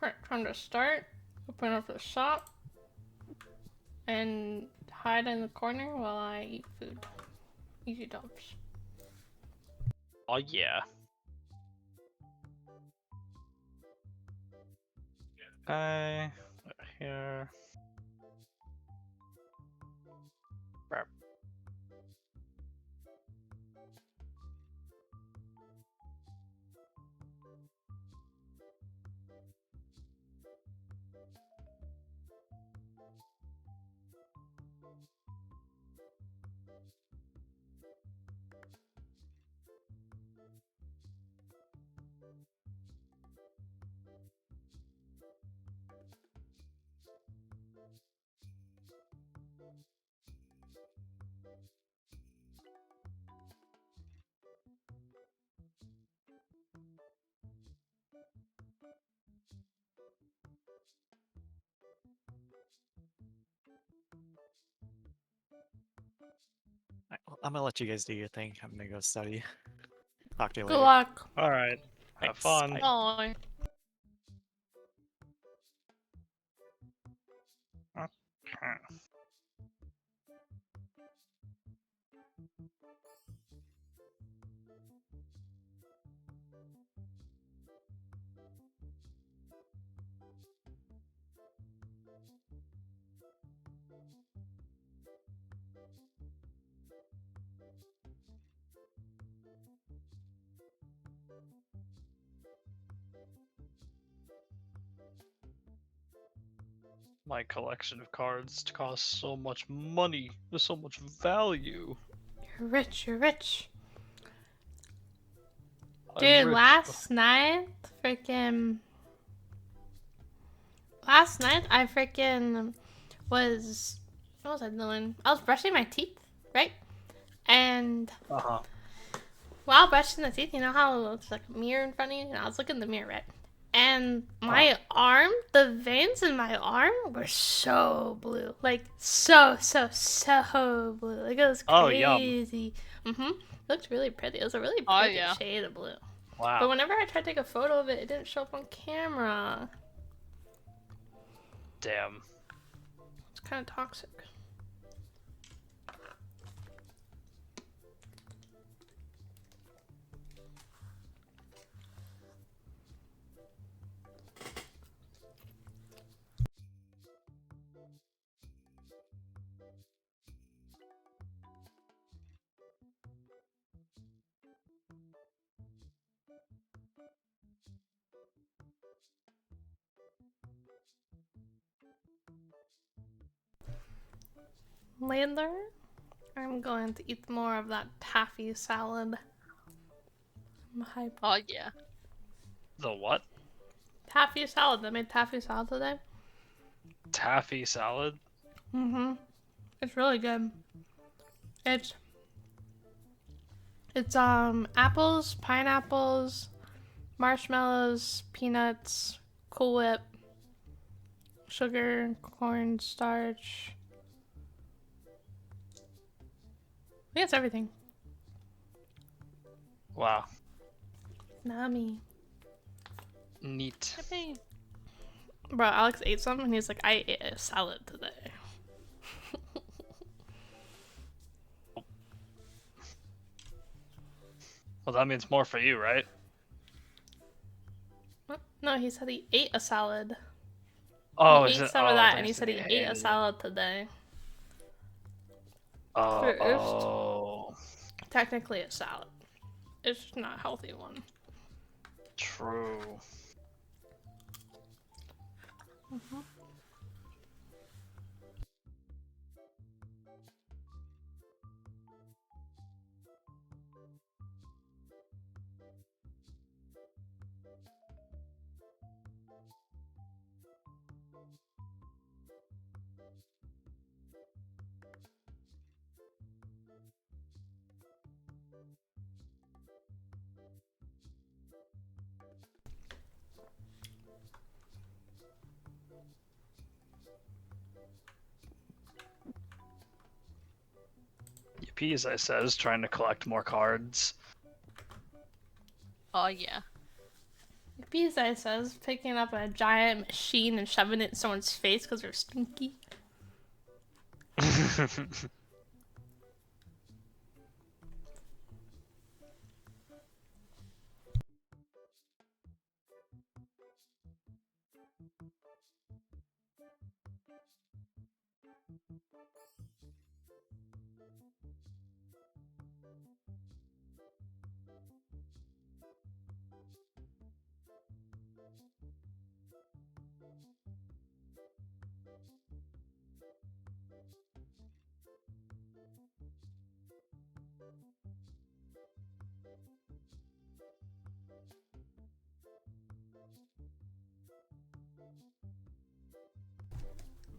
Alright, time to start. Open up the shop. And hide in the corner while I eat food. Easy dubs. Oh yeah. Okay, here. Crap. I'm gonna let you guys do your thing. I'm gonna go study. Talk to you Good later. luck. Alright. Have Thanks, fun. bye. Bye. Okay. My collection of cards costs so much money. There's so much value. You're rich, you're rich. I'm Dude, rich. last night I freaking was. What was I doing? I was brushing my teeth, right? And Uh-huh. while brushing the teeth, you know how it's like a mirror in front of you? And I was looking in the mirror, right? And my arm, the veins in my arm were so blue. Like, so blue. Like, it was Oh, yum. crazy. It looked really pretty. It was a really pretty shade of blue. Wow. But whenever I tried to take a photo of it, it didn't show up on camera. Damn. It's kind of toxic. Later, I'm going to eat more of that taffy salad. I'm hyped. Oh yeah. The what? Taffy salad. I made taffy salad today. Taffy salad? It's really good. It's apples, pineapples, marshmallows, peanuts, Cool Whip, sugar, cornstarch. I think it's everything. Wow. Yummy. Neat. Yippee. Bro, Alex ate some and he's like, I ate a salad today. Well, that means more for you, right? No, he said he ate a salad. Oh, He ate some of that and he said he ate a salad today. Oh. Technically a salad. It's just not a healthy one. True. Yippee, as I says, trying to collect more cards. Oh yeah. Besides says picking up a giant machine and shoving it in someone's face because they're stinky.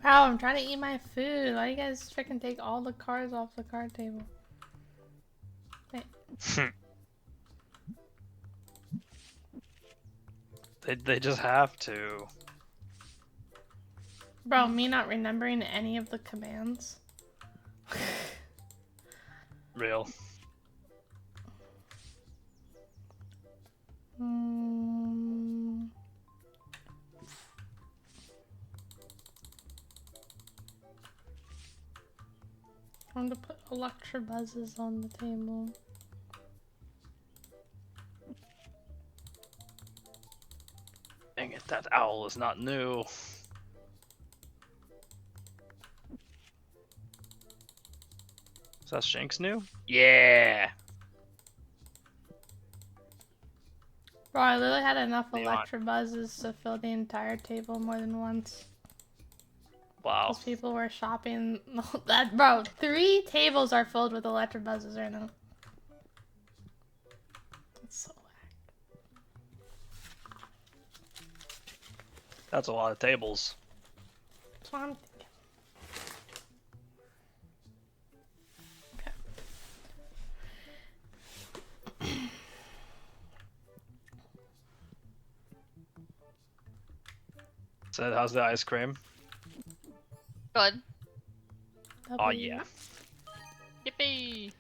Wow, I'm trying to eat my food. Why do you guys freaking take all the cards off the card table? Wait. They just have to. Bro, me not remembering any of the commands. Real. I'm gonna put Electrobuzzes on the table. Dang it, that owl is not new. Is that Shanks new? Yeah! Bro, I literally had enough Be on. Electrobuzzes to fill the entire table more than once. Wow. Those people were shopping. That bro, 3 tables are filled with Electrobuzzes right now. That's so whack. That's a lot of tables. That's what I'm thinking. Okay. Said, how's the ice cream? Good. Oh yeah. Yippee!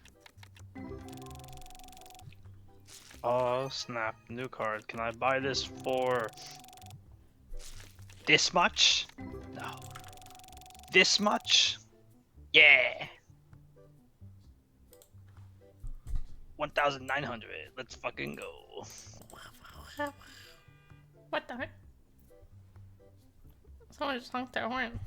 Oh snap, new card. Can I buy this for this much? No. This much? Yeah. 1,900. Let's fucking go. What the heck? Someone just honked their horn.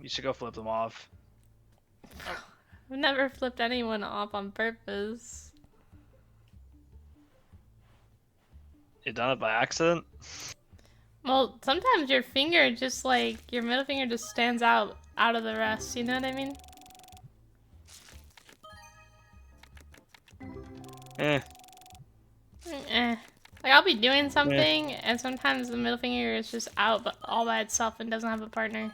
You should go flip them off. I've never flipped anyone off on purpose. You done it by accident? Well, sometimes your finger just like, your middle finger just stands out of the rest, you know what I mean? Eh. Eh. Like, I'll be doing something, and sometimes the middle finger is just out but all by itself and doesn't have a partner.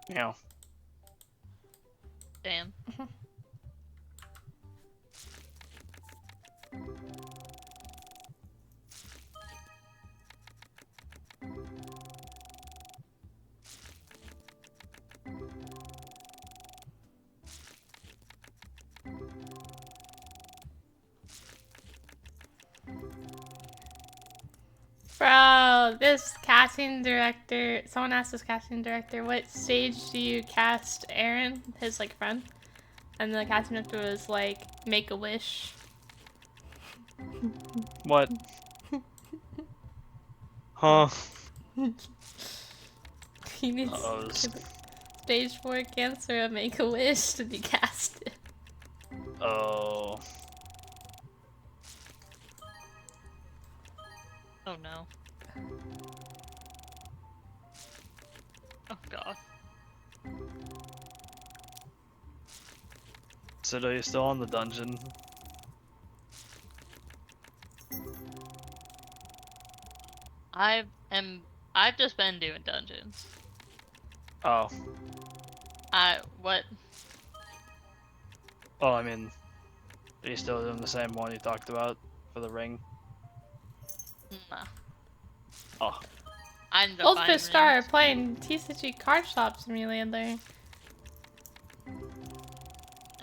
Yeah. Damn. Bro, this casting director, someone asked this casting director, what stage do you cast Aaron, his like friend? And the casting director was like, make a wish. What? Huh? He needs stage 4 cancer of make a wish to be casted. Oh. Oh no. Oh god. So are you still on the dungeon? I've just been doing dungeons. Oh. What? Oh, I mean, are you still doing the same one you talked about for the ring? Nah. Oh. I ended up Both buying for Star are rings. playing TCG Card Shop Simulator.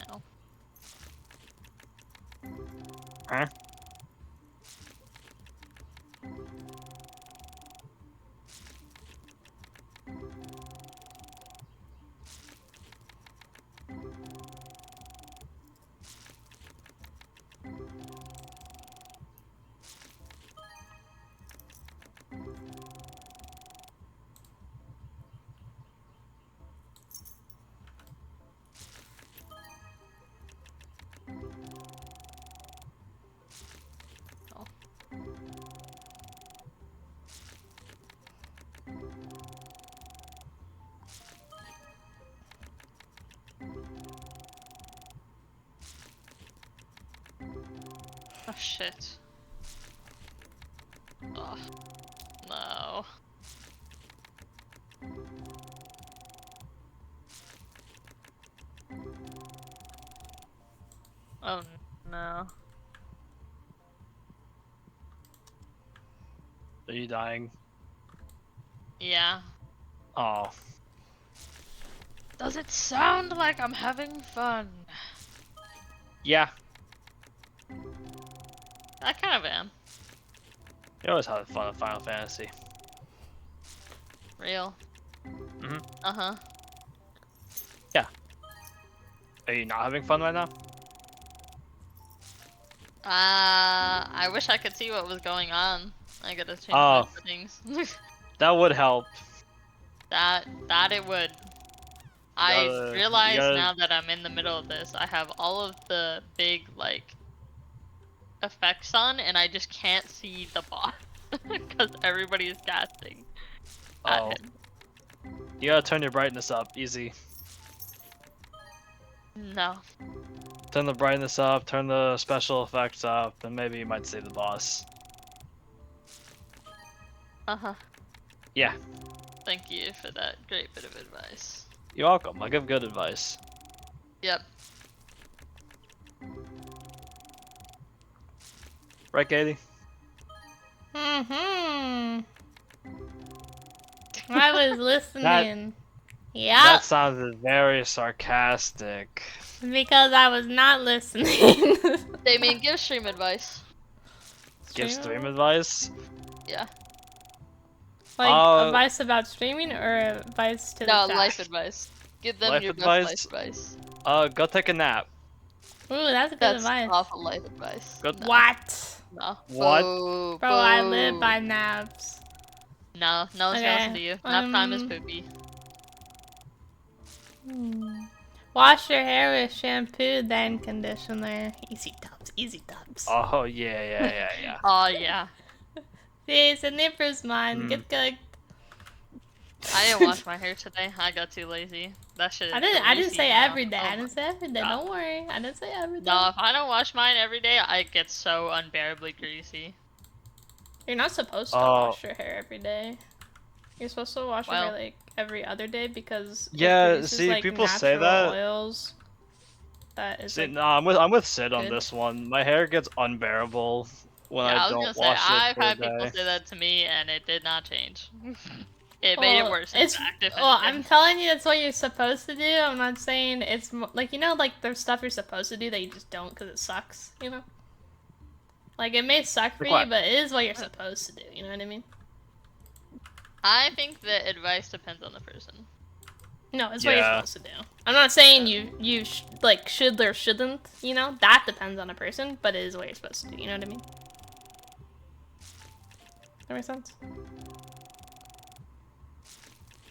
No. Huh? Oh. Oh shit. Oh no. Oh no. Are you dying? Yeah. Oh. Does it sound like I'm having fun? Yeah. I kind of am. You always have fun with Final Fantasy. Real. Mhm. Uh-huh. Are you not having fun right now? I wish I could see what was going on. I gotta change my Oh. settings. That would help. That it would. I You realize gotta. now that I'm in the middle of this, I have all of the big, like, effects on, and I just can't see the boss. Because everybody is casting at Oh. him. You gotta turn your brightness up. Easy. No. Turn the brightness up, turn the special effects up, and maybe you might see the boss. Uh-huh. Yeah. Thank you for that great bit of advice. You're welcome. I give good advice. Yep. Right, Katie? Mm-hmm. I was listening. That Yep. sounded very sarcastic. Because I was not listening. Damien, give stream advice. Give stream Stream? advice? Yeah. Like, Uh, advice about streaming or advice to No, the chat? life advice. Give them Life your best life advice? advice. Go take a nap. Ooh, that's good That's advice. awful life advice. Go. No. What? No. What? Boo, Bro, I boo. live by naps. No, no one's gonna listen to Okay. you. Nap time is poopy. Wash your hair with shampoo, then conditioner. Easy dubs, easy dubs. Oh, yeah. Oh yeah. See, it's a nipper's mine. Hmm. Get cooked. I didn't wash my hair today. I got too lazy. That shit is I didn't greasy say now. every day. Oh I didn't say every day. God. Don't worry. I didn't say every day. No, if I don't wash mine every day, I get so unbearably greasy. You're not supposed to Oh. wash your hair every day. You're supposed to wash your hair Well. like every other day because Yeah, it produces, see, like, people say natural that. oils. That is See, like, no, I'm with Sid on good. this one. My hair gets unbearable when Yeah, I I was don't gonna say, wash it I've for a had people day. say that to me, and it did not change. It made it worse, in fact, if well, anything. I'm telling you, it's what you're supposed to do. I'm not saying it's like, you know, like there's stuff you're supposed to do that you just don't because it sucks. You know, like it may suck for Like you, what? but it is what you're supposed to do. You know what I mean? I think that advice depends on the person. No, it's what you're Yeah. supposed to do. I'm not saying you like should or shouldn't. You know, that depends on a person, but it is what you're supposed to do. You know what I mean? That makes sense.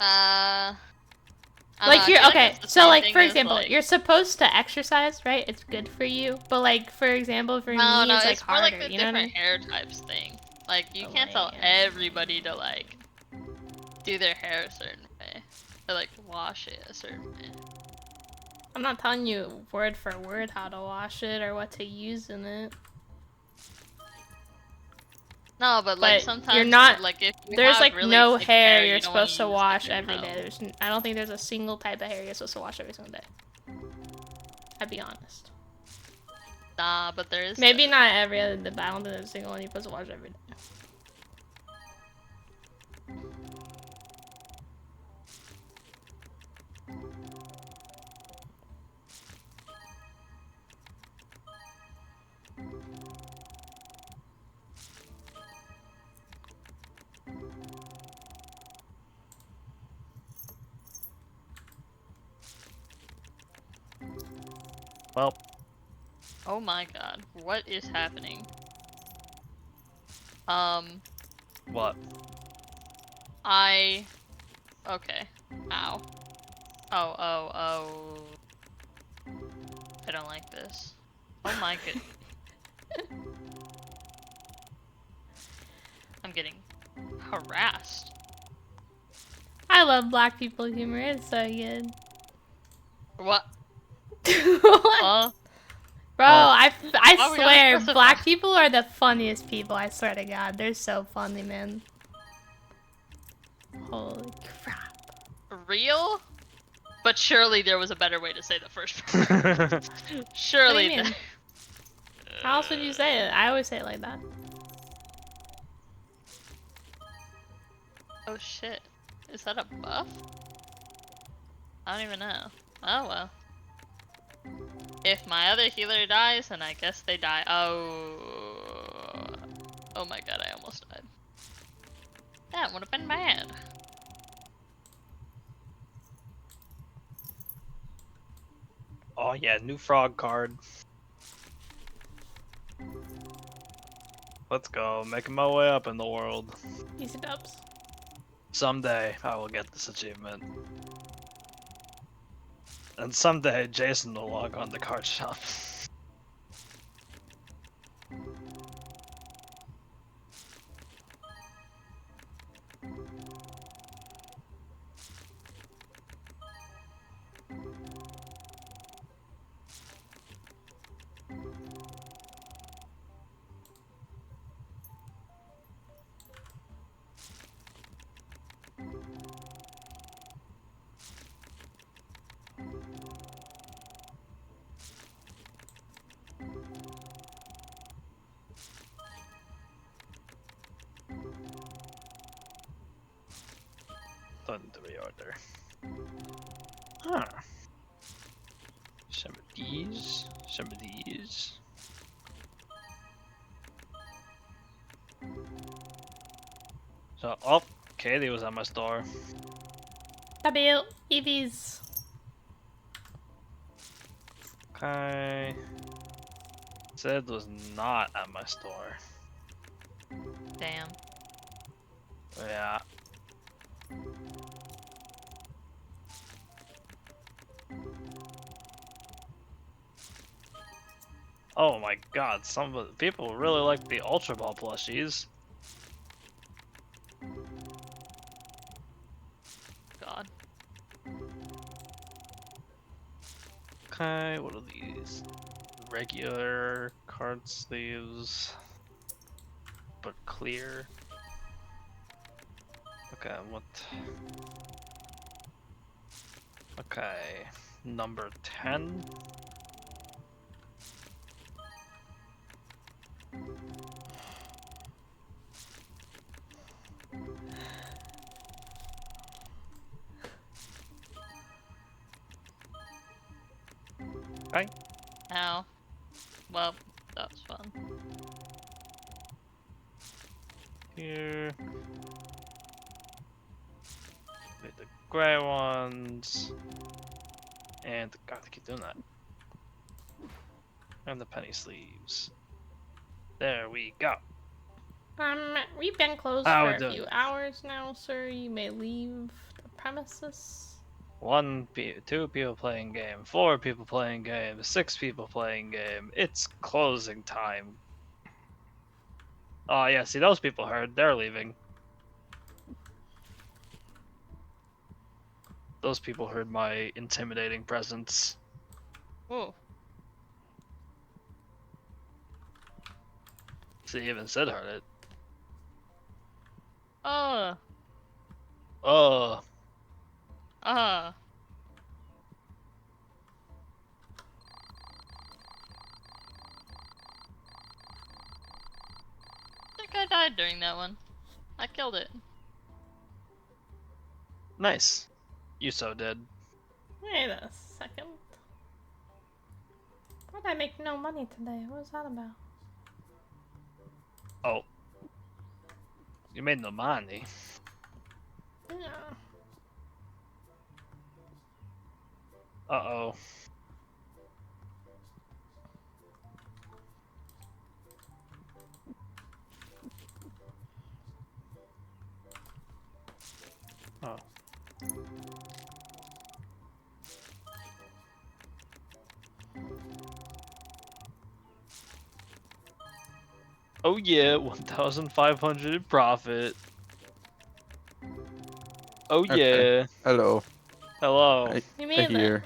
I don't Like know, I you're feel like okay. it's the So same like thing for as, example, like- you're supposed to exercise, right? It's good for you. But like for example, for No, me, it's like it's more harder. like the You know what I different mean? hair types thing. Like, you Oh, can't tell yeah. everybody to, like, do their hair a certain way. Or, like, wash it a certain way. I'm not telling you word for word how to wash it or what to use in it. No, but, like, But sometimes, you're not. like, if you There's have like really no thick hair you you're don't wanna supposed to use, like, wash your every comb. day. I don't think there's a single type of hair you're supposed to wash every single day. I'd be honest. Nah, but there is. Maybe not every other day, but I don't think there's a single one you're supposed to wash every day. Well, Oh my god, what is happening? what? Okay. Ow. Oh. I don't like this. Oh my good. I'm getting harassed. I love black people humor. It's so good. What? What? Bro, Oh. I Why we gotta swear, specify? black people are the funniest people. I swear to God, they're so funny, man. Holy crap! Real? But surely there was a better way to say the first part. What do Surely you mean? How else would you say it? I always say it like that. Oh shit. Is that a buff? I don't even know. Oh well. If my other healer dies, then I guess they die. Oh. Oh my god, I almost died. That would have been bad. Oh yeah, new frog card. Let's go, making my way up in the world. Easy dubs. Someday I will get this achievement. And someday Jason will log on the card shop. Don't need to reorder. Huh. Some of these. Some of these. So, oh, Katie was at my store. W. EVs. Okay. Sid was not at my store. Damn. Yeah. Oh my god, some of the people really like the Ultra Ball plushies. God. Okay, what are these? Regular card sleeves, but clear. Okay, what? Okay, number 10. Okay. Ow. Well, that was fun. Here. With the gray ones. And God, I keep doing that. And the penny sleeves. There we go. We've been closed How for we a doing? few hours now, sir. You may leave the premises. 2 people playing game, 4 people playing game, 6 people playing game. It's closing time. Oh yeah, see those people heard. They're leaving. Those people heard my intimidating presence. Whoa. See, even Sid heard it. Oh. Oh, Ah. I think I died during that one. I killed it. nice. You so did. Wait a second. Why did I make no money today? What was that about? Oh. You made no money. Yeah. Uh-oh. Oh. Oh yeah, 1,500 in profit. Oh Okay. yeah. Hello. Hello. You I made it. hear.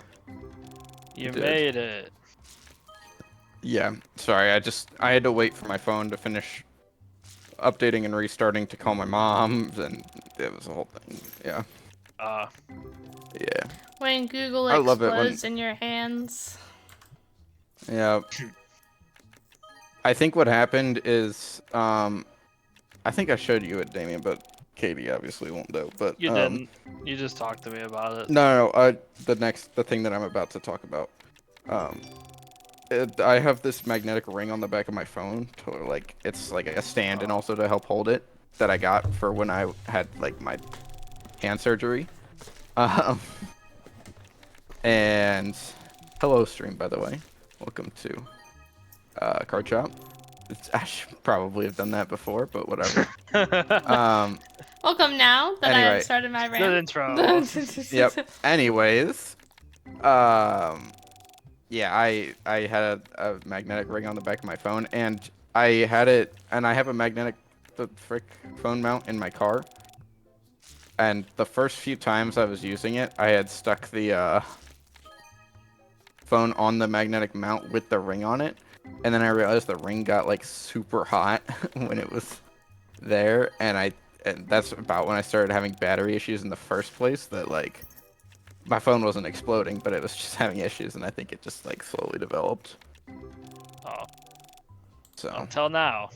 You did. made it. Yeah. Sorry, I had to wait for my phone to finish updating and restarting to call my mom, and it was a whole thing. Yeah. Yeah. When Google I love it when. explodes in your hands. Yeah. I think what happened is, I think I showed you it, Damien, but Katie obviously won't know. But You didn't. You just talked to me about it. no, the thing that I'm about to talk about. Um, I have this magnetic ring on the back of my phone, to, like it's like a stand, and also to help hold it, that I got for when I had like my hand surgery. Um, and hello, stream, by the way. Welcome to Card Shop. I should probably have done that before, but whatever. Um, Welcome now that I Anyway. started my Good rant. intro. Yep. Anyways, yeah, I had a magnetic ring on the back of my phone, and I had it, and I have a magnetic the frick phone mount in my car. And the first few times I was using it, I had stuck the phone on the magnetic mount with the ring on it, and then I realized the ring got like super hot when it was there, and that's about when I started having battery issues in the first place. That like my phone wasn't exploding, but it was just having issues, and I think it just like slowly developed. Oh. So Until now.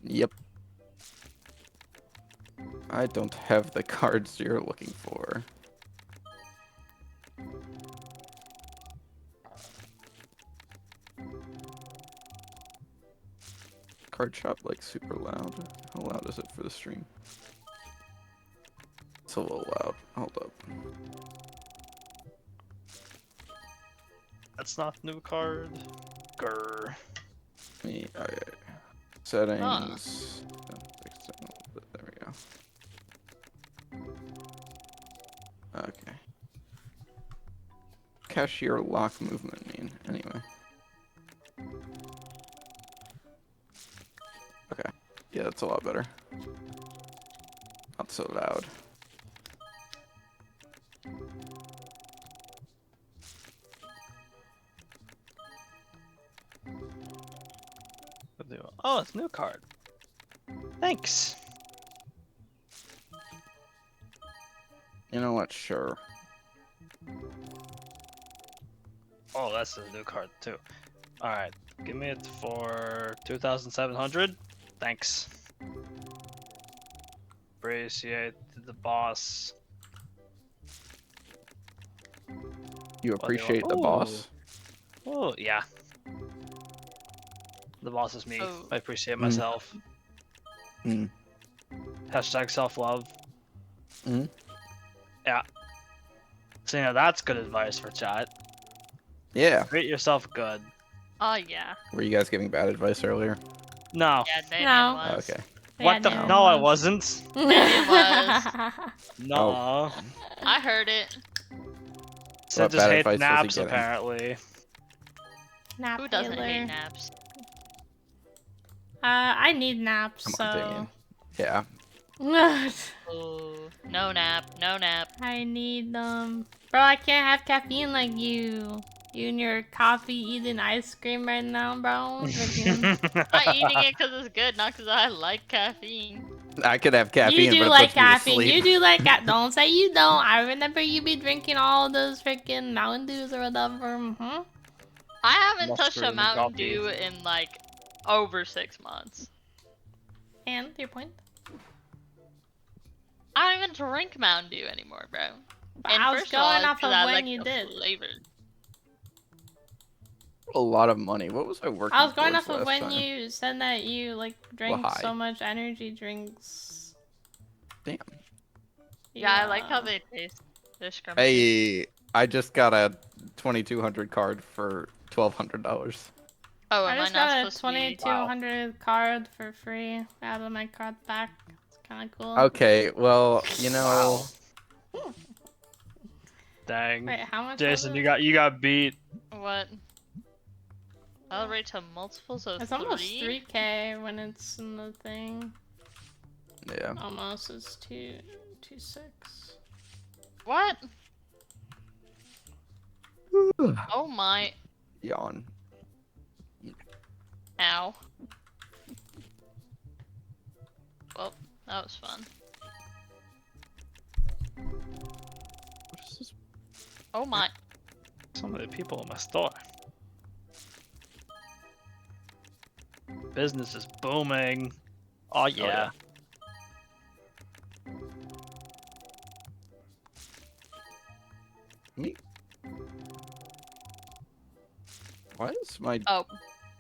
yep. I don't have the cards you're looking for. Card shop like super loud. How loud is it for the stream? It's a little loud. Hold up. That's not new card. Grr. Alright. Settings. Fix it a little bit. There we go. Okay. Cashier lock movement mean? Anyway. Okay. Yeah, that's a lot better. Not so loud. Oh, it's a new card. Thanks. You know what? Sure. Oh, that's a new card too. Alright, give me it for 2,700. Thanks. Appreciate the boss. You What do appreciate the Ooh. boss? Oh, yeah. The boss is me. Oh. I appreciate myself. Mm. Hashtag self-love. Mm. Yeah. So, that's good advice for chat. Yeah. Treat yourself good. Oh yeah. Were you guys giving bad advice earlier? No. Yeah, Damien No. was. Okay. What the? Yeah, No, I was. wasn't. Maybe it was. No. I heard it. Sid What just bad hates advice was he naps, getting? apparently. Nap Who doesn't hate healer. naps? I need naps, Come so. on, Damien. Yeah. Oh, no nap, no nap. I need them. Bro, I can't have caffeine like you. You and your coffee eating ice cream right now, bro. Freaking- I'm eating it because it's good, not because I like caffeine. I could have caffeine, you do but it like puts me to caffeine. sleep. You do like Don't say you don't. I remember you be drinking all those freaking Mountain Dews or whatever. Mm-hmm. I haven't touched a Mushroom Mountain coffee. Dew in like over 6 months. And your point? I don't even drink Mountain Dew anymore, bro. But And I was first of all, going it's off 'cause of I when like you the did. flavor. A lot of money. What was I working I was going towards off of last when time? you said that you like drank Well, hi. so much energy drinks. Damn. Yeah, I like how they taste. They're scrumptious. Hey, I just got a 2,200 card for $1,200. Oh, I am I just not got a supposed to be? 2,200 card for free out of my card pack. It's kind of cool. Okay, well, you know, Dang. Wait, how much? Jason, was you got beat. What? I'll rate to multiples of It's almost 3? 3K when it's in the thing. yeah. Almost is 2.6. What? Oh my. Yawn. Ow. Well, that was fun. What is this? Oh my. So many people in my store. Business is booming. Oh yeah. Me? Why is my Oh,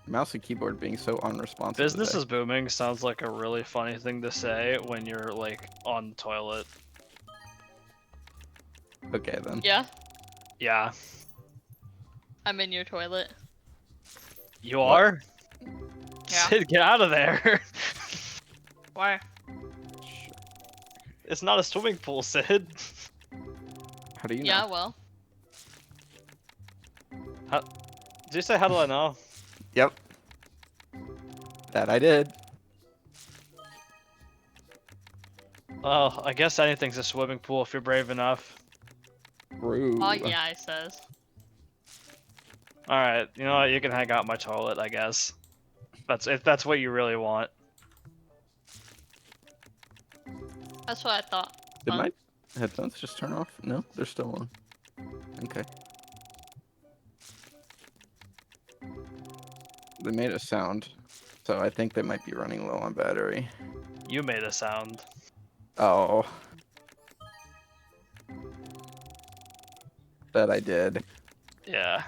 mouse and keyboard being so unresponsive Business today? is booming sounds like a really funny thing to say when you're like on the toilet. Okay then. yeah. Yeah. I'm in your toilet. You What? are? Yeah. Sid, get out of there. Why? Sure. It's not a swimming pool, Sid. How do you Yeah, know? well. Did you say how do I know? Yep. That I did. Oh, I guess anything's a swimming pool if you're brave enough. True. Oh yeah, it says. Alright, you know what? You can hang out my toilet, I guess. If that's what you really want. That's what I thought. Did Huh? my headphones just turn off? No, they're still on. Okay. They made a sound, so I think they might be running low on battery. You made a sound. Oh. That I did. Yeah.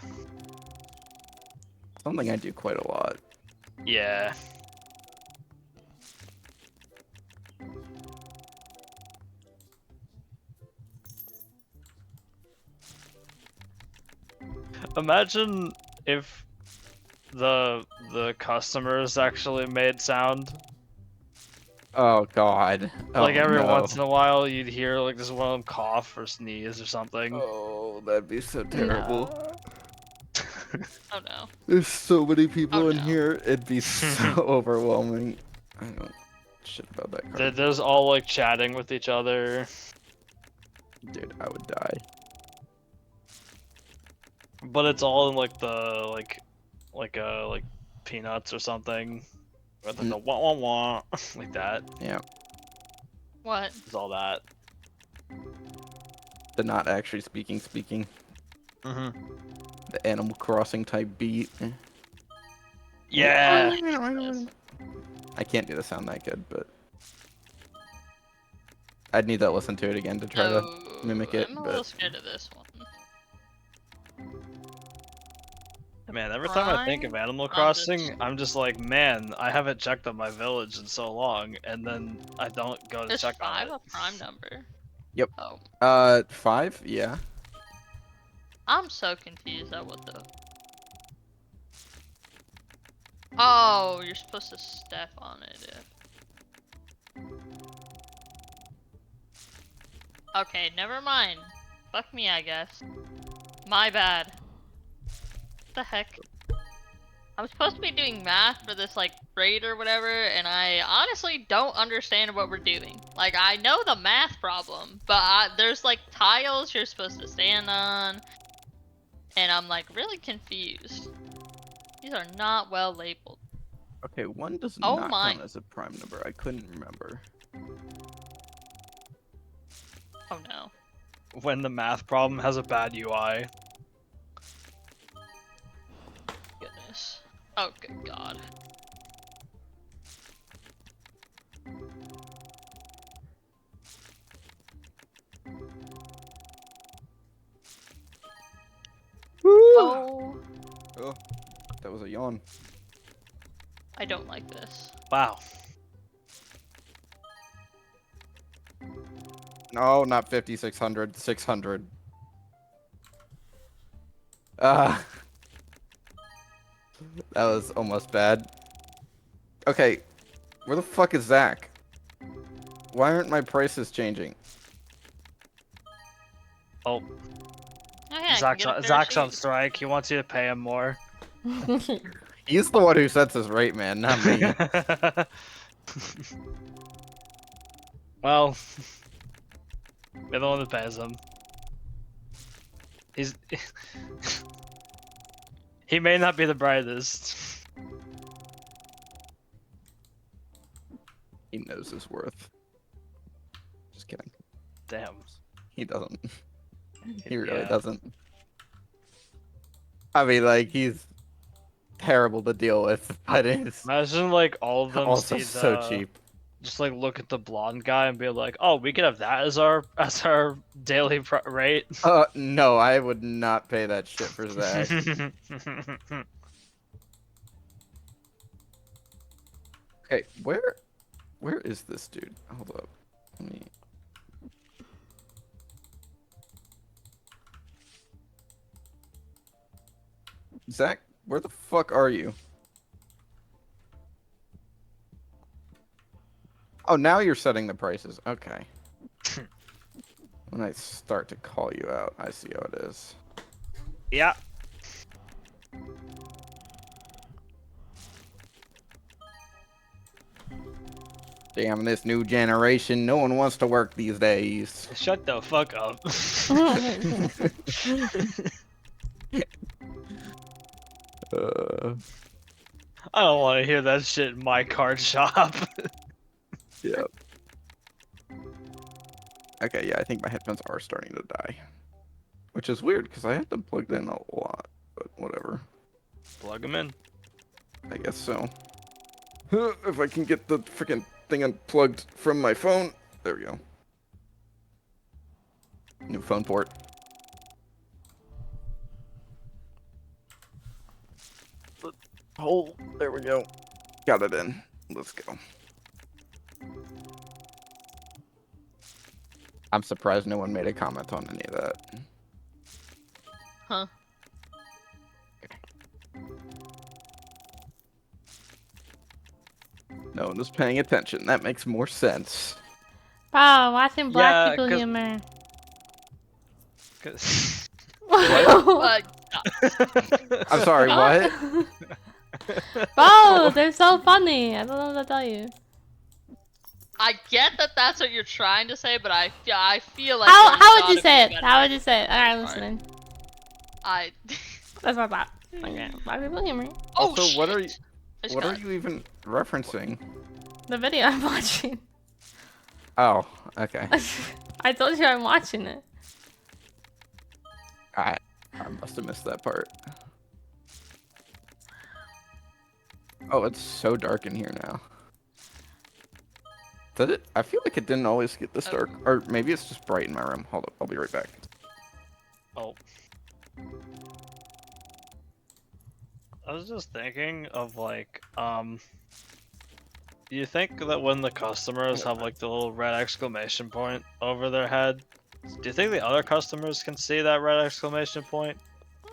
Something I do quite a lot. Yeah. Imagine if the customers actually made sound. Oh god. Like Oh, every no. once in a while you'd hear like just one of them cough or sneeze or something. Oh, that'd be so terrible. Oh no. There's so many people Oh, in no. here. It'd be so overwhelming. I don't shit about that They're card. just all like chatting with each other. Dude, I would die. But it's all in like the like peanuts or something. Or like the wah wah wah like that. Yeah. What? It's all that. The not actually speaking. Mm-hmm. The Animal Crossing type beat. Yeah. Yes. I can't do the sound that good, but I'd need to listen to it again to try to mimic it. I'm a But little scared of this one. Man, every time I think of Prime? Animal I'm Crossing, just- I'm just like, man, I haven't checked on my village in so long, and then I don't go to Is check 5 on it. a prime number? Yep. Oh. 5, yeah. I'm so confused at what the... Oh, you're supposed to step on it if... Okay, never mind. Fuck me, I guess. My bad. What the heck? I'm supposed to be doing math for this, like, grade or whatever, and I honestly don't understand what we're doing. Like, I know the math problem, but there's, like, tiles you're supposed to stand on, and I'm, like, really confused. These are not well labeled. Okay, 1 does Oh not my. count as a prime number. I couldn't remember. Oh no. When the math problem has a bad UI. Goodness. Oh, good god. Oh, Oh, that was a yawn. I don't like this. Wow. No, not 5,600. 600. That was almost bad. Okay, where the fuck is Zach? Why aren't my prices changing? Oh, Oh yeah, I can get a Zach's on parachute. strike. He wants you to pay him more. He's the one who sets his rate, man, not me. Well, you're the one that pays him. He's he may not be the brightest. He knows his worth. Just kidding. Damn. He doesn't. He really Yeah. doesn't. I mean, like, he's terrible to deal with, but it's Imagine like all of them also see so the- cheap. Just like look at the blonde guy and be like, "Oh, we could have that as our daily rate." No, I would not pay that shit for Zach. Okay, where is this dude? Hold up. Let me... Zach, where the fuck are you? Oh, now you're setting the prices. Okay. When I start to call you out, I see how it is. Yeah. Damn, this new generation, no one wants to work these days. Shut the fuck up. I don't want to hear that shit in my card shop. Yep. Okay, yeah, I think my headphones are starting to die. Which is weird, because I have them plugged in a lot, but whatever. Plug him in. I guess so. If I can get the freaking thing unplugged from my phone. There we go. New phone port. Oh, there we go. Got it in. Let's go. I'm surprised no one made a comment on any of that. Huh. No one was paying attention. That makes more sense. Wow, watching black Yeah, people 'cause- humor. 'Cause- But I'm sorry, what? Oh, they're so funny. I don't know what to tell you. I get that that's what you're trying to say, but I feel like How there's would you gotta say be it? a better How would you say it? Alright, I'm Alright. listening. I. That's what I thought. Okay, black people humor. Oh Also, shit! what are you? I just What are got it. you even referencing? The video I'm watching. Oh, okay. I told you I'm watching it. I must have missed that part. Oh, it's so dark in here now. Did it? I feel like it didn't always get this dark. Or maybe it's just bright in my room. Hold up, I'll be right back. Oh. I was just thinking of like, do you think that when the customers have like the little red exclamation point over their head, do you think the other customers can see that red exclamation point?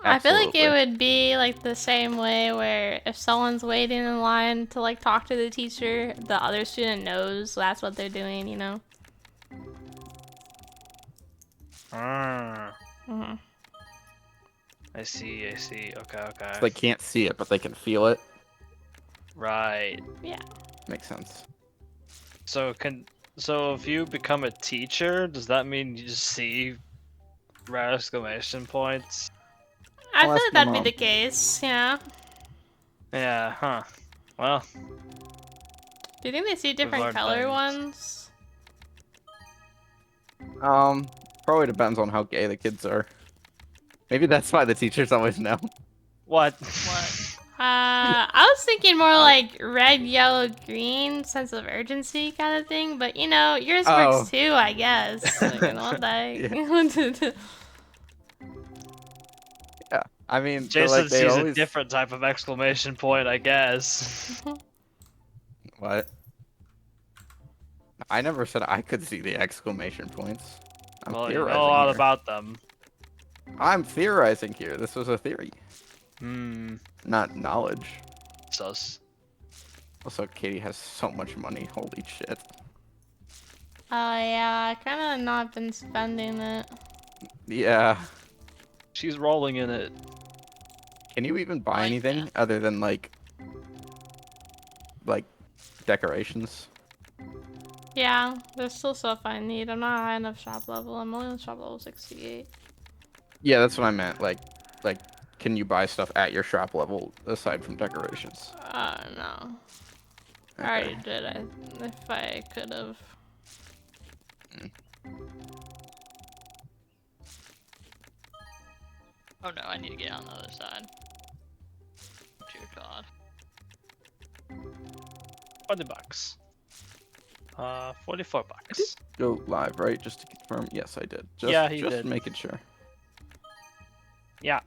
I feel like it Absolutely. would be like the same way where if someone's waiting in line to like talk to the teacher, the other student knows that's what they're doing, you know? Ah, hmm I see, I see. Okay, okay. They can't see it, but they can feel it. Right. Makes sense. So if you become a teacher, does that mean you see red exclamation points? I I'll feel ask like my that'd mom. be the case, yeah. Yeah, huh. Well, Do you think they see different learned color things. ones? Probably depends on how gay the kids are. Maybe that's why the teachers always know. what? What? I was thinking more like red, yellow, green, sense of urgency kind of thing, but you know, yours Oh. works too, I guess. Like, you know, like... Yeah, I mean, Jason like, they sees always... a different type of exclamation point, I guess. What? I never said I could see the exclamation points. I'm Well, you know a theorizing lot here. about them. I'm theorizing here. This was a theory, Hmm. not knowledge. Sus. Also, Katie has so much money. Holy shit. Oh yeah, I kind of not been spending it. Yeah. She's rolling in it. Can you even buy Like anything that. other than like decorations? Yeah, there's still stuff I need. I'm not high enough shop level. I'm only on shop level 68. Yeah, that's what I meant. Like, can you buy stuff at your shop level aside from decorations? No. I Okay. already did. If I could have. Oh no, I need to get on the other side. Dear God. $20. 44 I did bucks. go live, right? Just to confirm. Yes, I did. Yeah, he Just did. making sure. Yeah.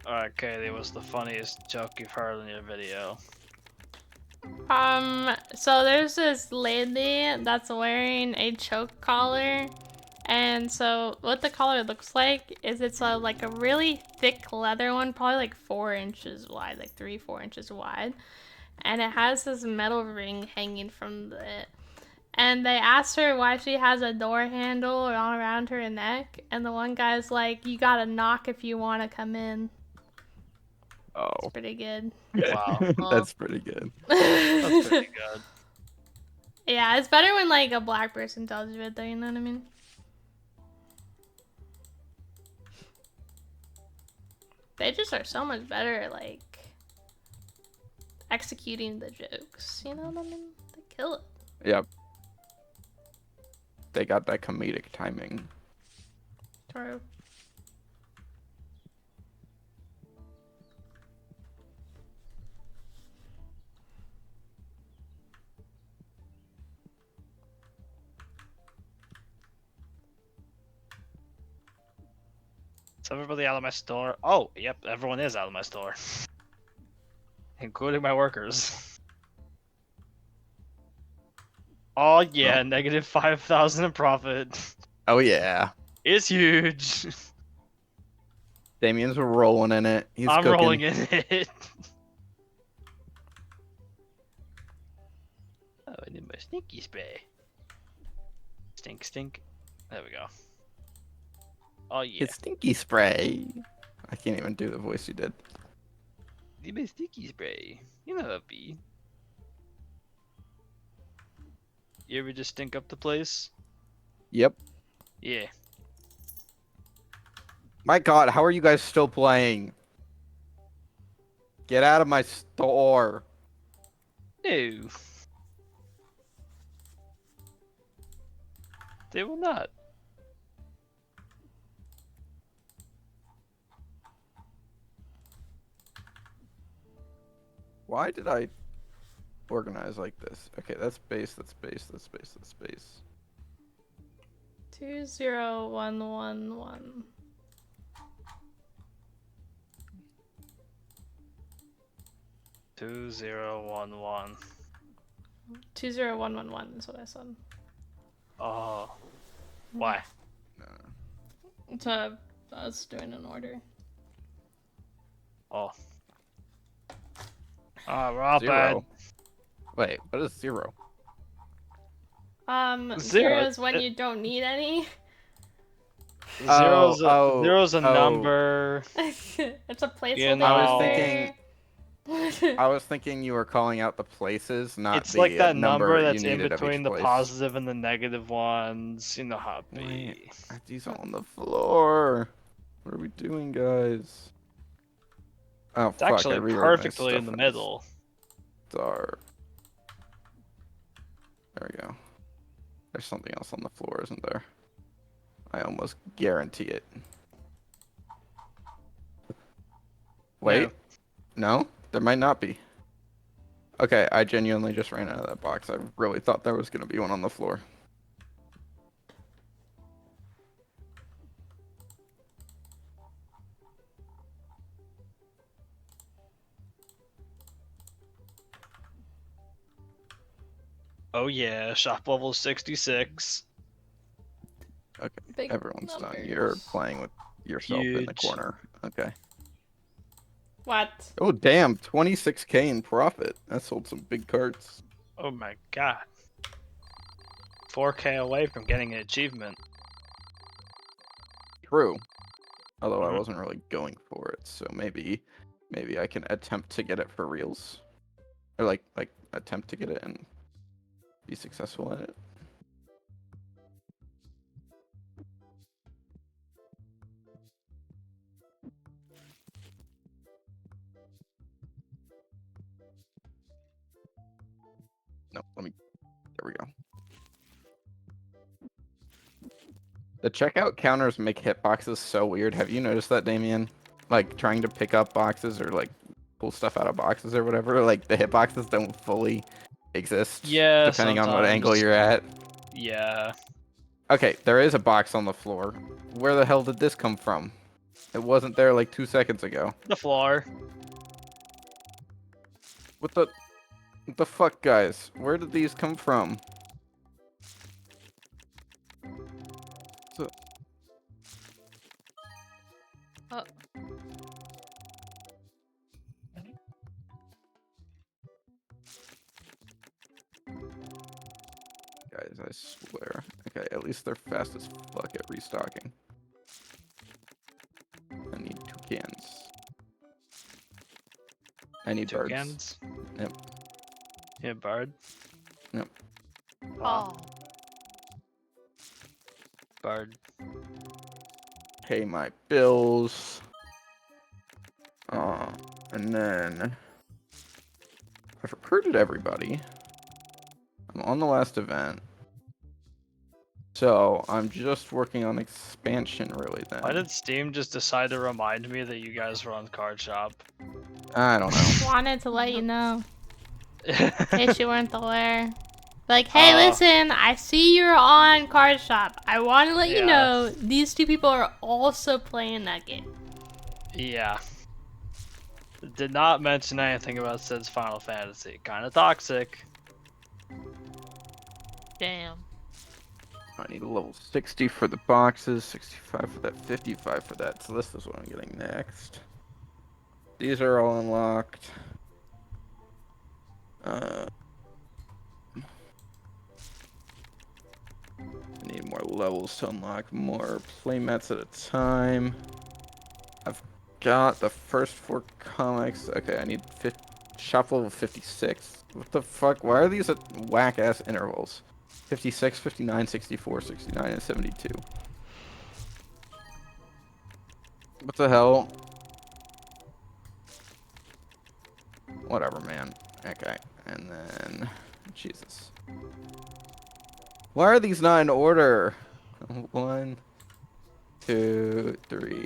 Alright, Katie, what's the funniest joke you've heard in your video? So there's this lady that's wearing a choke collar. And so what the collar looks like is it's like a really thick leather one, probably like 4 inches wide, like 3, 4 inches wide. And it has this metal ring hanging from it. And they asked her why she has a door handle all around her neck. And the one guy's like, you gotta knock if you want to come in. It's Oh. pretty good. Wow. That's pretty good. That's pretty good. Yeah, it's better when like a black person tells you it though, you know what I mean? They just are so much better at like executing the jokes, you know what I mean? They kill it. Yep. They got that comedic timing. True. Is everybody out of my store? Oh, yep, everyone is out of my store. Including my workers. Oh yeah, Oh. negative 5,000 in profit. Oh yeah. It's huge. Damien's rolling in it. He's I'm cooking. rolling in it. Oh, I need my stinky spray. Stink, stink. There we go. Oh yeah. It's stinky spray. I can't even do the voice you did. Need my stinky spray. You know how it be. You ever just stink up the place? Yep. Yeah. My God, how are you guys still playing? Get out of my store. No. They will not. Why did I organize like this? Okay, that's base, that's base, that's base, that's base. 20111. 2011. 20111 is what I said. Oh. Why? So I was doing an order. Oh. Ah, we're all Zero. bad. Wait, what is zero? Zero. Zero is when you don't need any. Zero's oh, a number. It's a placeholder. You know. I was thinking you were calling out the places, not It's the like that number number you that's in needed of between each the place. positive and the negative ones. You know how it be. Wait, are these all on the floor? What are we doing, guys? Oh, It's fuck, actually I reorganized perfectly stuff in the this middle. Star. There we go. There's something else on the floor, isn't there? I almost guarantee it. Wait. No? There might not be. Okay, I genuinely just ran out of that box. I really thought there was going to be one on the floor. Oh yeah, shop level 66. Big Everyone's done. numbers. You're playing with yourself in the Huge. corner. Okay. What? Oh damn, 26K in profit. That sold some big cards. Oh my god. 4K away from getting an achievement. True. Although I Mhm. wasn't really going for it, so maybe I can attempt to get it for reals. Or like attempt to get it and be successful in it. No, there we go. The checkout counters make hitboxes so weird. Have you noticed that, Damien? Like trying to pick up boxes or like pull stuff out of boxes or whatever, like the hitboxes don't fully exist Yeah, depending on what angle sometimes. you're at. Yeah. Okay, there is a box on the floor. Where the hell did this come from? It wasn't there like 2 seconds ago. The floor. What the fuck, guys? Where did these come from? So, Oh, guys, I swear. Okay, at least they're fast as fuck at restocking. I need 2 cans. I need birds. Toucans. Yep. Yeah, bird. Yep. oh. Bird. Pay my bills. And then I've recruited everybody. I'm on the last event. So I'm just working on expansion really then. Why did Steam just decide to remind me that you guys were on Card Shop? I don't know. Wanted to let you know. In case you weren't aware. Like, hey, Oh. listen, I see you're on Card Shop. I want to let you Yeah. know these 2 people are also playing that game. Yeah. Did not mention anything about Sid's Final Fantasy. Kinda toxic. Damn. I need a level 60 for the boxes, 65 for that, 55 for that. So this is what I'm getting next. These are all unlocked. I need more levels to unlock more playmats at a time. I've got the first 4 comics. Okay, I need shop level 56. What the fuck? Why are these at whack ass intervals? 56, 59, 64, 69, and 72. What the hell? Whatever, man. Okay, and then... Jesus. Why are these not in order? 1, 2, 3,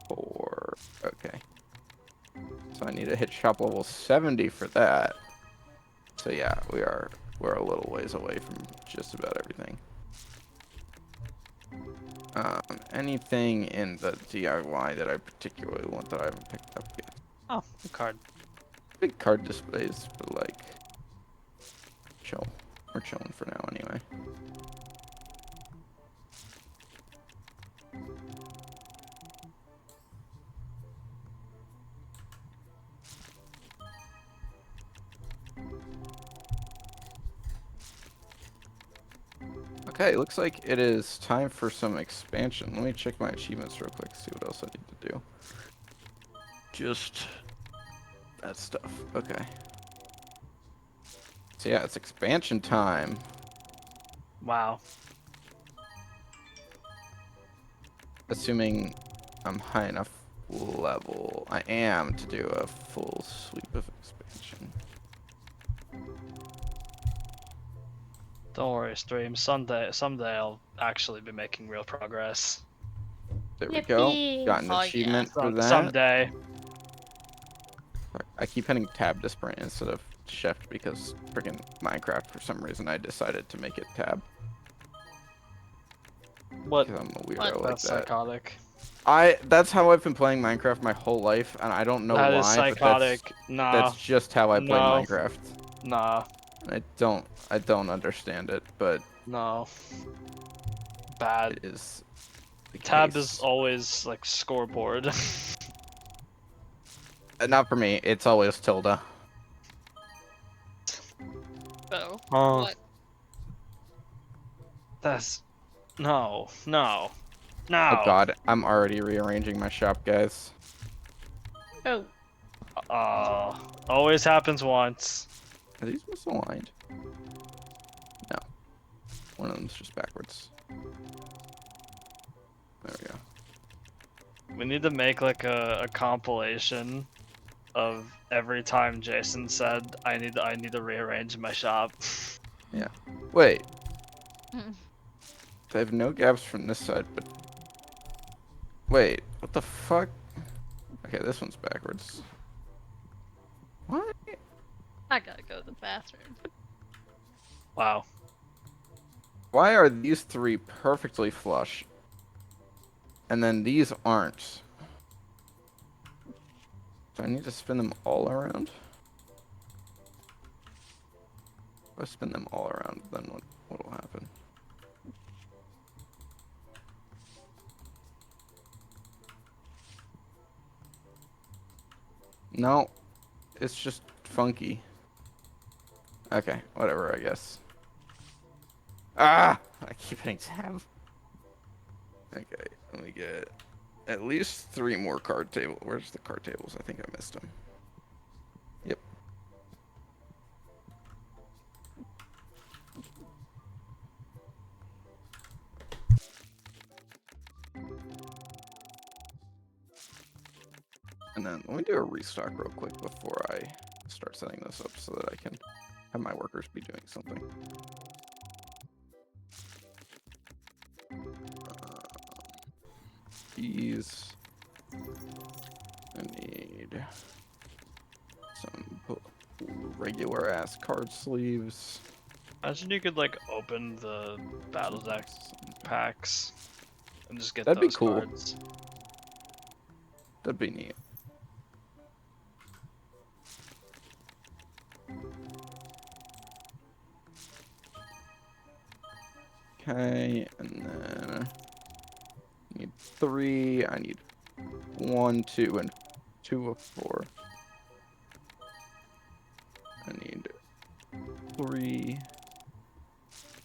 4. Okay. So I need to hit shop level 70 for that. So yeah, we're a little ways away from just about everything. Anything in the DIY that I particularly want that I haven't picked up yet? Oh, the card. Big card displays, but like, chill. We're chilling for now anyway. Okay, looks like it is time for some expansion. Let me check my achievements real quick, see what else I need to do. Just that stuff. Okay. So yeah, it's expansion time. Wow. Assuming I'm high enough level, I am to do a full sweep of expansion. Don't worry, stream. Someday I'll actually be making real progress. There we go. Yippee. Got an Oh, yeah. achievement for that. Someday. I keep hitting tab to sprint instead of shift because freaking Minecraft, for some reason, I decided to make it tab. What? Because I'm a weirdo What? like That's that. psychotic. That's how I've been playing Minecraft my whole life, and I don't know That why. is But psychotic. Nah. that's just how I play No. Minecraft. Nah, I don't understand it, but no. Bad. it is the Tab case. is always like scoreboard. Not for me. It's always tilde. Oh. Oh, What? that's no, no, Oh no. god, I'm already rearranging my shop, guys. Oh, Always happens once. Are these misaligned? No. One of them's just backwards. There we go. We need to make like a compilation of every time Jason said I need to rearrange my shop. Yeah. Wait. I have no gaps from this side, but... Wait, what the fuck? Okay, this one's backwards. What? I gotta go to the bathroom. Wow. Why are these three perfectly flush? And then these aren't? Do I need to spin them all around? If I spin them all around, then what will happen? No, it's just funky. Okay, whatever, I guess. Ah! I keep hitting tab. Okay, let me get at least 3 more card table. Where's the card tables? I think I missed them. Yep. And then let me do a restock real quick before I start setting this up so that I can have my workers be doing something. These. I need some regular ass card sleeves. Imagine you could like open the battle deck packs and just get That'd be those cool. cards. That'd be neat. Okay, and then I need 3. I need 1, 2, and 2 of 4. I need 3.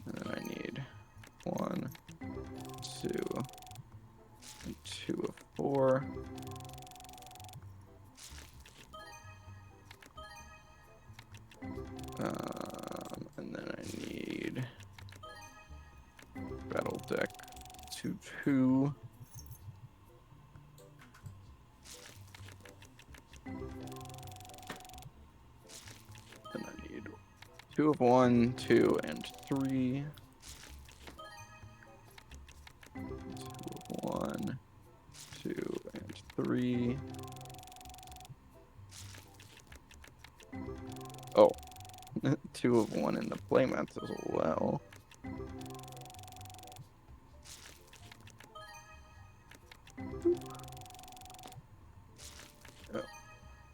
And then I need 1, 2, and 2 of 4. And then I need battle deck 2, 2. Then I need 2 of 1, 2, and 3. 2 of 1, 2, and 3. Oh, 2 of 1 in the playmats as well. Oh,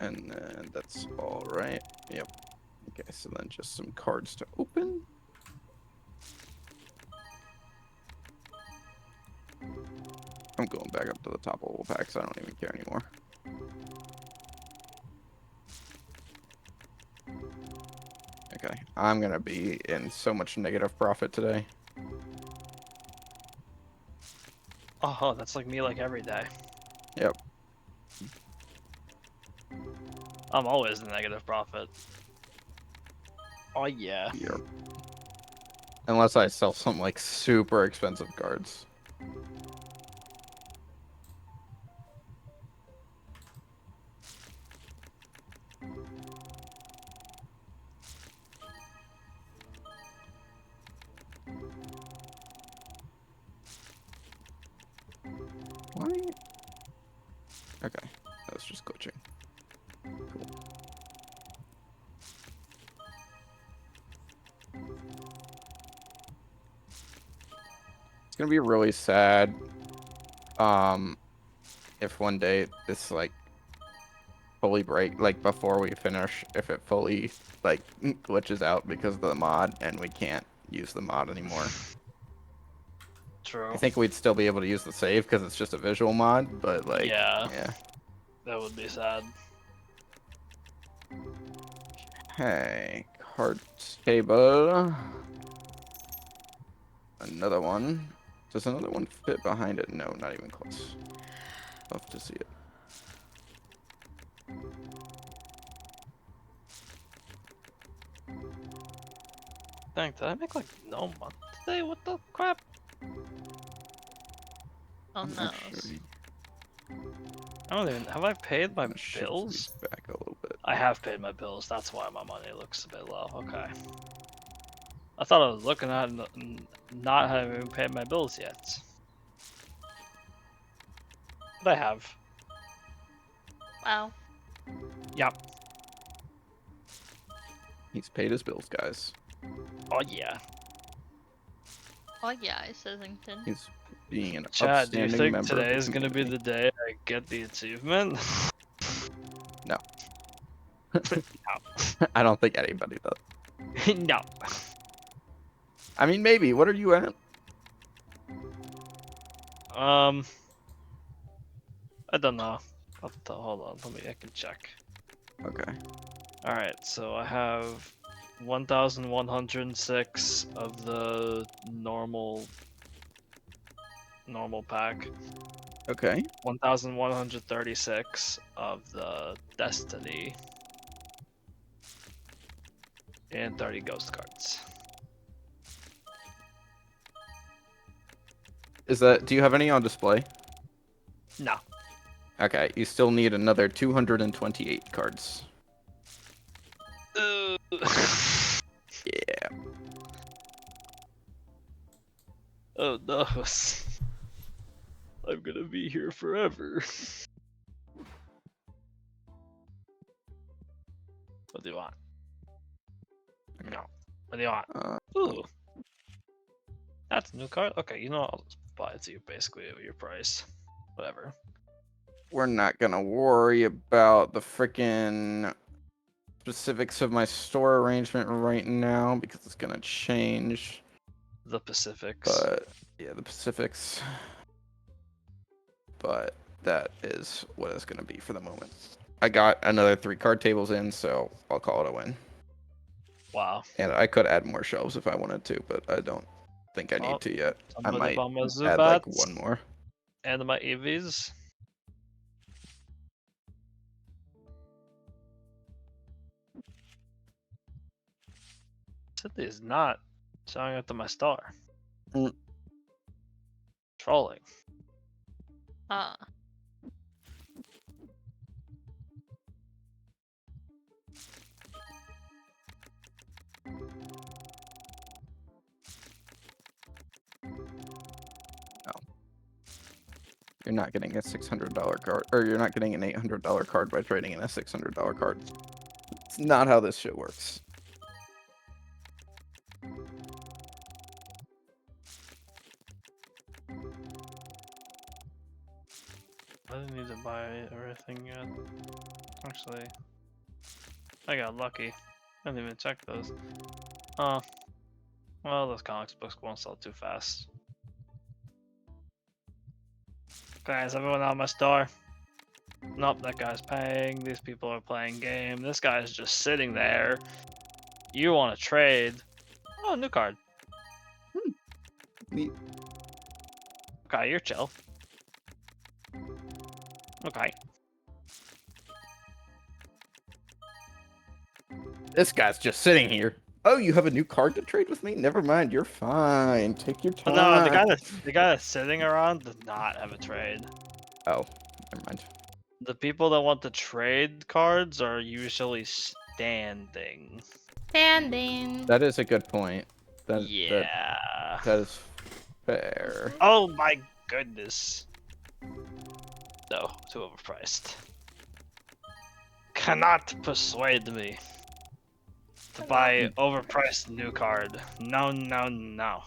and then that's all right. Yep. Okay, so then just some cards to open. I'm going back up to the top level packs. I don't even care anymore. Okay, I'm gonna be in so much negative profit today. Oh, that's like me like every day. Yep. I'm always in negative profit. Oh yeah. Yep. Unless I sell some like super expensive cards. Why? Okay, that was just glitching. Cool. It's gonna be really sad if one day this like fully break, like before we finish, if it fully like glitches out because of the mod and we can't use the mod anymore. True. I think we'd still be able to use the save because it's just a visual mod, but like, Yeah. yeah. That would be sad. Hey, card table. Another one. Does another one fit behind it? No, not even close. Love to see it. Dang, did I make like no money today? What the crap? Oh I'm no. actually I don't even. Have I paid my gonna shift bills? these back a little bit. I have paid my bills. That's why my money looks a bit low. Okay. I thought I was looking at not having paid my bills yet. But I have. Wow. Yep. He's paid his bills, guys. Oh yeah. Oh yeah, says Islington. He's being an Chad, do you upstanding think member today of is the gonna be community. the day I get the achievement? No. No. I don't think anybody does. No. I mean, maybe. What are you at? I don't know. Hold on, I can check. Okay. Alright, so I have 1,106 of the normal pack, Okay. 1,136 of the Destiny, and 30 ghost cards. Is that? Do you have any on display? No. Okay. You still need another 228 cards. Yeah. Oh no. I'm gonna be here forever. What do you want? No. What do you want? Ooh. That's a new card? Okay, you know what? I'll just buy it to you basically at your price. Whatever. We're not gonna worry about the freaking specifics of my store arrangement right now because it's gonna change. The Pacifics. But yeah, the Pacifics. But that is what it's gonna be for the moment. I got another 3 card tables in, so I'll call it a win. Wow. And I could add more shelves if I wanted to, but I don't think I Oh, need to yet. I somebody might bought my add like Zubats one more. and my EVs. City is not showing up to my star. Mm. Trolling. Ah. You're not getting a $600 card, or you're not getting an $800 card by trading in a $600 card. It's not how this shit works. I didn't need to buy everything yet. Actually, I got lucky. I didn't even check those. Well, those comics books won't sell too fast. Guys, everyone out of my store. Nope, that guy's paying. These people are playing game. This guy's just sitting there. You want to trade? Oh, new card. Neat. Okay, you're chill. Okay. This guy's just sitting here. Oh, you have a new card to trade with me? Never mind, you're fine. Take your But time. no, the guy that's sitting around does not have a trade. Oh, never mind. The people that want to trade cards are usually standing. Standing. That is a good point. That is fair. Oh my goodness. No, too overpriced. Cannot persuade me to buy overpriced new card. No, no, no.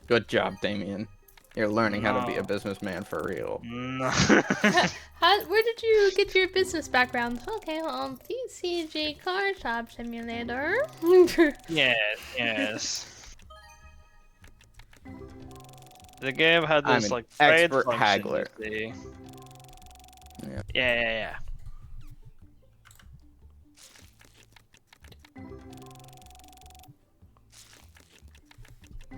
Good job, Damien. You're learning how to be a No. businessman for real. No. Where did you get your business background? Okay, on TCG Car Shop Simulator. Yes. The game had I'm this an like trade expert function, you haggler. see. Yeah. Yeah.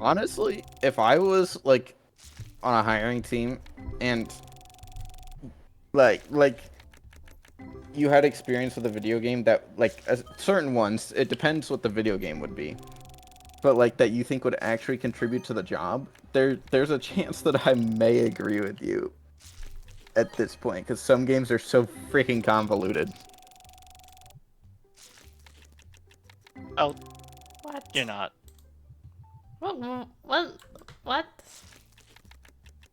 Honestly, if I was like on a hiring team and like you had experience with a video game that like certain ones, it depends what the video game would be. But like that you think would actually contribute to the job, there's a chance that I may agree with you at this point because some games are so freaking convoluted. Oh, What? you're not. What?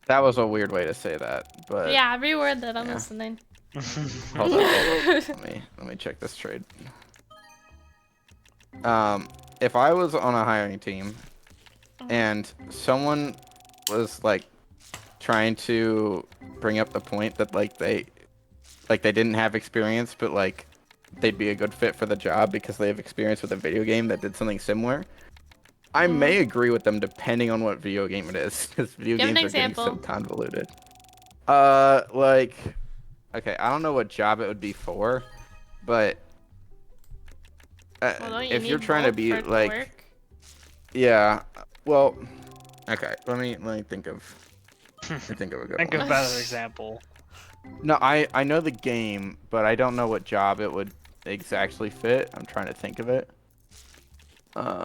That was a weird way to say that, but Yeah, reword that. I'm yeah. listening. Hold on. Let me check this trade. If I was on a hiring team and someone was like trying to bring up the point that they didn't have experience, but like they'd be a good fit for the job because they have experience with a video game that did something similar, I may agree with them depending on what video game it is, because video Give an games are getting so example. convoluted. Okay, I don't know what job it would be for, but Well, don't you if you're need trying to both be for it to like, work? yeah, well, okay, let me think of a good Think one. of a better example. No, I know the game, but I don't know what job it would exactly fit. I'm trying to think of it. Trying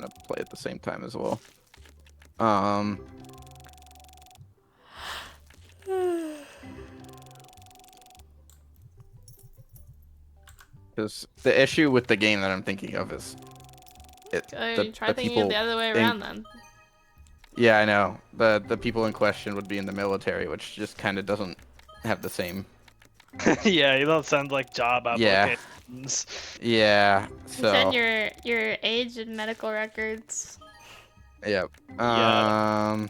to play at the same time as well. Because the issue with the game that I'm thinking of is You try the thinking of people the other way in, around then. yeah, I know. The people in question would be in the military, which just kind of doesn't have the same. Yeah, you don't sound like job Yeah. applications. Yeah. You send So. your age and medical records. Yep. Yeah.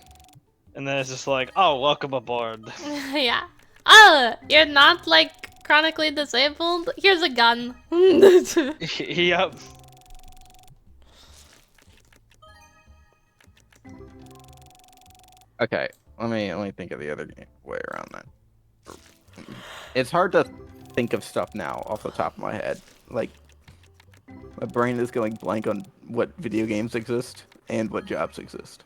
And then it's just like, oh, welcome aboard. Yeah. Oh, you're not like chronically disabled? Here's a gun. Yep. Okay. Let me think of the other way around that. It's hard to think of stuff now off the top of my head. Like, my brain is going blank on what video games exist and what jobs exist.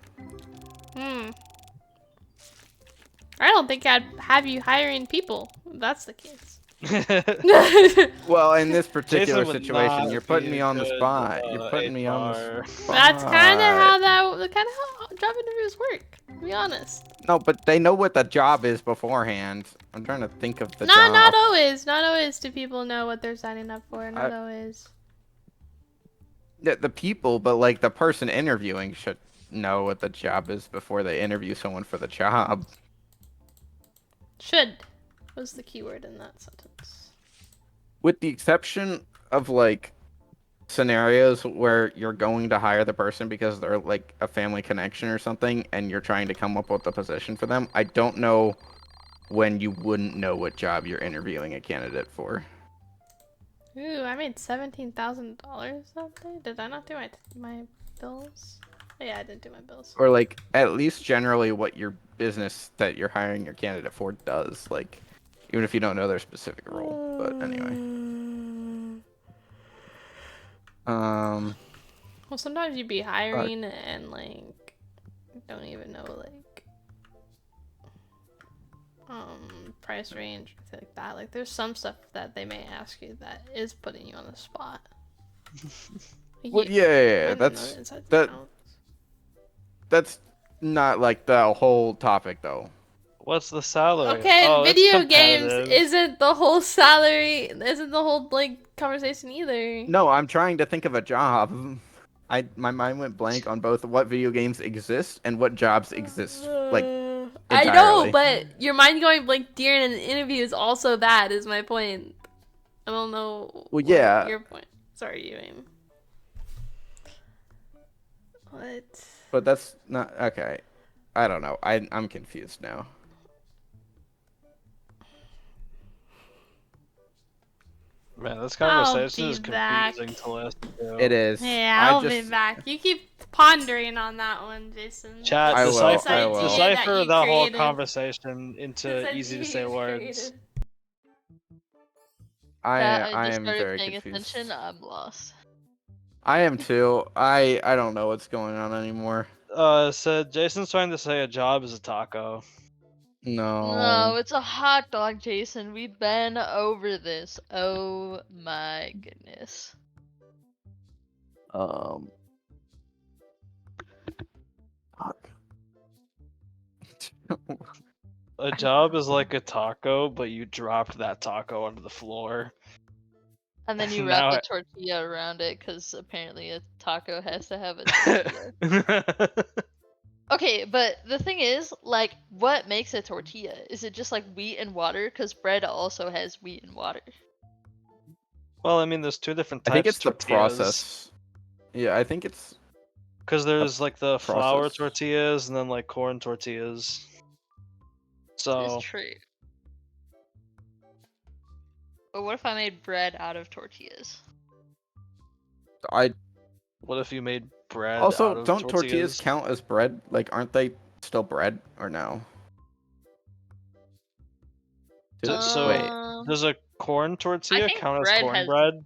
I don't think I'd have you hiring people. If that's the case. Well, in this particular Jason would situation, not you're putting be me a on the good, spot. You're putting me on the HR. spot. That's kind of how job interviews work. To be honest. No, but they know what the job is beforehand. I'm trying to think of the Not job. always. Not always do people know what they're signing up for. Not always. The people, but like the person interviewing should know what the job is before they interview someone for the job. Should was the keyword in that sentence. With the exception of like scenarios where you're going to hire the person because they're like a family connection or something and you're trying to come up with a position for them, I don't know when you wouldn't know what job you're interviewing a candidate for. Ooh, I made $17,000 that day. Did I not do my bills? Oh, yeah, I didn't do my bills. Or like at least generally what your business that you're hiring your candidate for does, like even if you don't know their specific role. But anyway. Well, sometimes you'd be hiring and like don't even know like price range or anything like that. Like there's some stuff that they may ask you that is putting you on the spot. Well, yeah, that's not like the whole topic though. What's the salary? Okay, Oh, it's video games competitive. isn't the whole salary, isn't the whole like conversation either. No, I'm trying to think of a job. My mind went blank on both what video games exist and what jobs exist. Like I know, entirely. but your mind going blank during an interview is also bad. Is my point. I don't know. Well, yeah. Your point. Sorry, you aim. What? But that's not okay. I don't know. I'm confused now. Man, this I'll conversation be is back. confusing to listen to. It is. Yeah, I I'll just be back. You keep pondering on that one, Jason. Chat, I will. This I idea will. decipher that you the whole created. conversation into This easy to idea say you words. created. That I I just am started very paying confused. attention. I'm lost. I am too. I don't know what's going on anymore. Said Jason's trying to say a job is a taco. No, No. it's a hot dog, Jason. We've been over this. Oh my goodness. Fuck. A job is like a taco, but you dropped that taco onto the floor. And then you Now wrap a tortilla around it because apparently a taco has to have a tortilla. Okay, but the thing is, like, what makes a tortilla? Is it just like wheat and water? Because bread also has wheat and water. Well, I mean, there's two different I types think it's of the tortillas. process. Yeah, I think it's Because there's like the flour process. tortillas and then like corn tortillas. So It's true. But what if I made bread out of tortillas? I what if you made bread out also of don't tortillas count as bread? Like, aren't they still bread or no? Wait. Does a corn tortilla think count as bread has- cornbread?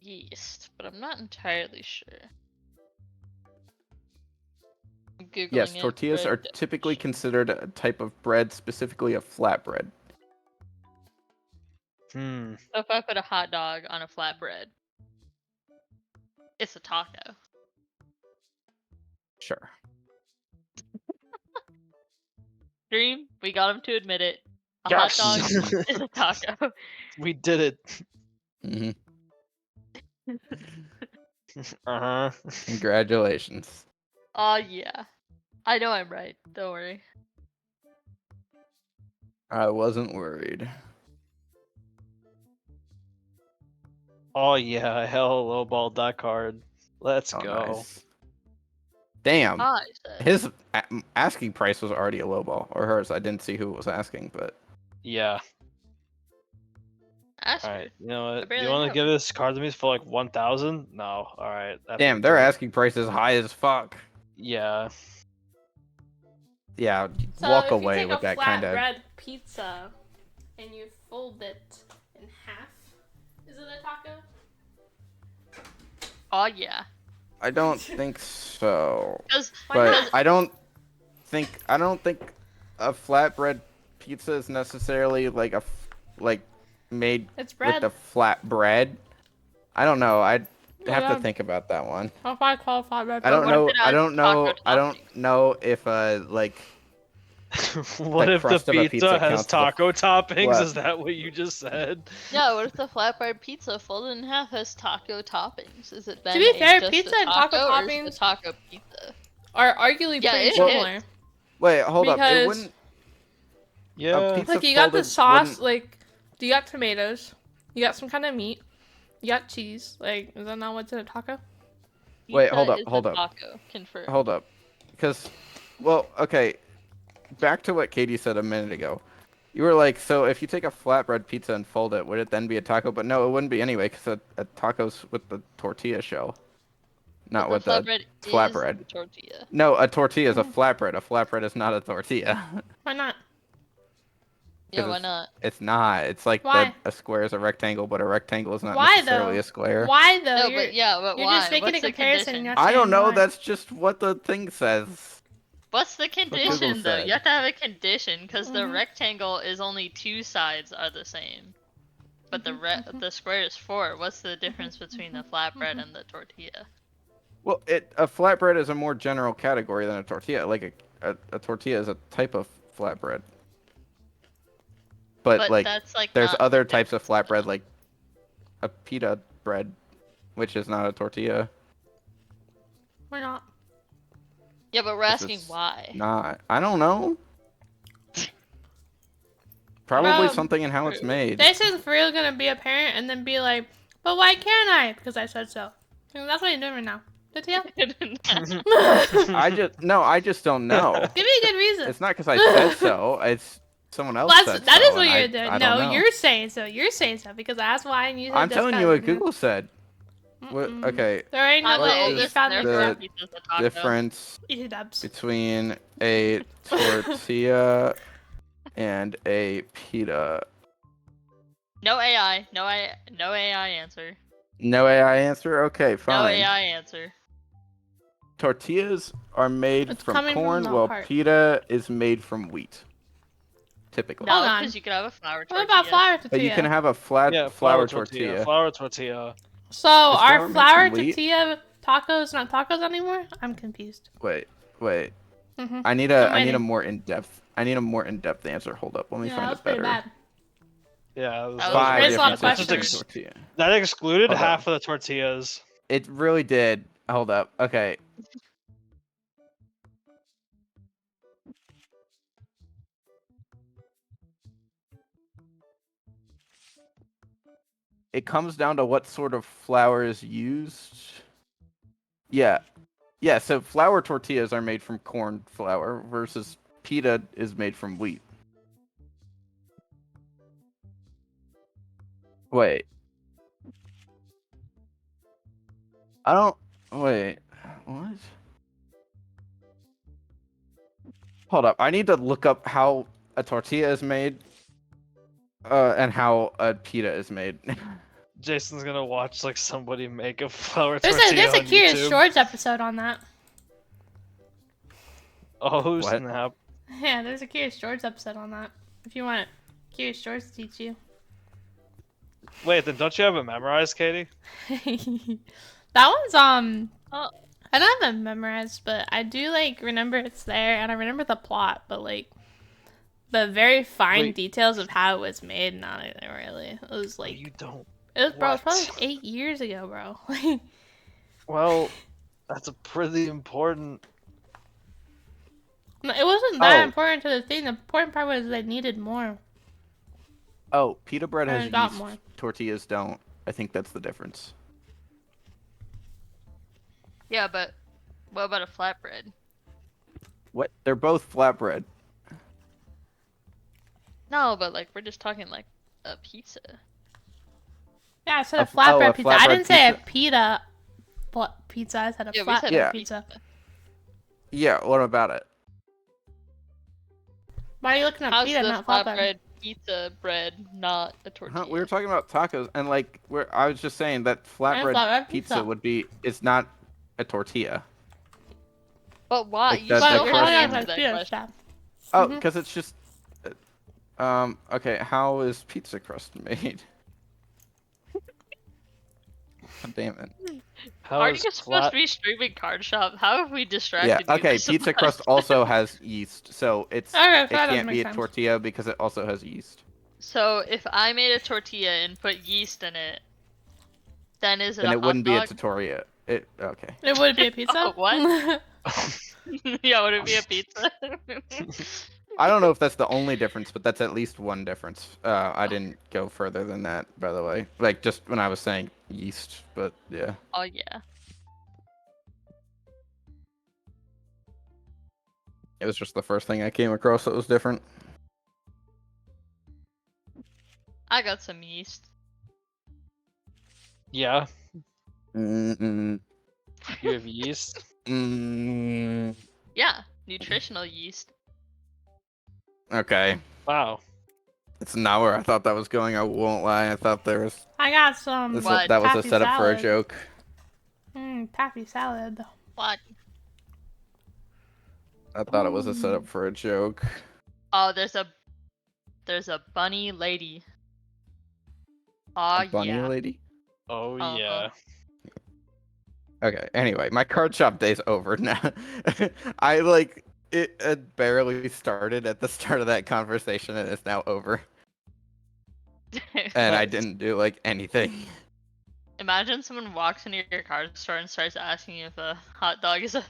Yeast, but I'm not entirely sure. I'm Googling Yes, it, tortillas bread are typically considered a type of bread, specifically a flatbread. Hmm. So if I put a hot dog on a flatbread, it's a taco. Sure. Dream, we got him to admit it. A Yes! hot dog is a taco. We did it. Hmm. Uh huh. Congratulations. Oh yeah. I know I'm right. Don't worry. I wasn't worried. Oh yeah, hell lowballed that card. Let's Oh, go. nice. Damn. I said. His asking price was already a low ball, or hers. I didn't see who was asking, but Yeah. Ask her. Alright, you know I what? You barely want to know give her. this card to me for like 1,000? No. Alright. damn, their asking price is high as fuck. Yeah. Yeah, So walk if you away take with a that kind of. flatbread pizza and you fold it in half, is it a taco? Oh yeah. I don't think so. Because Why But not? I don't think a flatbread pizza is necessarily like like made It's with bread. the flat bread. I don't know. I'd have Yeah. to think about that one. I'll probably call it flatbread. I don't what know. if it I has don't know. taco I don't toppings? know if like What the if the crust of a pizza pizza has counts as a taco toppings? what? Is that what you just said? Yeah, what if the flatbread pizza folded in half has taco toppings? Is it then be fair, just pizza a and taco taco, or is it toppings- a taco pizza? Are arguably Yeah, pretty it similar. is. Wait, hold up. It Because- wouldn't. Yeah. pizza Like you got the folded sauce, wouldn't- like you got tomatoes, you got some kind of meat, you got cheese. Like is that not what's in a taco? Wait, Pizza hold up, is a hold up. Taco, confirmed. Hold up, because, well, okay. Back to what Katie said a minute ago. You were like, so if you take a flatbread pizza and fold it, would it then be a taco? But no, it wouldn't be anyway, because a taco's with the tortilla shell, not But with the the flatbread flatbread. is a tortilla. No, a tortilla is a flatbread. A flatbread is not a tortilla. Why not? Yeah, why it's- not? It's not. It's like Why? a square is a rectangle, but a rectangle is not Why necessarily though? a square. Why though? No, you're but yeah, but you're why? just making What's a the comparison. condition? And you're I don't saying know. why. That's just what the thing says. What's the what Google condition though? said. You have to have a condition because the Mhm. rectangle is only two sides are the same, but the square is four. What's the difference between the flatbread and the tortilla? Well, a flatbread is a more general category than a tortilla. Like a tortilla is a type of flatbread. But like, that's like there's not other the types of difference, flatbread, though. like a pita bread, which is not a tortilla. Why not? Yeah, but we're This asking is why. Not. I don't know. Probably Bro, something in how it's made. Jason's for real gonna be a parent and then be like, but why can't I? Because I said so. And that's what he's doing right now. Tortilla? I just don't know. Give me a good reason. It's not because I said so. It's someone else Well, said that so, is what and you're doing. I No, don't know. you're saying so. You're saying so because I asked why and you said I'm just telling you cause. what Google said. What? Mm-mm. Okay. There ain't no Probably way is you found their the the correct pizza's a taco. Difference easy dubs. between a tortilla and a pita. No AI. No AI answer. No AI answer? Okay, No fine. AI answer. Tortillas are made It's from coming from corn, the while heart. pita is made from wheat. Typically. No, Hold on. because you could have a flour What tortilla. about flour tortilla? But you can have a flat Yeah, flour tortilla. Flour tortilla. So Is are flour made flour from wheat? tortilla tacos not tacos anymore? I'm confused. Wait. Mm-hmm. I need I'm a waiting. more in-depth. I need a more in-depth answer. Hold up. Let me Yeah, find that was it pretty better. bad. Yeah, That was Five Raised a lot of differences between questions. tortilla. that excluded Hold half on. of the tortillas. It really did. Hold up. Okay. It comes down to what sort of flour is used. Yeah. Yeah, so flour tortillas are made from corn flour versus pita is made from wheat. Wait. I don't. Wait. What? Hold up. I need to look up how a tortilla is made. And how a pita is made. Jason's gonna watch like somebody make a flour There's tortilla a on Curious YouTube. George episode on that. Oh What? snap! Yeah, there's a Curious George episode on that. If you want Curious George to teach you. Wait, then don't you have it memorized, Katie? That one's Oh, I don't have it memorized, but I do like remember it's there and I remember the plot, but like the very fine Wait. details of how it was made, not really. It was like You don't. it was bro, it was probably What? like 8 years ago, bro. Well, that's a pretty important. No, it wasn't that Oh. important to the thing. The important part was they needed more. Oh, pita bread And has I got yeast. more. Tortillas don't. I think that's the difference. yeah, but what about a flatbread? What? They're both flatbread. No, but like we're just talking like a pizza. Yeah, I said a A flatbread a pizza. I flatbread didn't say a pizza? pizza. I said a Yeah, we said flatbread Yeah. pizza. Yeah, what about it? Why are you looking at How's pita, the not flatbread? flatbread pizza bread not a tortilla? We were talking about tacos, and like, I was just saying that flatbread flatbread pizza pizza. would be. It's not a tortilla. But why? Like You that- still the But haven't crust- answered that pita question. stuff. Oh, Mhm. because it's just. Okay, how is pizza crust made? God damn it. How Aren't is you supposed flat? to be streaming Card Shop? How have we distracted Yeah. you? Okay. by so Pizza much? crust also has yeast, so Okay, so it that doesn't can't make be a sense. tortilla because it also has yeast. So if I made a tortilla and put yeast in it, then is it Then a it hot wouldn't be a dog? tortilla. It okay. It would be a pizza. Oh, what? Yeah, would it be a pizza? I don't know if that's the only difference, but that's at least one difference. I didn't go further than that, by the way. Like just when I was saying yeast, but yeah. Oh yeah. It was just the first thing I came across that was different. I got some yeast. Yeah, Mm-mm. you have yeast. Mm. Yeah, nutritional yeast. Okay. Wow. It's not where I thought that was going. I won't lie. I thought there was I got some What? that was a taffy setup for a salad. joke. Taffy salad. What? I thought it was a setup for a joke. Oh, there's a bunny lady. Oh A bunny yeah. lady. Oh Uh-huh. yeah. Okay. Anyway, my card shop day's over now. I like it had barely started at the start of that conversation, and it's now over. And I Nice. didn't do like anything. Imagine someone walks into your card store and starts asking you if a hot dog is a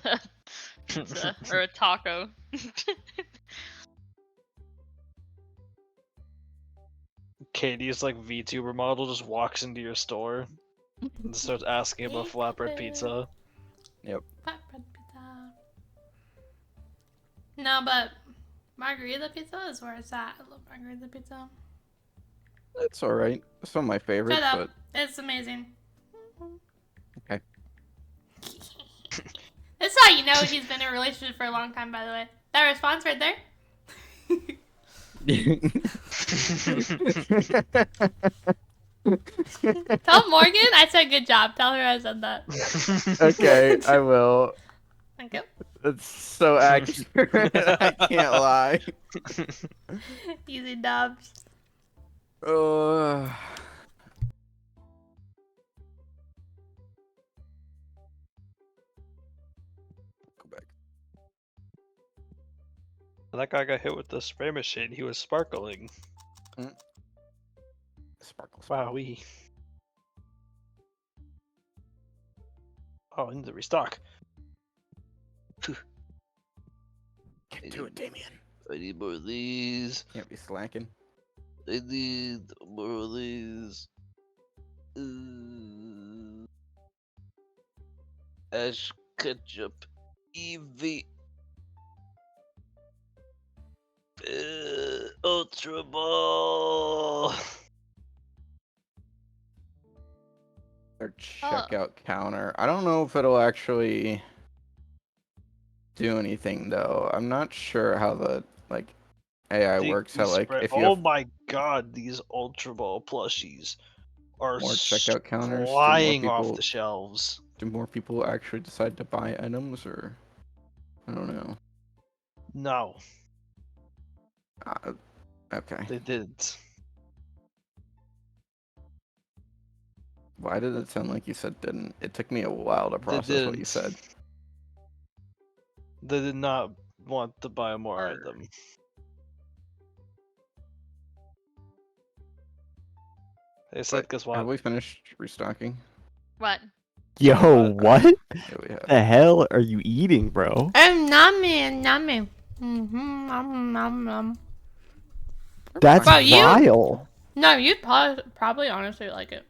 pizza or a taco. Katie's like VTuber model just walks into your store and starts asking about flatbread pizza. Yep. Flatbread pizza. No, but margarita pizza is where it's at. I love margarita pizza. It's all right. It's one of my favorites, Shut up. but It's amazing. okay. That's how you know he's been in a relationship for a long time, by the way. That response right there. Tell Morgan I said good job. Tell her I said that. Okay, I will. Thank you. It's so accurate. I can't lie. Easy dubs. Uh, go back. That guy got hit with the spray machine. He was sparkling. Sparkles. Wowee. Oh, I need to restock. Get to it, Damien. I need more of these. Can't be slacking. I need more of these. Ash ketchup. Eevee. Ultra Ball. Their checkout counter. I don't know if it'll actually do anything though. I'm not sure how the like AI works. How like if you Oh have my god, these Ultra Ball plushies are more checkout counters, flying off the shelves. do more people actually decide to buy items, or I don't know. No, Okay. they didn't. Why did it sound like you said didn't? It took me a while to They process what you didn't. said. They did not want to buy more Arr. item. They said, But guess have what? we finished restocking? What? Yo, what? Yeah, we have. The hell are you eating, bro? Nami. Nom. That's Bro, you- vile. No, you'd probably honestly like it.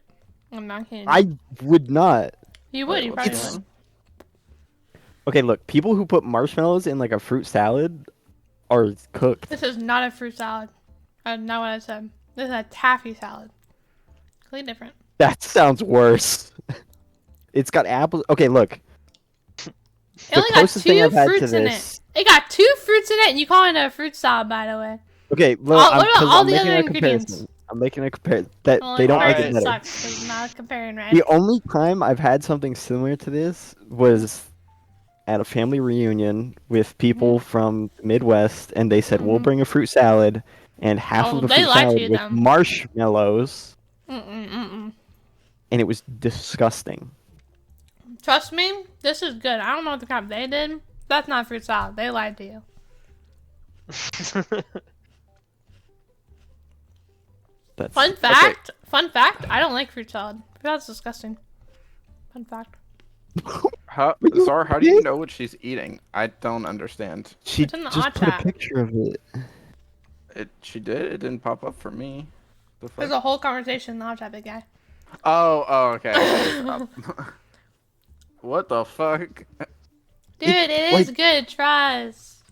I'm not kidding. I would not. You would. Wait, You what's probably going would. on? Okay, look, people who put marshmallows in like a fruit salad are cooked. This is not a fruit salad. I know what I said. This is a taffy salad. Completely different. That sounds worse. It's got apples. Okay, look. It The only got closest thing two I've had to fruits in this. it. It got 2 fruits in it, and you call it a fruit salad, by the way. Okay, look, What about 'cause all I'm the making other a ingredients? comparison. I'm making a comparison. That Well, they don't make alright. it better. Sucks. It's not comparing, right? The only time I've had something similar to this was at a family reunion with people from the Midwest, and they said, we'll Mhm. bring a fruit salad, and half Oh, of the they fruit lied to salad you, was then. marshmallows, Mm-mm. and it was disgusting. Trust me, this is good. I don't know what the crap they did. That's not fruit salad. They lied to you. That's Fun fact. I don't like fruit salad. That's disgusting. Fun fact. How, But you Zara, how do you did? know what she's eating? I don't understand. She It's in the just hot put a chat. picture of it. She did. It didn't pop up for me. The There's fuck? a whole conversation in the hot chat, big guy. Oh, okay. I see it's up. What the fuck? Dude, it is like- good. Try us.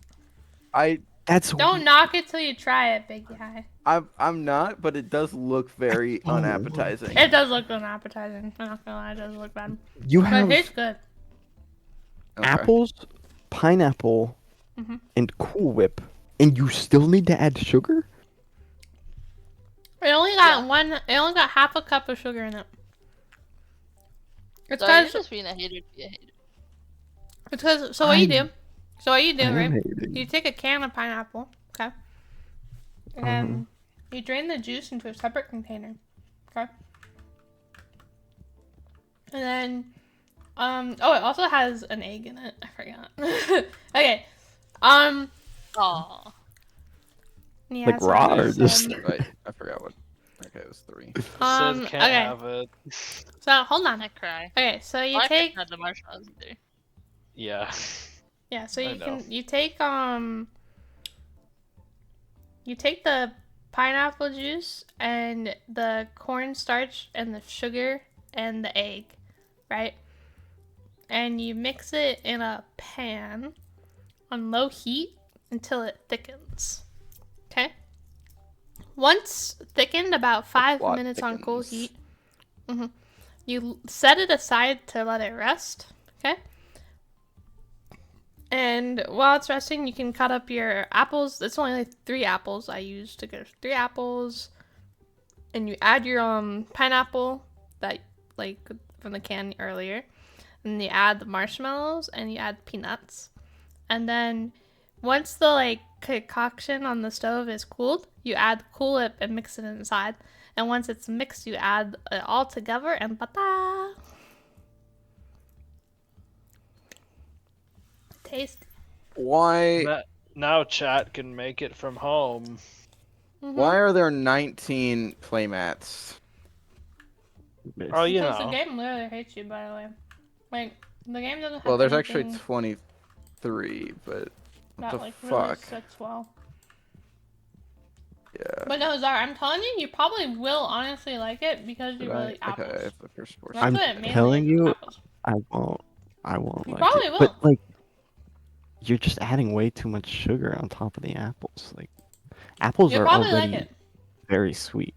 That's Don't knock it till you try it, big guy. I'm not, but it does look very Oh. unappetizing. It does look unappetizing. I'm not gonna lie, it does look bad. You But have it's good. Okay. apples, pineapple, Mhm. and Cool Whip, and you still need to add sugar? It only got It only got half a cup of sugar in it. It's So you're because. just being a hater to be a hater. It's because. So what you do? I right? am hating. You take a can of pineapple, okay, and then you drain the juice into a separate container, okay, and then oh, it also has an egg in it. I forgot. Okay, Aw. yeah, Like so raw or it's, just- Right. I forgot what. Okay, it was 3. Sid can't okay. have it. So hold on. I cry. Okay, so you Well, I take couldn't have the marshmallows either. Yeah. yeah, so I you know. can you take the pineapple juice and the cornstarch and the sugar and the egg, right? and you mix it in a pan on low heat until it thickens. Okay? Once thickened, about 5 plot minutes on cool thickens. heat, you set it aside to let it rest. Okay? And while it's resting, you can cut up your apples. It's only like 3 apples I use to go. 3 apples. And you add your pineapple that like from the can earlier. And you add the marshmallows and you add peanuts. And then once the like concoction on the stove is cooled, you add Cool Whip and mix it inside. And once it's mixed, you add it all together and ta-da! Taste. Why? Now chat can make it from home. Why are there 19 playmats? Oh, you Because the know. game literally hates you, by the way. Like, the game doesn't have Well, there's actually anything 23, but what that the like really fuck? sits well. Yeah. But no, Zara, I'm telling you, you probably will honestly like it because you Did really I? Okay, apples. if the first portion. That's I'm what it mainly telling is, you, apples. I won't You like probably it. will. But like, you're just adding way too much sugar on top of the apples. Like, apples You'll are probably already like it. very sweet,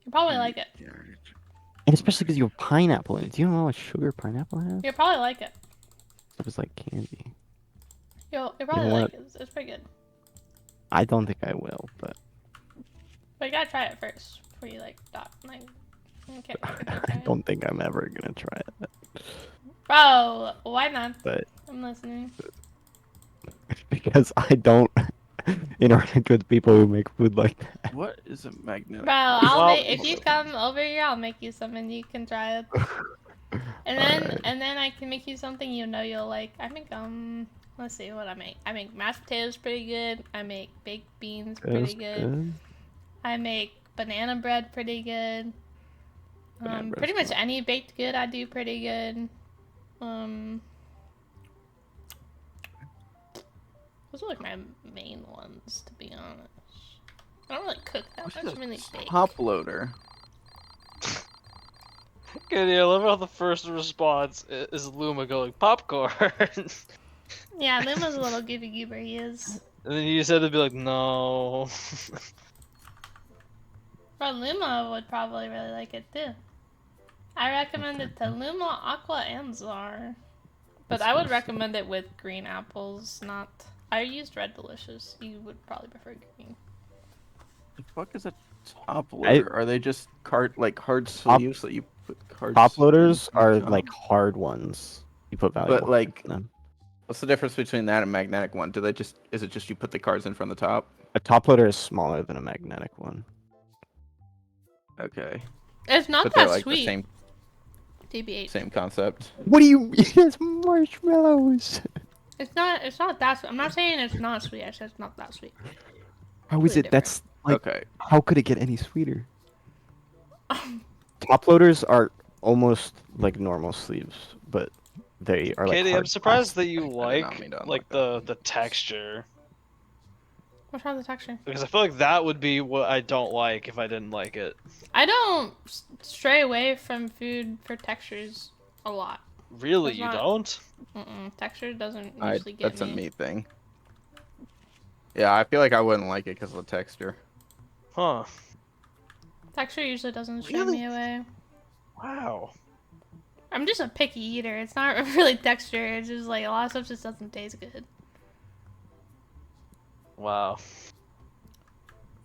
You probably like it. and especially because you have pineapple in it. Do you know how much sugar pineapple has? You'll probably like it. It was like candy. You'll probably know like what? it. It's pretty good. I don't think I will, but But you gotta try it first before you like stop. Like, you can't try I it. don't think I'm ever gonna try it. Bro, why not? But I'm listening. because I don't interact with people who make food like that. What is a magnetic? Bro, I'll Well- make if you come over here, I'll make you some and you can try it. And then Alright. and then I can make you something you know you'll like. I make let's see what I make. I make mashed potatoes pretty good. I make baked beans pretty That's good. I make banana bread pretty good. Banana bread's Pretty much fine. any baked good I do pretty good. Those are like my main ones, to be honest. I don't really cook that What's much, a really bake. top loader? Okay, I love how the first response is Luma going popcorn, and Yeah, Luma's a little goofy goober, he is. then you said to be like, no. But Luma would probably really like it too. I recommend it to Luma, Aqua, and Czar. But That's I would nice. recommend it with green apples, not... I used Red Delicious. You would probably prefer green. The fuck is a top loader? Are they just hard sleeves that you put cards? Top loaders on are top? like hard ones. You put valuable cards like- in them. What's the difference between that and magnetic one? Is it just you put the cards in from the top? A top loader is smaller than a magnetic one. Okay. It's not But they're that like sweet. the same TBH. concept. What do you? It's marshmallows. It's not that sweet. I'm not saying it's not sweet. I said it's not that sweet. How is Completely it? That's like. Okay. How could it get any sweeter? Top loaders are almost like normal sleeves, but they are like. Katie, I'm hard surprised plastic. that you I did not like mean to like unlock the texture, What's wrong with the texture? because I feel like that would be what I don't like if I didn't like it. I don't stray away from food for textures a lot. Really, It's you not- don't? Texture doesn't usually get That's me. a me thing. Yeah, I feel like I wouldn't like it because of the texture. Huh? Texture usually doesn't stray Really? me away. Wow. I'm just a picky eater. It's not really texture. It's just like a lot of stuff just doesn't taste good. Wow.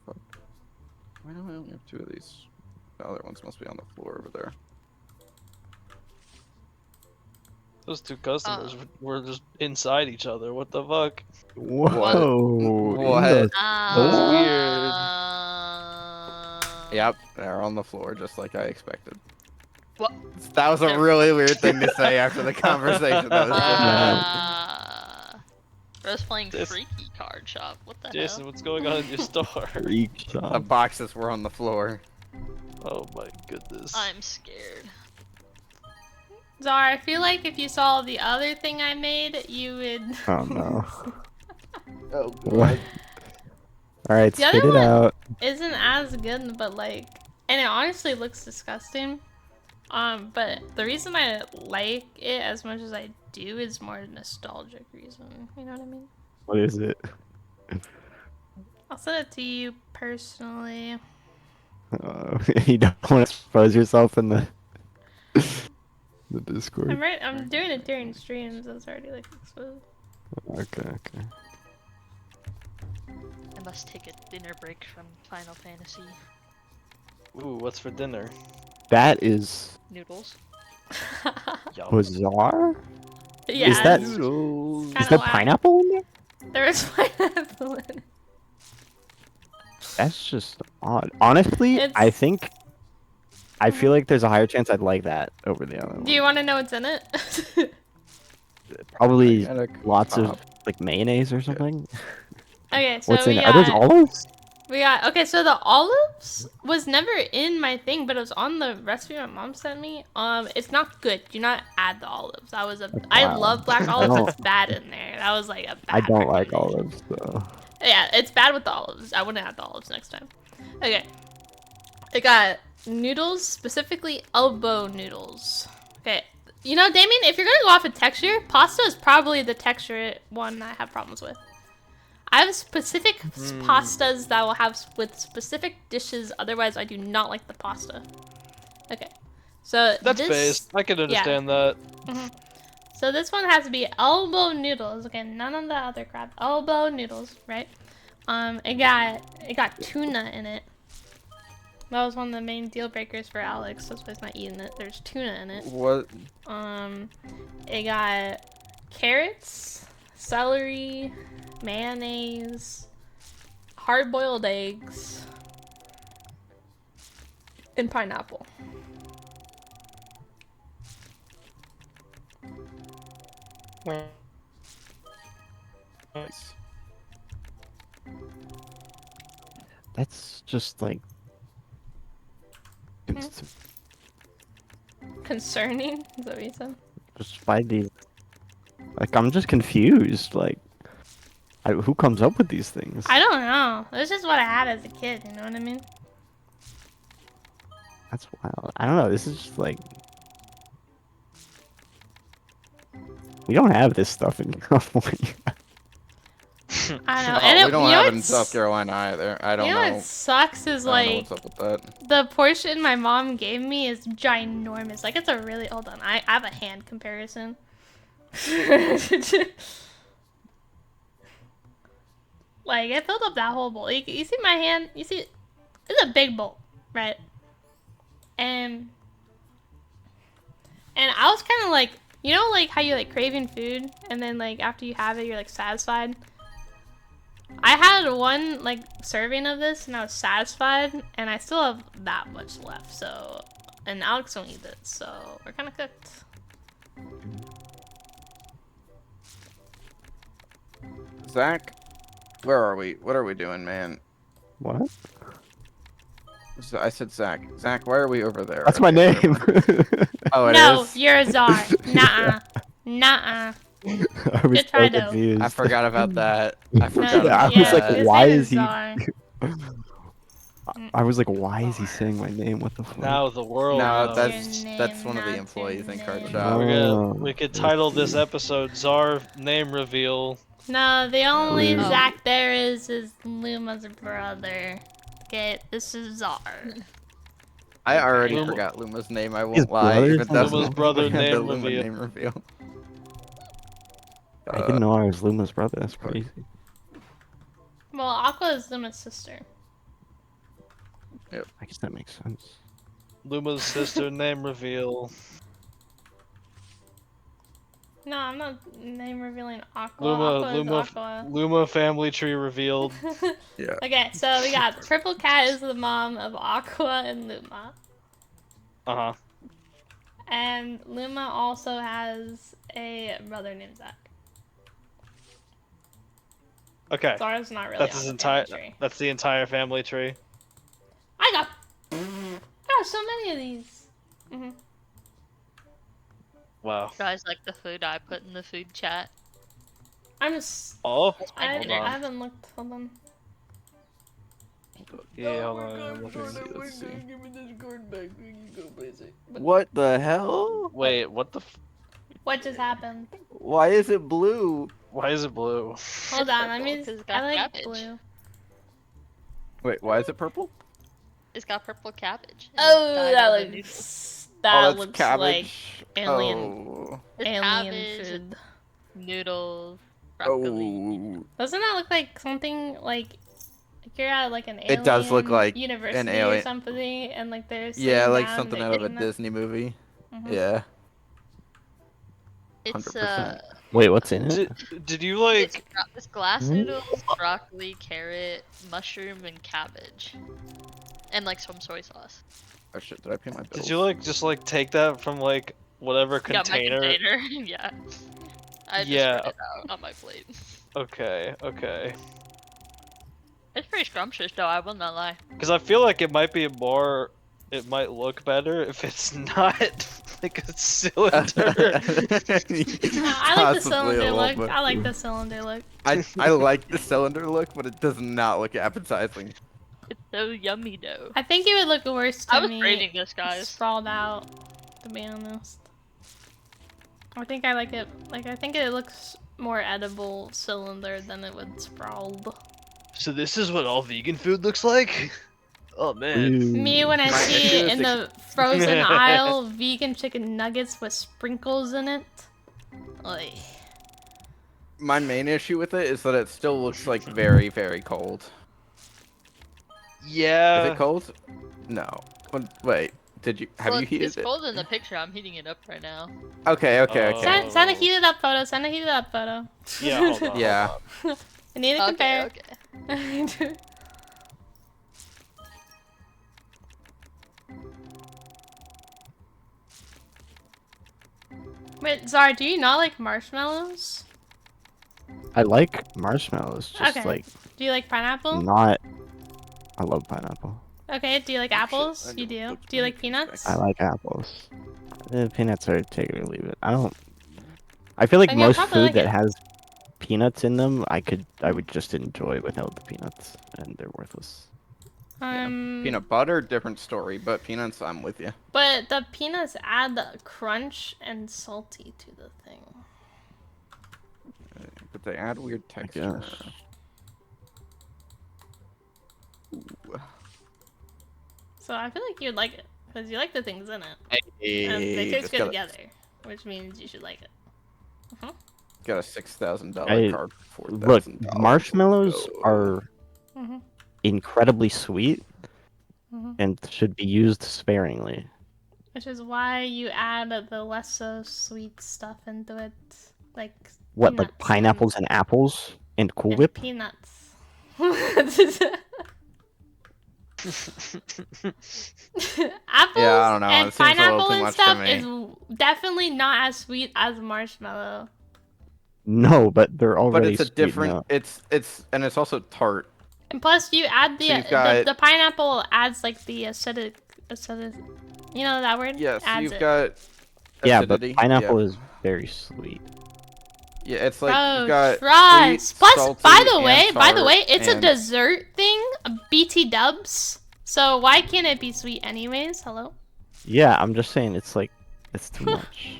Why do I only have 2 of these? The other ones must be on the floor over there. Those two customers were just inside each other. What the fuck? Whoa! What? That's weird. Yep, they're on the floor just like I expected. What? That was a They're- really weird thing to say after the conversation that was just happened. Bro's playing This- Freaky Card Shop. What the Jason, hell? what's going on in your store? freak The shop. boxes were on the floor. Oh my goodness. I'm scared. Zara, I feel like if you saw the other thing I made, you would. Oh no! Oh What? All right, The other spit it one- out. Isn't as good, but like, and it honestly looks disgusting. But the reason I like it as much as I do is more nostalgic reason. You know what I mean? What is it? I'll send it to you personally. You don't want to expose yourself in the Discord. I'm doing it during streams. So it's already like exposed. Okay. I must take a dinner break from Final Fantasy. Ooh, what's for dinner? That is Noodles. Yum. bizarre. Yeah, Is that it's Noodles. is kinda there whack. pineapple in there? There is pineapple in it. That's just odd. Honestly, I It's- think I feel like there's a higher chance I'd like that over the other Do you one. want to know what's in it? Probably I gotta lots of pop. like mayonnaise or something. Okay, so What's in we it? Are those got olives? okay. So the olives was never in my thing, but it was on the recipe my mom sent me. It's not good. Do not add the olives. I Wow. love black I olives. don't- It's bad in there. That was like a bad. I don't like recommendation. olives though. Yeah, it's bad with the olives. I wouldn't add the olives next time. Okay. I got noodles, specifically elbow noodles. Okay. You know, Damien, if you're gonna go off of texture, pasta is probably the texture one I have problems with. I have specific pastas that will have with specific dishes, otherwise I do not like the pasta. Okay. So That's this based. I can understand that. So this one has to be elbow noodles. Okay, none of the other crap. Elbow noodles, right? It got tuna in it. That was one of the main deal breakers for Alex. That's why he's not eating it. There's tuna in it. What? It got carrots, celery, mayonnaise, hard-boiled eggs, and pineapple. Nice. That's just like Concerning? Is that what you said? just by the like I'm just confused. Like, who comes up with these things? I don't know. This is what I had as a kid. You know what I mean? That's wild. I don't know. This is just like we don't have this stuff in California. I don't know. Oh, And we don't you know have it in what's- South Carolina either. I don't You know what sucks is I don't know like what's up with that. the portion my mom gave me is ginormous. Like it's a really hold on. I have a hand comparison. Like it filled up that whole bowl. You see my hand? You see? It's a big bowl, right? And I was kind of like, you know, like how you like craving food, and then like after you have it, you're like satisfied. I had one like serving of this, and I was satisfied, and I still have that much left. So, and Alex won't eat it, so we're kind of cooked. Zach, where are we? What are we doing, man? What? I said Zach. Zach, why are we over there? That's my Okay, name. never mind. Oh, it is. No, you're a czar. Nuh-uh. Nuh-uh. I was Good try, so though. confused. I forgot about that. I No, forgot I about was like, that. his why name is he- czar. I was like, why is he saying my name? What the fuck? Now the world No, knows. that's one of the Not employees your in card name. shop. Oh. We could title this episode "Czar Name Reveal." No, the only Rude. Zach there is Luma's brother. Okay, this is Czar. I already Luma- forgot Luma's name. I His won't lie. brother's Even that's Luma's not- brother the name Luma reveal. name reveal. I didn't know I was Luma's brother. That's crazy. Well, Aqua is Luma's sister. I guess that makes sense. Luma's sister name reveal. No, I'm not name revealing Aqua. Luma Aqua is Aqua. Luma family tree revealed. Yeah. Okay, so we got Triple Cat is the mom of Aqua and Luma. Uh huh. And Luma also has a brother named Zach. Okay. Zara's not really That's on his the entire. family tree. That's the entire family tree. I got so many of these. Hmm. Wow. Guys like the food I put in the food chat. I'm just. Oh. I Hold on. haven't looked for them. Yeah, hold on. I'm looking. Let's see. Give me this card back. You go place it. What the hell? Wait, what the? What just happened? Why is it blue? Why is it blue? Hold on, let me. Because it's I got like cabbage. blue. Wait, why is it purple? It's got purple cabbage. and Oh, dyed that all the noodles. looks. Oh, That that's looks like cabbage. alien. Oh. It's Alien cabbage, food. noodles, broccoli. Oh. Doesn't that look like something like you're at like an alien It does look like an university or alien- something, and like they're Yeah, sitting like down, something they're out of a eating that? Disney movie. Mhm. Yeah. It's 100%. Wait, what's in it? Did you like? it's glass Hmm? noodles, broccoli, carrot, mushroom, and cabbage, and like some soy sauce. Oh shit, did I pay my bills? Did you like just like take that from like whatever Yeah, my container? container. Yeah. I just Yeah. spread it out on my plate. Okay, okay. It's pretty scrumptious though, I will not lie. Because I feel like it might be more. It might look better if it's not like a cylinder. I like the Possibly cylinder a look. little bit. I like the cylinder look. I like the cylinder look, but it does not look appetizing. It's so yummy though. I think it would look worse to I was me craving this, guys. sprawled out, to be honest. I think I like it. Like I think it looks more edible cylinder than it would sprawled. So this is what all vegan food looks like? Oh man. Me when I My see issue is in the- the frozen aisle vegan chicken nuggets with sprinkles in it. Oy. My main issue with it is that it still looks like very, very cold. Yeah. Is it cold? No. Wait, have Well, you heated it's it? cold in the picture. I'm heating it up right now. Okay, okay, Oh. okay. Send a heated up photo. Send a heated up photo. Yeah, hold on. Yeah. Hold on. I need to compare. Okay. Wait, Zara, do you not like marshmallows? I like marshmallows, just Okay. like Do you like pineapple? not. I love pineapple. Okay, do you like Oh, shit, apples? I You never do. looked Do you at like my peanuts? I like apples. Peanuts are take it or leave it. I don't. I feel like Then you'll most probably food like that it. has peanuts in them, I would just enjoy without the peanuts, and they're worthless. Peanut butter, different story, but peanuts, I'm with you. But the peanuts add the crunch and salty to the thing. But they add weird texture. guess. Ooh. So I feel like you'd like it because you like the things in it, Hey, and they taste just good got together, which means you should like it. got a $6,000 I- card for Look, $4,000. marshmallows Go. are Mhm. incredibly sweet Mhm. and should be used sparingly. Which is why you add the less so sweet stuff into it, like What, like peanuts pineapples and apples and Cool and Whip? peanuts. Apples Yeah, I don't know, and it seems a little pineapple too and much to stuff me. is definitely not as sweet as marshmallow. No, but they're already But it's a sweet different. enough. And it's also tart. And plus, you add So you've got- the pineapple adds like the acidic, you know that word? Yeah, so Adds you've it. got. Yeah, but acidity. pineapple Yeah, is very sweet. yeah, it's like Bro, you've got trust. sweet, Plus, salty, by the and way, tart, it's a and- dessert thing. BT dubs. So why can't it be sweet anyways? Hello. Yeah, I'm just saying it's like it's too much.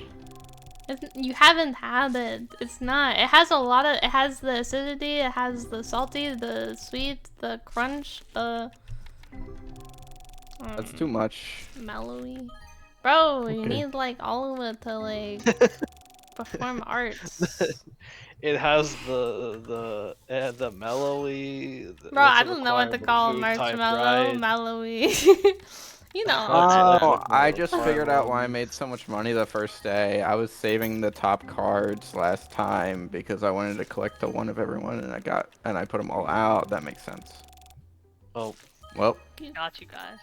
You haven't had it. It's not. It has a lot of. It has the acidity. It has the salty, the sweet, the crunch, the. That's too much. Mellowy. Bro, you Okay. need like all of it to like perform arts. It has the mellowy. Bro, I don't know what to call marshmallow. Mellowy. You know. Oh, I just figured out why I made so much money the first day. I was saving the top cards last time because I wanted to collect the one of everyone, and I put them all out. That makes sense. Oh, Well, Got you guys.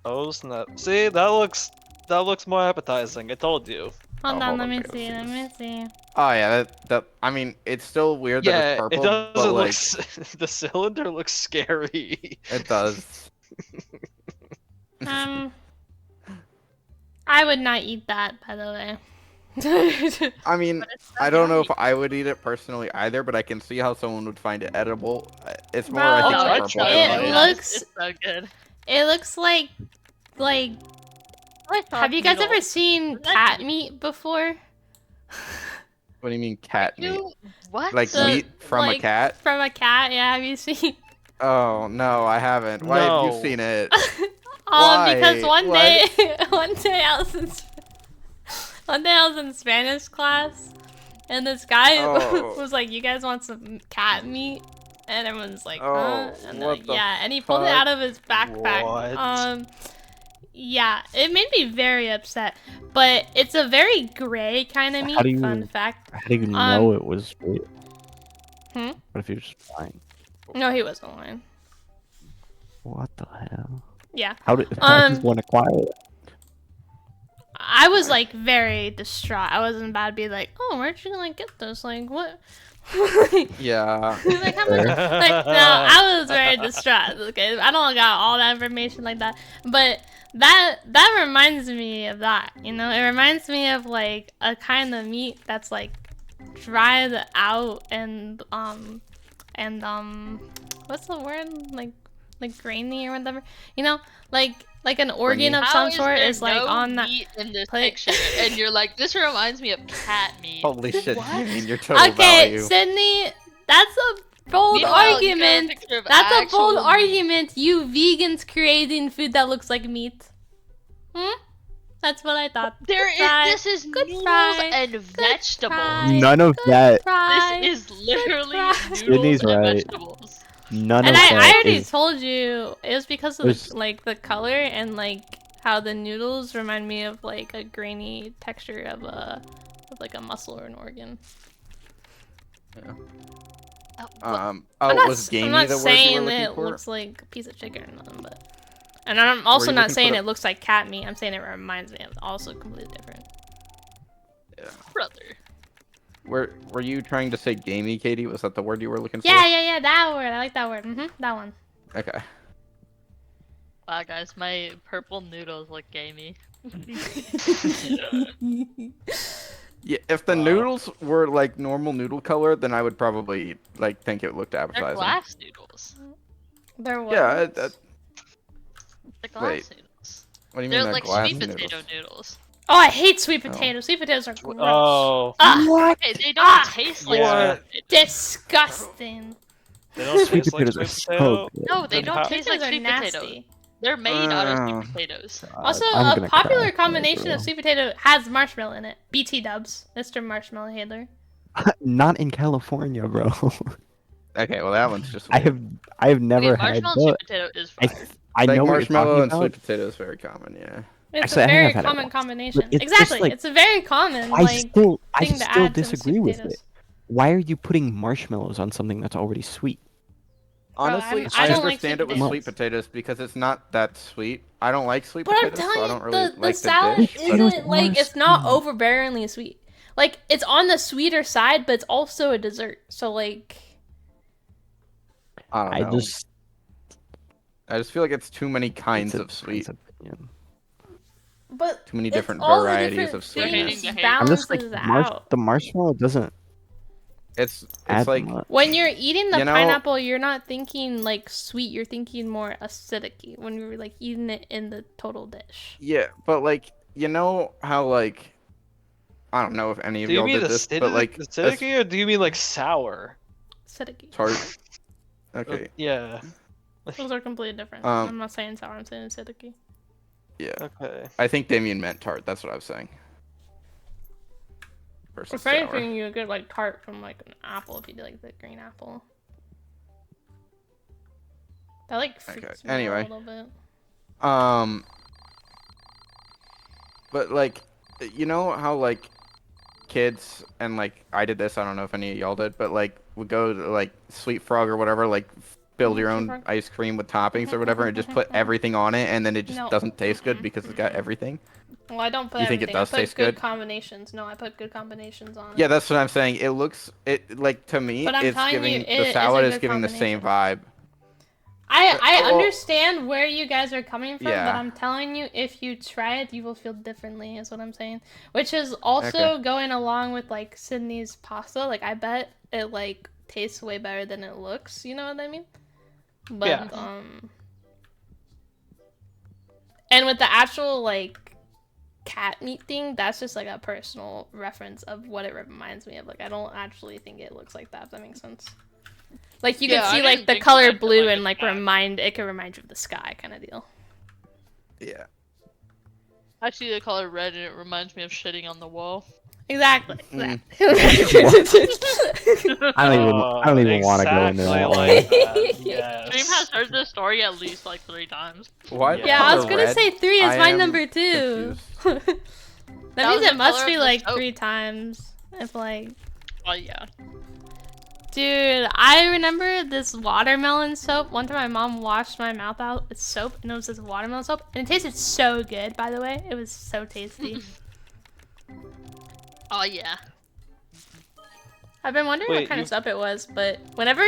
those not. See, that looks more appetizing. I told you. Hold Oh, on, hold let on, me I gotta see. see Let me this. see. oh yeah, that. I mean, it's still weird that Yeah, it's purple, it doesn't but look. like The cylinder looks scary. it does. I would not eat that, by the way. I mean, But it's so I don't know if yummy. I would eat it personally either, but I can see how someone would find it edible. It's more, Bro, I think, I'll the try purple trying for it. me. it Yeah. looks It's so good. it looks like have you guys ever seen Isn't that cat good? meat before? What do you mean cat meat? You what? Like The- meat from a like, cat? From a cat, yeah, have you seen? Oh no, I haven't. Why have you No. seen it? Because Why? one What? day one day I was in Spanish class and this guy Oh. was like, "You guys want some cat meat?" And everyone's like, "Huh?" Oh, And what the yeah, and he pulled it fuck? out of his backpack. What? Yeah, it made me very upset. But it's a very gray kind of How meat. do Fun you- fact. How do you know it was sweet? Hmm? What if he was just lying? No, he wasn't lying. What the hell? Yeah. How does Um, one acquire it? I was like very distraught. I wasn't about to be like, "Oh, where'd you like get this? Like what?" Yeah. Like, how much? Like, no, I was very distraught. Okay, I don't got all that information like that, but that reminds me of that. You know, it reminds me of like a kind of meat that's like dried out and what's the word, like grainy or whatever. You know, like an organ Grainy? of How some is sort there is like no on that. meat in this plate? picture, and you're like, this reminds me of cat meat. Holy shit, What? you mean your total Okay, value. Sydney, that's a bold Meanwhile, you got a argument. picture of That's a bold actual meat. argument. You vegans creating food that looks like meat. Hmm? That's what I thought. There Good try. is. This is Good noodles try. and Good vegetables. try. None of Good that. try. This is literally try. noodles Sydney's and right. vegetables. None And of I that already is. told you it was because of There's- the color and like how the noodles remind me of like a grainy texture of like a muscle or an organ. What? Oh, I'm not, was gamey I'm not the word you were saying looking it for? looks like a piece of chicken or nothing, but and I'm also you not looking for saying the- it looks like cat meat. I'm saying it reminds me of also completely different. Yeah. Brother. Were you trying to say gamey, Katie? Was that the word you were looking for? Yeah, that word. I like that word. That one. Okay. Wow, guys, my purple noodles look gamey. Yeah, if the Wow. noodles were like normal noodle color, then I would probably like think it looked They're appetizing. glass noodles. There was. Yeah, They're glass Wait, noodles. what do you mean They're they're like glass sweet noodles? potato noodles. Oh, I hate sweet Oh. potatoes. Sweet potatoes are gross. Oh. Ah, Okay, they don't Ah! taste like Yeah. sweet potatoes. disgusting. They don't Sweet taste like potatoes are sweet so potato. good. No, they Then don't how- taste like Potatoes are sweet potatoes. nasty. They're made out of sweet potatoes. Also, I'm a gonna popular cry. combination of Bro. sweet potato has marshmallow in it. BT dubs, Mr. Marshmallow Handler. Not in California, bro. Okay, well that one's just. I Weird. have never Okay, had. marshmallow and sweet potato is I fire. I Like know what you're marshmallow talking and about. sweet potato is very common. Yeah. It's Actually, I a think very I've had it common once. combination. But it's just Exactly, like- it's a very common I like still thing to still add to the disagree sweet with potatoes. it. Why are you putting marshmallows on something that's already sweet? Honestly, I I don't like understand sweet it with potatoes. sweet potatoes because it's not that sweet. I don't like sweet But I'm potatoes, so I telling don't you, really the like salad the dish. but- Potatoes isn't like are it's not sweet. overbearingly sweet. Like it's on the sweeter side, but it's also a dessert. So like, I don't I know. just feel like it's too many kinds it's a of sweet. difference of opinion. but Too many it's different all the varieties different of You're hating sweetness. the hate. I'm just like balances out. the marshmallow doesn't It's add like much. When you're eating the You know- pineapple, you're not thinking like sweet. You're thinking more acidic when you're like eating it in the total dish. yeah, but like you know how like I don't know if any of Do you y'all mean did this, but like acidic or do you mean like sour? Acidic. tart. Okay. Yeah. Those are completely different. Um, I'm not saying sour. I'm saying acidic. Yeah. Okay. I think Damien meant tart. That's what I was saying. Versus If sour. anything, you get like tart from like an apple if you do like the green apple. That like freaks me out anyway. a little bit. But like, you know how like kids and like I did this. I don't know if any of y'all did, but like would go to like Sweet Frog or whatever, like build your Sweet own Frog. ice cream with toppings or whatever, and just put everything on it, and then it just No. doesn't taste good because it's got everything. Well, I don't put You think it everything. does I put taste good good? combinations. No, I put good combinations on it. Yeah, that's what I'm saying. It looks it like to me, But I'm it's telling giving you, it the is a salad is good giving the same combination. vibe. I Well, understand where you guys are coming from, but Yeah. I'm telling you, if you try it, you will feel differently, is what I'm saying. Which is also Okay. going along with like Sydney's pasta. Like I bet it like tastes way better than it looks. You know what I mean? But Yeah. and with the actual like cat meat thing, that's just like a personal reference of what it reminds me of. Like I don't actually think it looks like that. If that makes sense. Like you Yeah, could I see like didn't the think color that to, blue like, and a like cat. it could remind you of the sky kind of deal. Yeah. I see the color red and it reminds me of shitting on the wall. Exactly. Mm. I don't even want to go into exactly that. like that. Yes. Dream has heard this story at least like 3 times. Why? Yeah. Yeah, I was color gonna red? say 3 is I my am number too. confused. That That means was it the must color be of the like soap. 3 times. If like, Oh yeah. dude, I remember this watermelon soap. One time my mom washed my mouth out with soap, and it was this watermelon soap, and it tasted so good. By the way, it was so tasty. Oh yeah. I've been wondering what Wait, kind of you've- soap it was, but whenever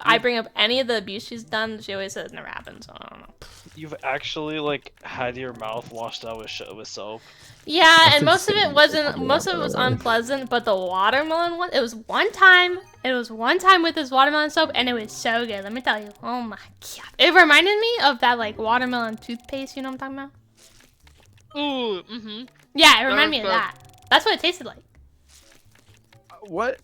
I bring up any of the abuse she's done, she always says it never happened. So I don't know. You've actually like had your mouth washed out with soap. Yeah, That's and most of it insane. wasn't. Yeah, Most of it by was the way. unpleasant, but the watermelon one, it was one time. It was one time with this watermelon soap, and it was so good. Let me tell you. Oh my god! It reminded me of that like watermelon toothpaste. You know what I'm talking about? Ooh. Mhm. Yeah, it reminded me of good. that. That's what it tasted like. What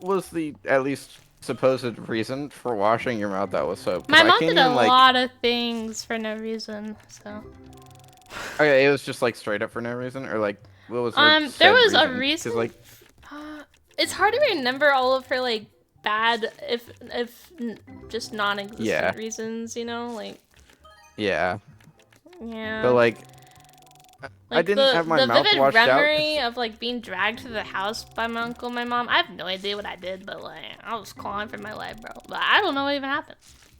was the at least supposed reason for washing your mouth out with soap? 'Cause My I mom can't did a even, like- lot of things for no reason. So Okay, it was just like straight up for no reason, or like what was her there said was a 'Cause, reason. like It's hard to remember all of her like bad, if just non-existent Yeah. reasons. You know, like yeah, yeah. but like I Like didn't have my the mouth vivid washed out. memory of like being dragged to the house by my uncle and my mom. I have no idea what I did, but like I was clawing for my life, bro. But I don't know what even happened.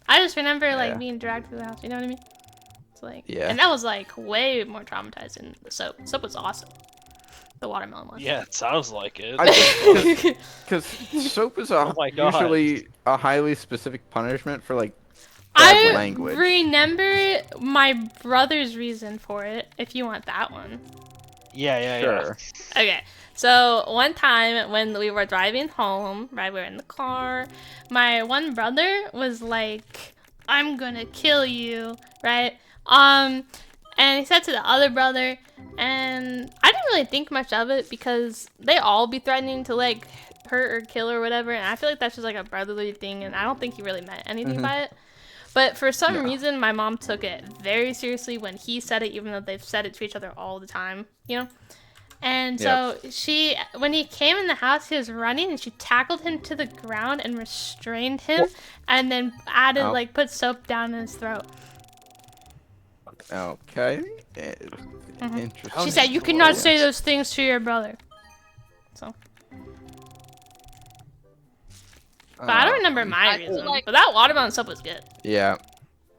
I just remember like Yeah. being dragged to the house. You know what I mean? It's like Yeah. and that was like way more traumatizing than the soap. The soap was awesome. The watermelon one. Yeah, it sounds like it. Because soap is Oh my God. usually a highly specific punishment for like bad I language. remember my brother's reason for it. If you want that one. yeah. Sure. Okay, so one time when we were driving home, right, we were in the car, my one brother was like, I'm gonna kill you, right? And he said to the other brother, and I didn't really think much of it because they all be threatening to like hurt or kill or whatever, and I feel like that's just like a brotherly thing, and I don't think he really meant anything by it. But for some No. reason, my mom took it very seriously when he said it, even though they've said it to each other all the time, you know? And so when he came in the house, he was running and she tackled him to the ground and restrained him and then added, Oh. like, put soap down his throat. Okay. Interesting. She said, you cannot say those things to your brother. So, but I don't remember my I feel reason. like- But that watermelon soap was good. Yeah.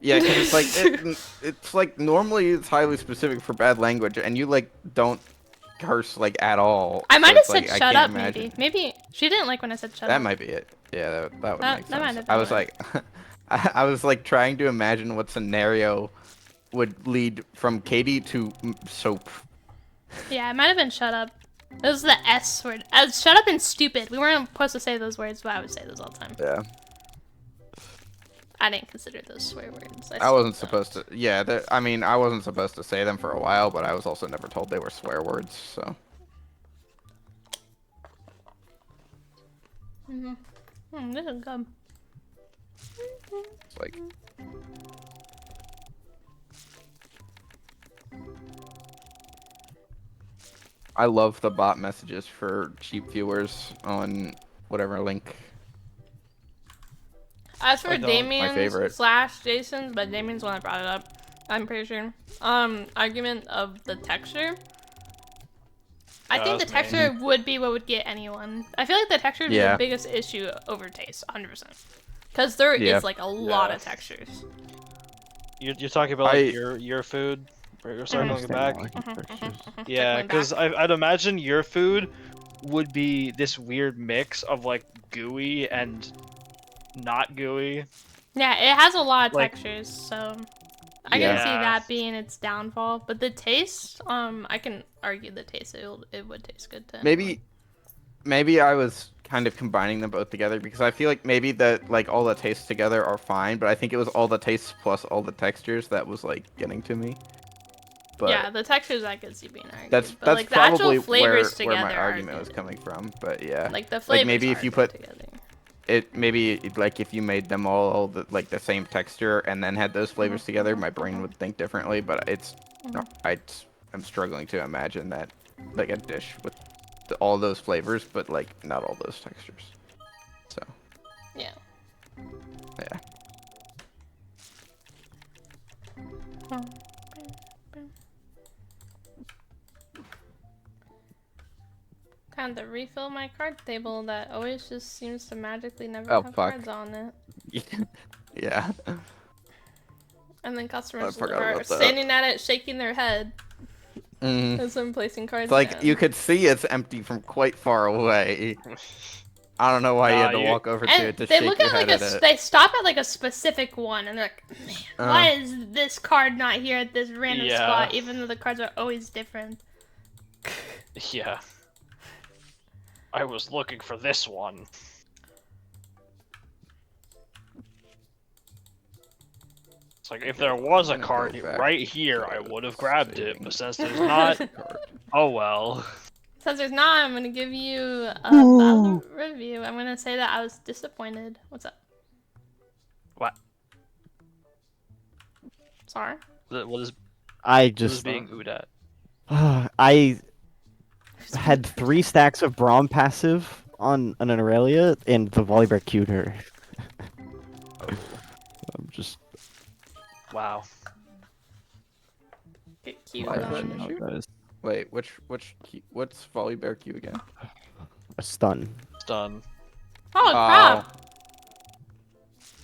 Yeah, because it's like it's like normally it's highly specific for bad language, and you like don't curse like at all. I so might have it's, said like, I shut can't up, imagine. maybe. She didn't like when I said shut That up. might be it. Yeah, that would That- make that might sense. have I been was it. like, I was like trying to imagine what scenario would lead from Katie to soap. Yeah, it might have been shut up. It was the S word. Shut up and stupid. We weren't supposed to say those words, but I would say those all the time. Yeah. I didn't consider those swear words. I wasn't supposed to. Yeah, I mean, I wasn't supposed to say them for a while, but I was also never told they were swear words. So This is good. it's like, I love the bot messages for cheap viewers on whatever link. As for I don't. My Damien's favorite. / Jason's, but Damien's one I brought it up. I'm pretty sure. Argument of the texture. I Yeah, think the that's me. texture would be what would get anyone. I feel like the texture is Yeah. the biggest issue over taste, 100%. Because there is Yeah. like a lot Yeah. of textures. You're talking about like, I- your food. Or I circling understand back. why he purchases. Yeah, Circling because back. I'd imagine your food would be this weird mix of like gooey and not gooey. Yeah, it has a lot of Like- textures, so I Yeah. can see that being its downfall. But the taste, I can argue the taste. It would taste good to anyone. Maybe I was kind of combining them both together because I feel like maybe that like all the tastes together are fine, but I think it was all the tastes plus all the textures that was like getting to me. But Yeah, the textures I could see being argued. that's but, that's like, the actual probably flavors where together my are argument was good. coming from. But yeah, Like the flavors maybe are if you good put together. like if you made them all like the same texture and then had those flavors together, my brain would think differently. But it's no, I'm struggling to imagine that like a dish with all those flavors, but like not all those textures. So Yeah. yeah. Kind of refill my card table that always just seems to magically never Oh, have fuck. cards on it. Yeah. And then customers forgot are about that. standing at it, shaking their head Mhm. as I'm placing cards It's like down. you could see it's empty from quite far away. I don't know why you Nah, had to you- walk over to And it to they shake look your at like head a, at it. they stop at like a specific one, and they're like, man, Uh. why is this card not here at this random Yeah. spot, even though the cards are always different? Yeah. I was looking for this one. It's like if there was a I'm gonna card go back right here, to I would have grabbed it. saving. But since there's not, Card. oh well. Since there's not, I'm gonna give you a valid review. I'm gonna say that I was disappointed. What's up? What? Sorry. What is I what is just being oohed at? I had 3 stacks of Braum passive on an Aurelia, and the Volibear queued her. I'm just Wow. Get cute Why is on that me. an how issue? that is Wait, what's Volibear Q again? a stun. It's done. Oh crap!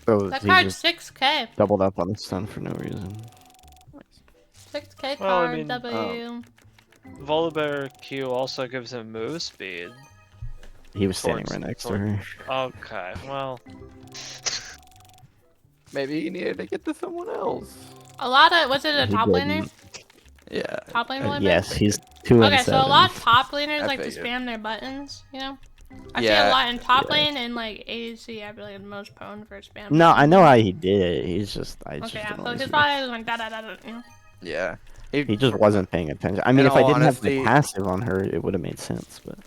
So That he card's just 6k. doubled up on the stun for no reason. 6k Well, I card, mean, W. Volibear Q also gives him move speed. He was standing Towards- right next to toward- her. Okay, well. Maybe he needed to get to someone else. A lot of, was it a He top laner? didn't. Yeah. Top lane Volibear? Yes, he's 2 and Okay, 7. so a lot of top laners I like to figured. spam their buttons, you know? I see Yeah, a lot in top yeah. lane and like ADC, I'd be like the most prone for spam. No, I buttons. know how he did it. He's just I just Okay, yeah, don't so know. he's probably like da da da da, you know? Yeah. He just wasn't paying attention. I mean, In if I all didn't have honesty- the passive on her, it would have made sense. But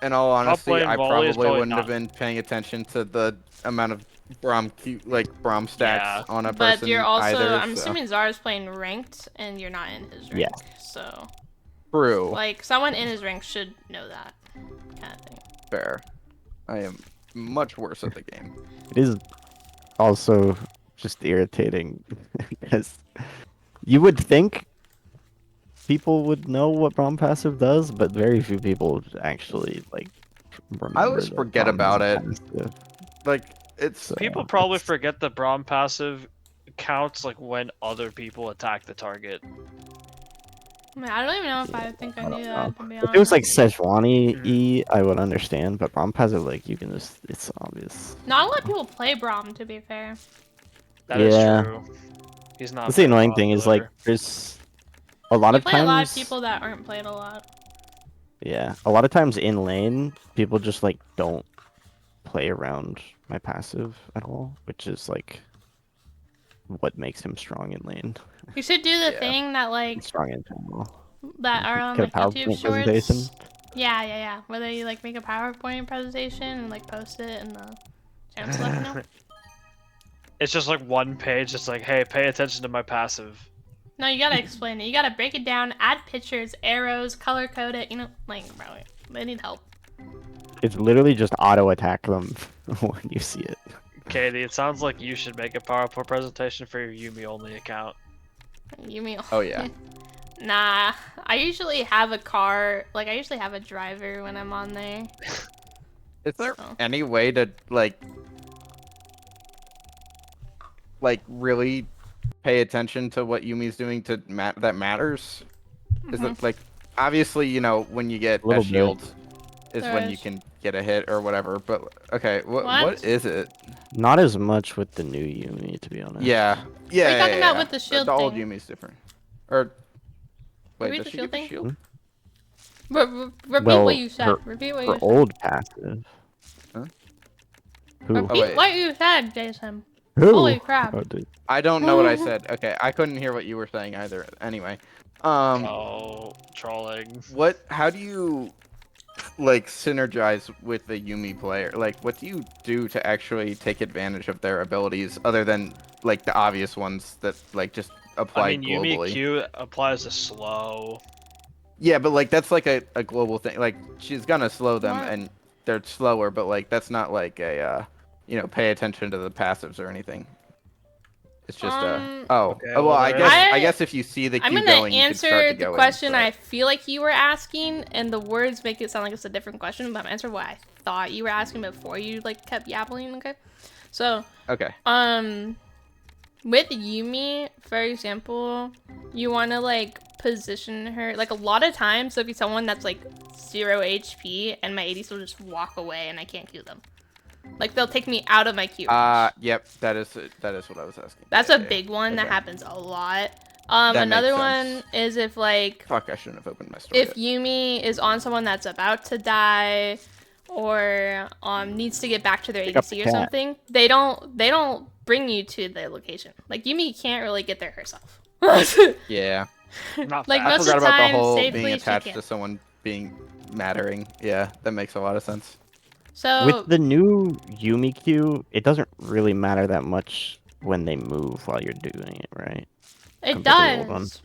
In all honesty, lane I volley is probably probably wouldn't have not- been paying attention to the amount of Braum stacks Yeah. on a But person you're also, either. I'm so. assuming Zara's playing ranked and you're not in his rank. Yeah. So, True. like, someone in his rank should know that kind of thing. Fair. I am much worse at the game. it is also just irritating because you would think people would know what Braum passive does, but very few people actually like remember. I always that forget Braum about has a it. passive. Like it's So, People probably it's- forget the Braum passive counts like when other people attack the target. I mean, I don't even know if I think I knew that, to be If honest. it was like Sejuani E, I would understand, but Braum passive, like you can just, it's obvious. Not a lot of people play Braum, to be fair. That is Yeah. true. He's not. That's the very annoying thing is like popular. there's a lot You of play times. a lot of people that aren't played a lot. Yeah, a lot of times in lane, people just like don't play around my passive at all, which is like what makes him strong in lane. You should do the Yeah. thing that like He's strong in general. that are on Get like a YouTube PowerPoint presentation. shorts. Yeah. Where they like make a PowerPoint presentation and like post it in the channel select now. It's just like one page. It's like, hey, pay attention to my passive. No, you gotta explain it. You gotta break it down, add pictures, arrows, color code it. You know, like bro, they need help. It's literally just auto attack them when you see it. Katie, it sounds like you should make a PowerPoint presentation for your Yumi only account. You mean? Oh yeah. Nah, I usually have a car. Like I usually have a driver when I'm on there. Is there So. any way to really pay attention to what Yumi's doing to that matters? Is Mhm. it like obviously when you get Little a bit. shield is There when is. you can get a hit or whatever, but okay, what What? is it? Not as much with the new Yumi, to be honest. Yeah. Yeah. What are you talking about yeah. with the shield The old thing? Yumi's different. Or wait, Repeat does the she shield get the thing? shield? Repeat Well, what you said. her, Repeat what her you said. old passive. Huh? Who? Oh, Repeat wait. what you said, Jason. Who? Holy crap. Oh, dude. I don't know what I said. Okay, I couldn't hear what you were saying either. Anyway, Oh, trolling. how do you like synergize with the Yumi player? Like, what do you do to actually take advantage of their abilities other than like the obvious ones that like just apply I mean, Yumi globally? Q applies to slow. Yeah, but like that's like a global thing. Like she's gonna slow them What? and they're slower, but like that's not like a pay attention to the passives or anything. It's just Okay, well, well, I there guess is- I guess if you see the I'm queue gonna going, you can start answer to the go question in, but- I feel like you were asking, and the words make it sound like it's a different question, but I'm answering what I thought you were asking before you like kept yabbling. Okay, so Okay. with Yumi, for example, you want to like position her like a lot of times. There'll be someone that's like 0 HP, and my ADC will just walk away, and I can't queue them. Like they'll take me out of my queue range. Yep, that is what I was asking. That's Yeah, a yeah. big one that Okay. happens a lot. That Another makes one sense. is if like Fuck, I shouldn't have opened my store if yet. Yumi is on someone that's about to die or needs to get back to their Pick up ADC the or cat. something, they don't bring you to the location. Like Yumi can't really get there herself. Yeah. Not Like, fast. I most of forgot the about the time, whole safely being she attached can. to someone being mattering. Yeah, that makes a lot of sense. So With the new Yumi Q, it doesn't really matter that much when they move while you're doing it, right? it compared to the old one. does.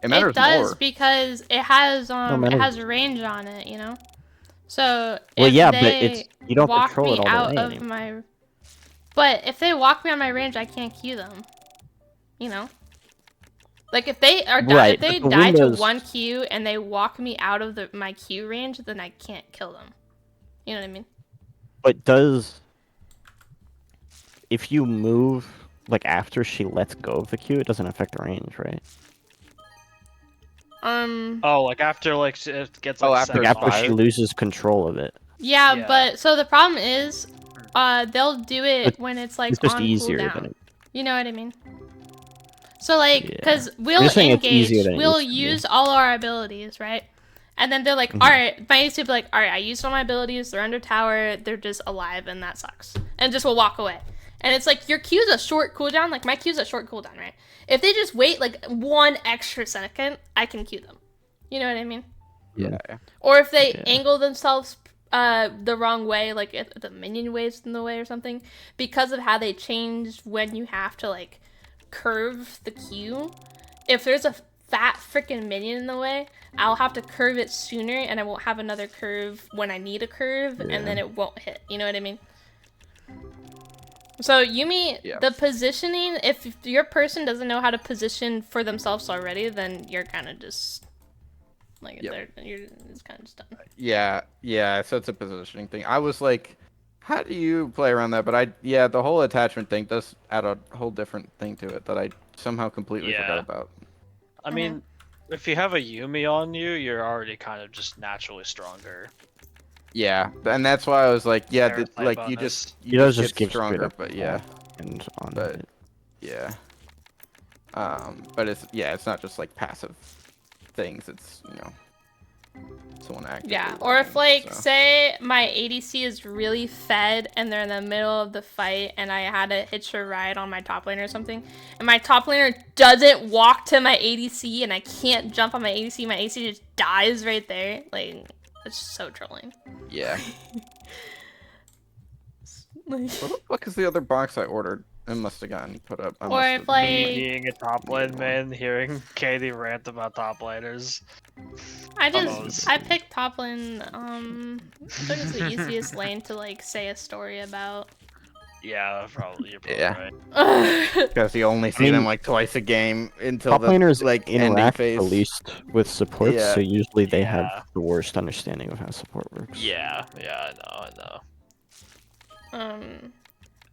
It matters It does more. because it has No, it matters- has range on it, you know. So Well, if yeah, but they it's you don't walk control me it all out the way of anymore. my, but if they walk me on my range, I can't queue them. You know. Like if they are Right, if they but the die to windows- one queue and they walk me out of my queue range, then I can't kill them. You know what I mean? But if you move like after she lets go of the Q, it doesn't affect the range, right? Oh, like after like it gets Oh, like after set Like it's after off. she fired? loses control of it. yeah, Yeah. but so the problem is, they'll do it when it's like It's just on easier cooldown. than it. You know what I mean? So like, Yeah. cause I'm we'll just saying it's engage, easier than it we'll used to be. use all our abilities, right? And then they're like, Mhm. all right, my ace will be like, all right, I used all my abilities. They're under tower. They're just alive, and that sucks. And just will walk away. And it's like your Q's a short cooldown. Like my Q's a short cooldown, right? If they just wait like 1 extra second, I can Q them. You know what I mean? Yeah. Or if they Yeah. angle themselves the wrong way, like if the minion waves in the way or something, because of how they changed when you have to like curve the Q. If there's a fat freaking minion in the way, I'll have to curve it sooner, and I won't have another curve when I need a curve, Yeah. and then it won't hit. You know what I mean? So Yumi, Yeah. the positioning, if your person doesn't know how to position for themselves already, then you're kind of just like Yep. it's kind of just done. Yeah, so it's a positioning thing. I was like, how do you play around that? But the whole attachment thing does add a whole different thing to it that I somehow completely Yeah. forgot about. I mean, if you have a Yumi on you, you're already kind of just naturally stronger. Yeah, and that's why I was like, yeah, Parasite like you bonus. just It does just get give straight stronger, up but yeah, and on but it. yeah, but it's not just like passive things. It's someone actively. Yeah, or if working, like so. say my ADC is really fed and they're in the middle of the fight and I had to hitch a ride on my top laner or something, and my top laner doesn't walk to my ADC and I can't jump on my ADC just dies right there. Like it's so trolling. Yeah. Like, What the fuck is the other box I ordered? It must have gotten put up. I Or must if, have- like- Me being a top lane man, hearing Katie rant about top laners. I Almost. picked top lane. I think it's the easiest lane to like say a story about. Yeah, you're probably Yeah. right. Because you only see mean, them like twice a game until Top the laners like ending interact phase. the least with support, Yeah. so usually they Yeah. have the worst understanding of how support works. Yeah, I know.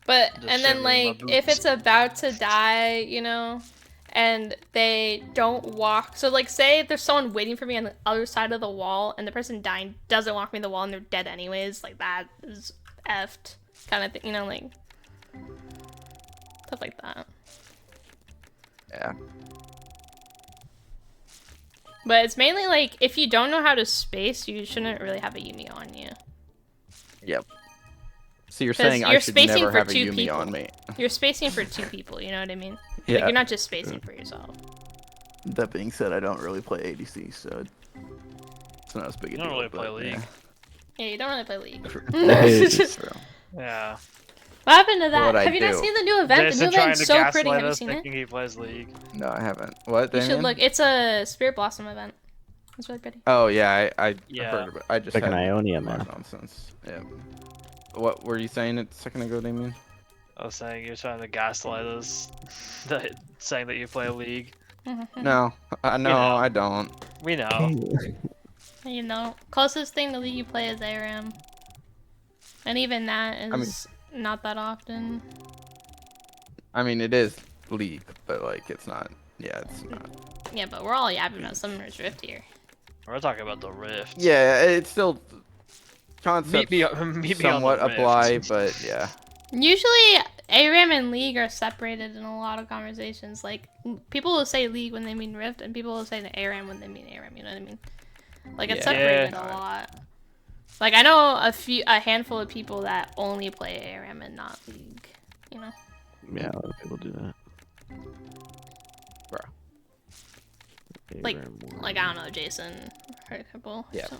But Just and then shivering my like if boots. it's about to die, you know, and they don't walk. So like say there's someone waiting for me on the other side of the wall, and the person dying doesn't walk me the wall, and they're dead anyways. Like that is effed. kind of thing, you know, like stuff like that. Yeah. But it's mainly like if you don't know how to space, you shouldn't really have a Yumi on you. Yep. So you're 'Cause saying I you're should spacing never for have a 2 Yumi people. on me? You're spacing for 2 people. You know what I mean? Like Yeah. you're not just spacing for yourself. That being said, I don't really play ADC, so it's not as big a You deal. don't really play but, League. Yeah, you don't really play League. It's true. Yeah. What happened to that? What I Have you not do. seen the new event? Jason the new trying event's to so pretty. gaslight Have you us seen it? thinking he plays League. No, I haven't. What? You should Damien? look. It's a Spirit Blossom event. It's really pretty. Oh yeah, I Yeah. heard of it. I just Like an had Ionia, more man. nonsense. Yeah. What were you saying a second ago, Damien? I was saying you're trying to gaslight us, saying that you play League. No, no, know. I don't. We know. You know, closest thing to League you play is ARAM. And even that is not that often. I mean, it is League, but like, it's not. Yeah, it's not. Yeah, but we're all yapping about Summoner's Rift here. We're talking about the Rift. Yeah, it's still Meet concepts me, meet me somewhat on the Rift. apply, but yeah. Usually, ARAM and League are separated in a lot of conversations. Like, people will say League when they mean Rift, and people will say ARAM when they mean ARAM, you know what I mean? Like, it's Yeah. separated Yeah. a lot. Like, I know a handful of people that only play ARAM and not League, you know? Yeah, a lot of people do that. Bro. Like, ARAM war. like I don't know, Jason, for example. Yeah. so.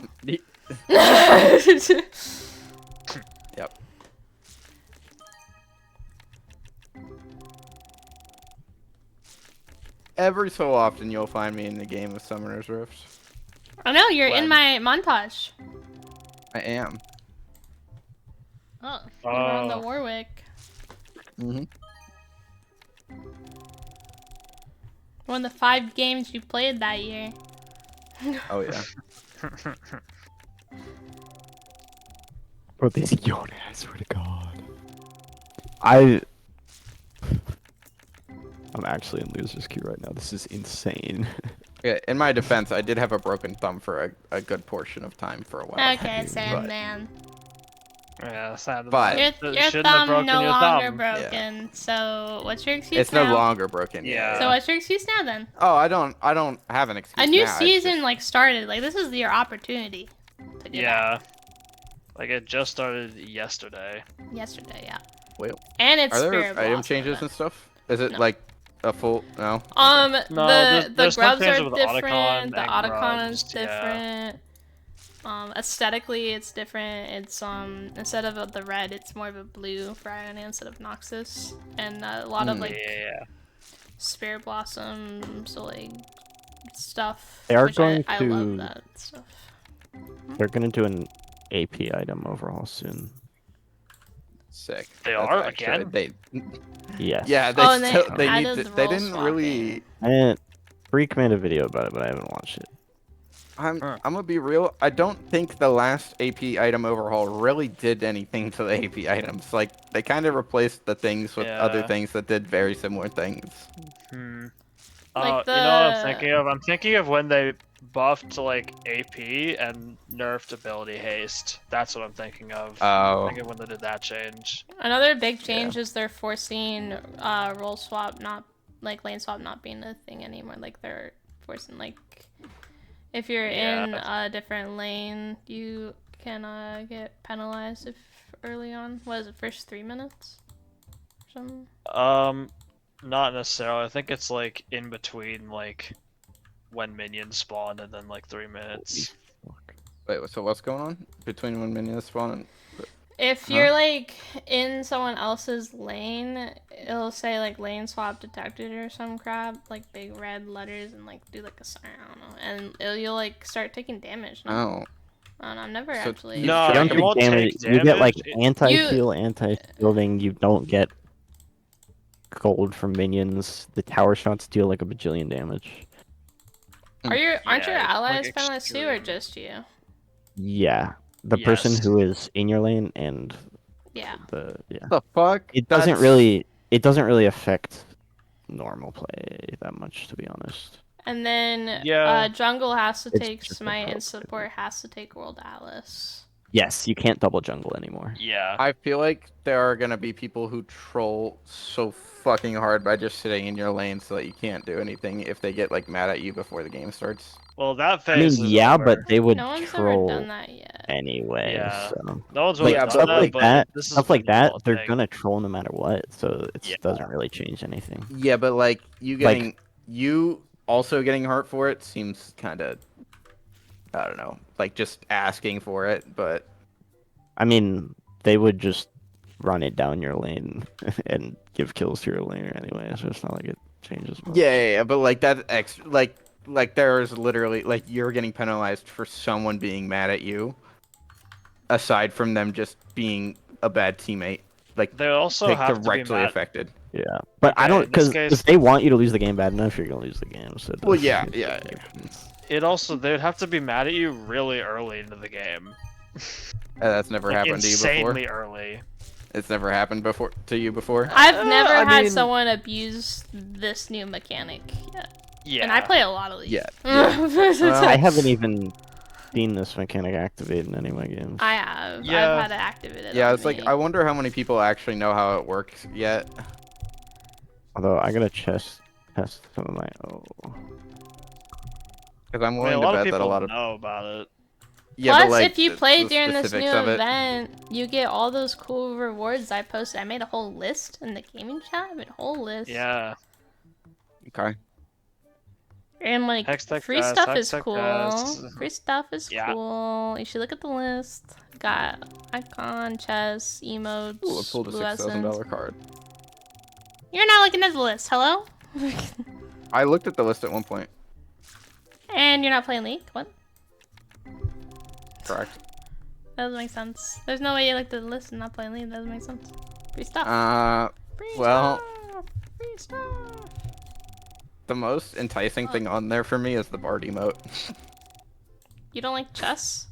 Yep. Every so often, you'll find me in the game of Summoner's Rift. I know, you're in When? my montage. I am. Oh, You were on the Oh, Warwick. Mm-hmm. One of the 5 games you played that year. Oh yeah. Bro, this Yoda, I swear to God. I'm actually in loser's queue right now. This is insane. Yeah, in my defense, I did have a broken thumb for a good portion of time for a while. Okay, Sandman. yeah, sad. But- Your Shouldn't have thumb broken no your longer thumb. broken. So what's your excuse It's now? no longer broken. Yeah. So what's your excuse now then? Oh, I don't have an excuse. A new now, it's season just- like started. Like this is your opportunity to get Yeah. Like it just started yesterday. back. Yesterday, yeah. Wait, And it's are there Spirit item Blossom changes event. and stuff? Is it No. like a full? No. No, The there's some grubs are changes with different. Otacon The and Otacon is grubs, yeah. different. Aesthetically, it's different. It's instead of the red, it's more of a blue for Ionia instead of Noxus, and a lot of like Yeah. Spirit Blossom, so like stuff. They are which going I to- love that stuff. They're gonna do an AP item overhaul soon. Sick. They That's are actually- again? They. Yes. Yeah, they Oh, and still they they need added to, the they role didn't really. And Freak made a video about it, but I haven't watched it. I'm Huh. I'm gonna be real. I don't think the last AP item overhaul really did anything to the AP items. Like they kind of replaced the things with other Yeah. things that did very similar things. Hmm. Like You know what I'm the- thinking of? I'm thinking of when they buffed like AP and nerfed ability haste. That's what I'm thinking of. I'm Oh. thinking when they did that change. Another big change is they're forcing role swap, not like lane swap, not being a thing anymore. Like they're forcing like if you're Yeah. in a different lane, you can get penalized if early on. What is it? First 3 minutes? Or something? Not necessarily. I think it's like in between like when minions spawn and then like 3 minutes. Wait, so what's going on between when minions spawn and? If you're like in someone else's lane, it'll say like lane swap detected or some crap, like big red letters and like do like a sign, I don't know, and you'll like start taking damage. No? Oh. I don't know, I've never So actually. you No, You don't you take won't damage. take You get like damage. anti-heal, anti-shielding. You don't get gold from minions. The tower shots deal like a bajillion damage. Aren't your Yeah, allies like penalized too, or extreme. just you? Yeah, the person Yes. who is in your lane and Yeah. yeah. The fuck? It doesn't That's- really affect normal play that much, to be honest. And then Yeah. jungle has to It's take just a smite, and help, support has to take World Atlas. Yes, you can't double jungle anymore. Yeah. I feel like there are gonna be people who troll so fucking hard by just sitting in your lane so that you can't do anything if they get like mad at you before the game starts. Well, that I mean, phase is yeah, over. but they would No one's ever troll done that yet. anyway. Yeah. So No one's really Yeah, done stuff that, like but that, this is stuff like the that, normal they're thing. gonna troll no matter what. So it Yeah. doesn't really change anything. Yeah, but like you Like- getting you also getting hurt for it seems kind of I don't know, like just asking for it, but I mean, they would just run it down your lane and give kills to your laner anyway. So it's not like it changes much. yeah, but like that like there's literally like you're getting penalized for someone being mad at you aside from them just being a bad teammate. Like They also like have to be directly mad. affected. Yeah, but I Okay, don't in this because case- if they want you to lose the game bad enough, you're gonna lose the game. So it Well, doesn't yeah, make yeah, any yeah. difference. It also they'd have to be mad at you really early into the game. That's never Like, happened to you before. insanely early. It's never happened before to you before. I've never I had mean- someone abuse this new mechanic yet. Yeah. And I play a lot of these. Yeah, Well, I haven't even seen this mechanic activated in any of my games. I have. Yeah. I've had it activated. Yeah, on it's like me. I wonder how many people actually know how it works yet. Although I gotta test some of my. Oh, Because I'm I mean, willing a to lot of bet people that a lot of know about it. yeah, Plus, but like if you play during this new specifics of it- event, you get all those cool rewards I posted. I made a whole list in the gaming chat. I made a whole list. Yeah. Okay. And like Hex tech free guys, stuff hex is tech cool. guys. Free stuff is Yeah. cool. You should look at the list. Got icon, chess, emotes, Ooh, I pulled a blue $6,000 essence. card. You're not looking at the list. Hello? I looked at the list at one point. And you're not playing League? What? Correct. That doesn't make sense. There's no way you looked at the list and not playing League. That doesn't make sense. Free stuff. Free well- stuff. Free stuff. The most enticing thing on there for me is the Bard emote. You don't like chess?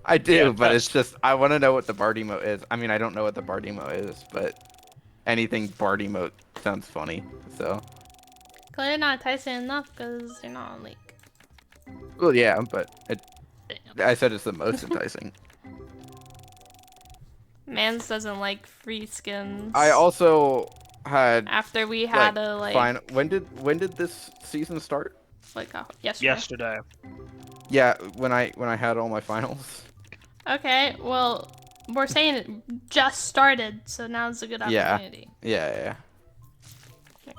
I do, Yeah, but it's that's- just I want to know what the Bard emote is. I mean, I don't know what the Bard emote is, but anything Bard emote sounds funny. So, Clearly not enticing enough because you're not on League. well, yeah, but Damn. I said it's the most enticing. Mans doesn't like free skins. I also had After we had like, a like final. When did this season start? yesterday. Yesterday. Yeah, when I had all my finals. Okay, well, we're saying it just started, so now's a good Yeah. opportunity. Yeah.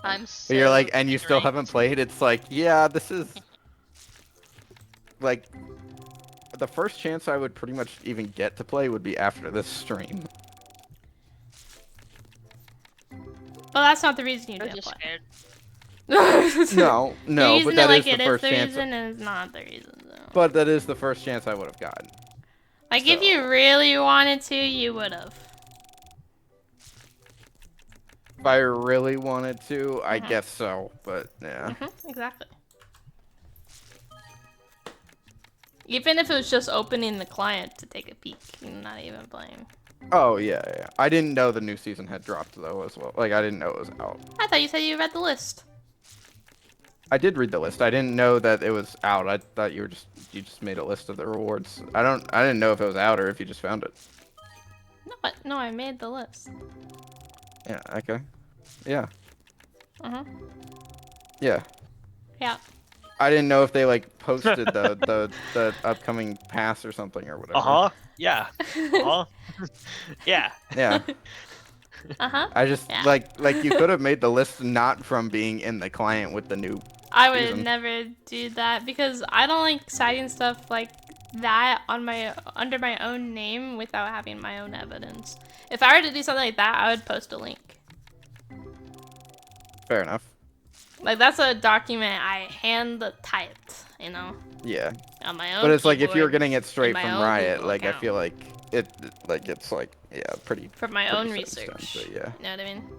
I'm But so you're like, and you still ignorant. haven't played. It's like, yeah, this is like the first chance I would pretty much even get to play would be after this stream. Well, that's not the reason you I'm didn't just play. scared. No, You're no, using but it that like is it the is first the chance. reason, and it's not the reason, though. But that is the first chance I would have gotten. Like, if so- you really wanted to, you would have. If I really wanted to, I Mhm. guess so. But yeah, Exactly. Even if it was just opening the client to take a peek, and not even playing. oh yeah. I didn't know the new season had dropped though as well. Like I didn't know it was out. I thought you said you read the list. I did read the list. I didn't know that it was out. I thought you just made a list of the rewards. I didn't know if it was out or if you just found it. No, I made the list. Yeah. Okay. Yeah. Yeah. I didn't know if they like posted the upcoming pass or something or whatever. Yeah. Yeah. Yeah. I just Yeah. like you could have made the list not from being in the client with the new. I would Season. never do that because I don't like citing stuff like that on under my own name without having my own evidence. If I were to do something like that, I would post a link. Fair enough. Like, that's a document I hand typed, you know, Yeah. on my own. But it's like if you're keyboard getting it straight my from own Riot, Google like I account. feel like it's like yeah, pretty. for my pretty own set in research. stone, but yeah. You know what I mean?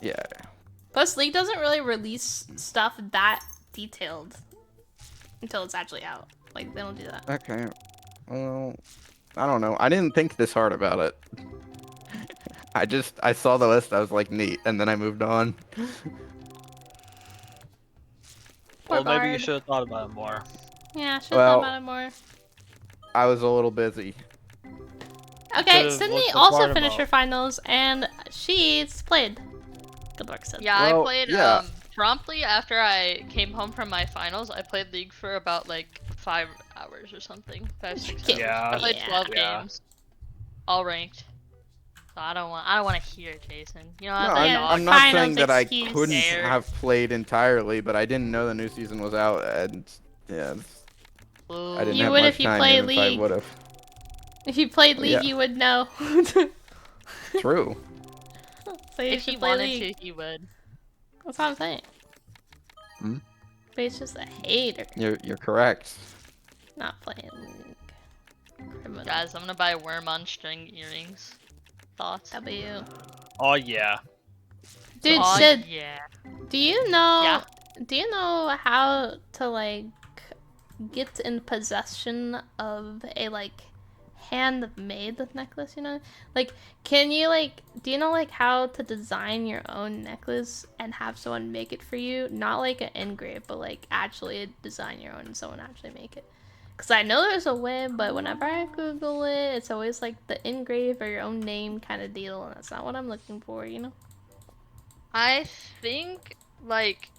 Yeah. Plus, League doesn't really release stuff that detailed until it's actually out. Like, they don't do that. Okay. Well, I don't know. I didn't think this hard about it. I saw the list. I was like, neat, and then I moved on. Poor Well, maybe you Bard. should have thought about it more. Yeah, should have Well, thought about it more. I was a little busy. Okay, Could've Sydney looked the also part finished about- her finals, and she's played. Good luck, Sid. Yeah, Well, I played yeah. promptly after I came home from my finals. I played League for about like 5 hours or something, 5-6 hours. Yeah. I played 12 Yeah. games, all ranked. So I don't want to hear Jason. You know, No, I have a Yeah, I'm dog. not finals saying that I excuse. couldn't Dare. have played entirely, but I didn't know the new season was out, and yeah, I didn't You have would much if you time play even if I League. would have. If you played League, Yeah. you would know. True. So you If should he play wanted League. to, he would. That's what I'm saying. Hmm? But he's just a hater, You're correct. not playing League. Criminal. Guys, I'm gonna buy worm on string earrings. Thoughts? W. Oh yeah. Dude, Aw, Sid, yeah. do you know? Yeah. Do you know how to like get in possession of a like handmade necklace? You know, like can you like do you know like how to design your own necklace and have someone make it for you? Not like an engrave, but like actually design your own and someone actually make it. Cause I know there's a way, but whenever I Google it, it's always like the engrave or your own name kind of deal, and that's not what I'm looking for. You know. I think like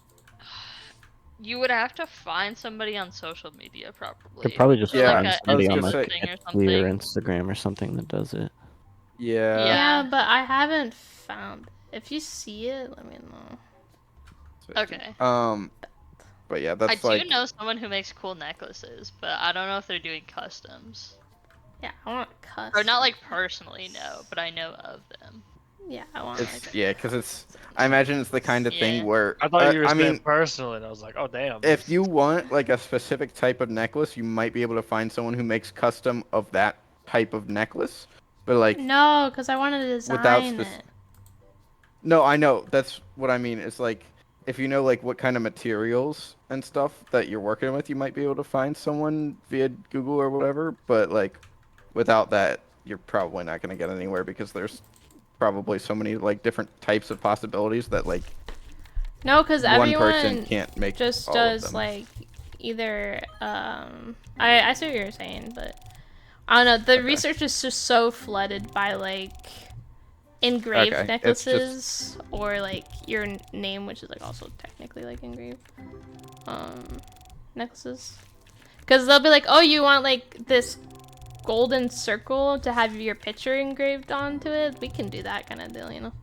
you would have to find somebody on social media probably. Could probably just Or, Yeah, find like a I was somebody on gonna like say- thing or Etsy or something. Instagram or something that does it. Yeah. Yeah. But I haven't found. If you see it, let me know. Okay. But yeah, I that's do like. know someone who makes cool necklaces, but I don't know if they're doing customs. Yeah, I want custom. Or not like personally, no, but I know of them. Yeah, I want It's like. yeah, because it's. I imagine it's the kind of Yeah. thing where. I thought you were I saying mean, personally, and I was like, oh damn. if you want like a specific type of necklace, you might be able to find someone who makes custom of that type of necklace. But like, No, because I wanted to design Without it. no, I know that's what I mean. It's like if you know like what kind of materials and stuff that you're working with, you might be able to find someone via Google or whatever. But like, without that, you're probably not gonna get anywhere because there's probably so many like different types of possibilities that like No, because one person everyone can't make just all of does them. like either. I see what you're saying, but I don't know. The research is just so flooded by like engraved Okay, it's necklaces or like your name, which is like also technically like engraved necklaces. Because they'll be like, oh, you want like this golden circle to have your picture engraved onto it? We can do that kind of deal, you know.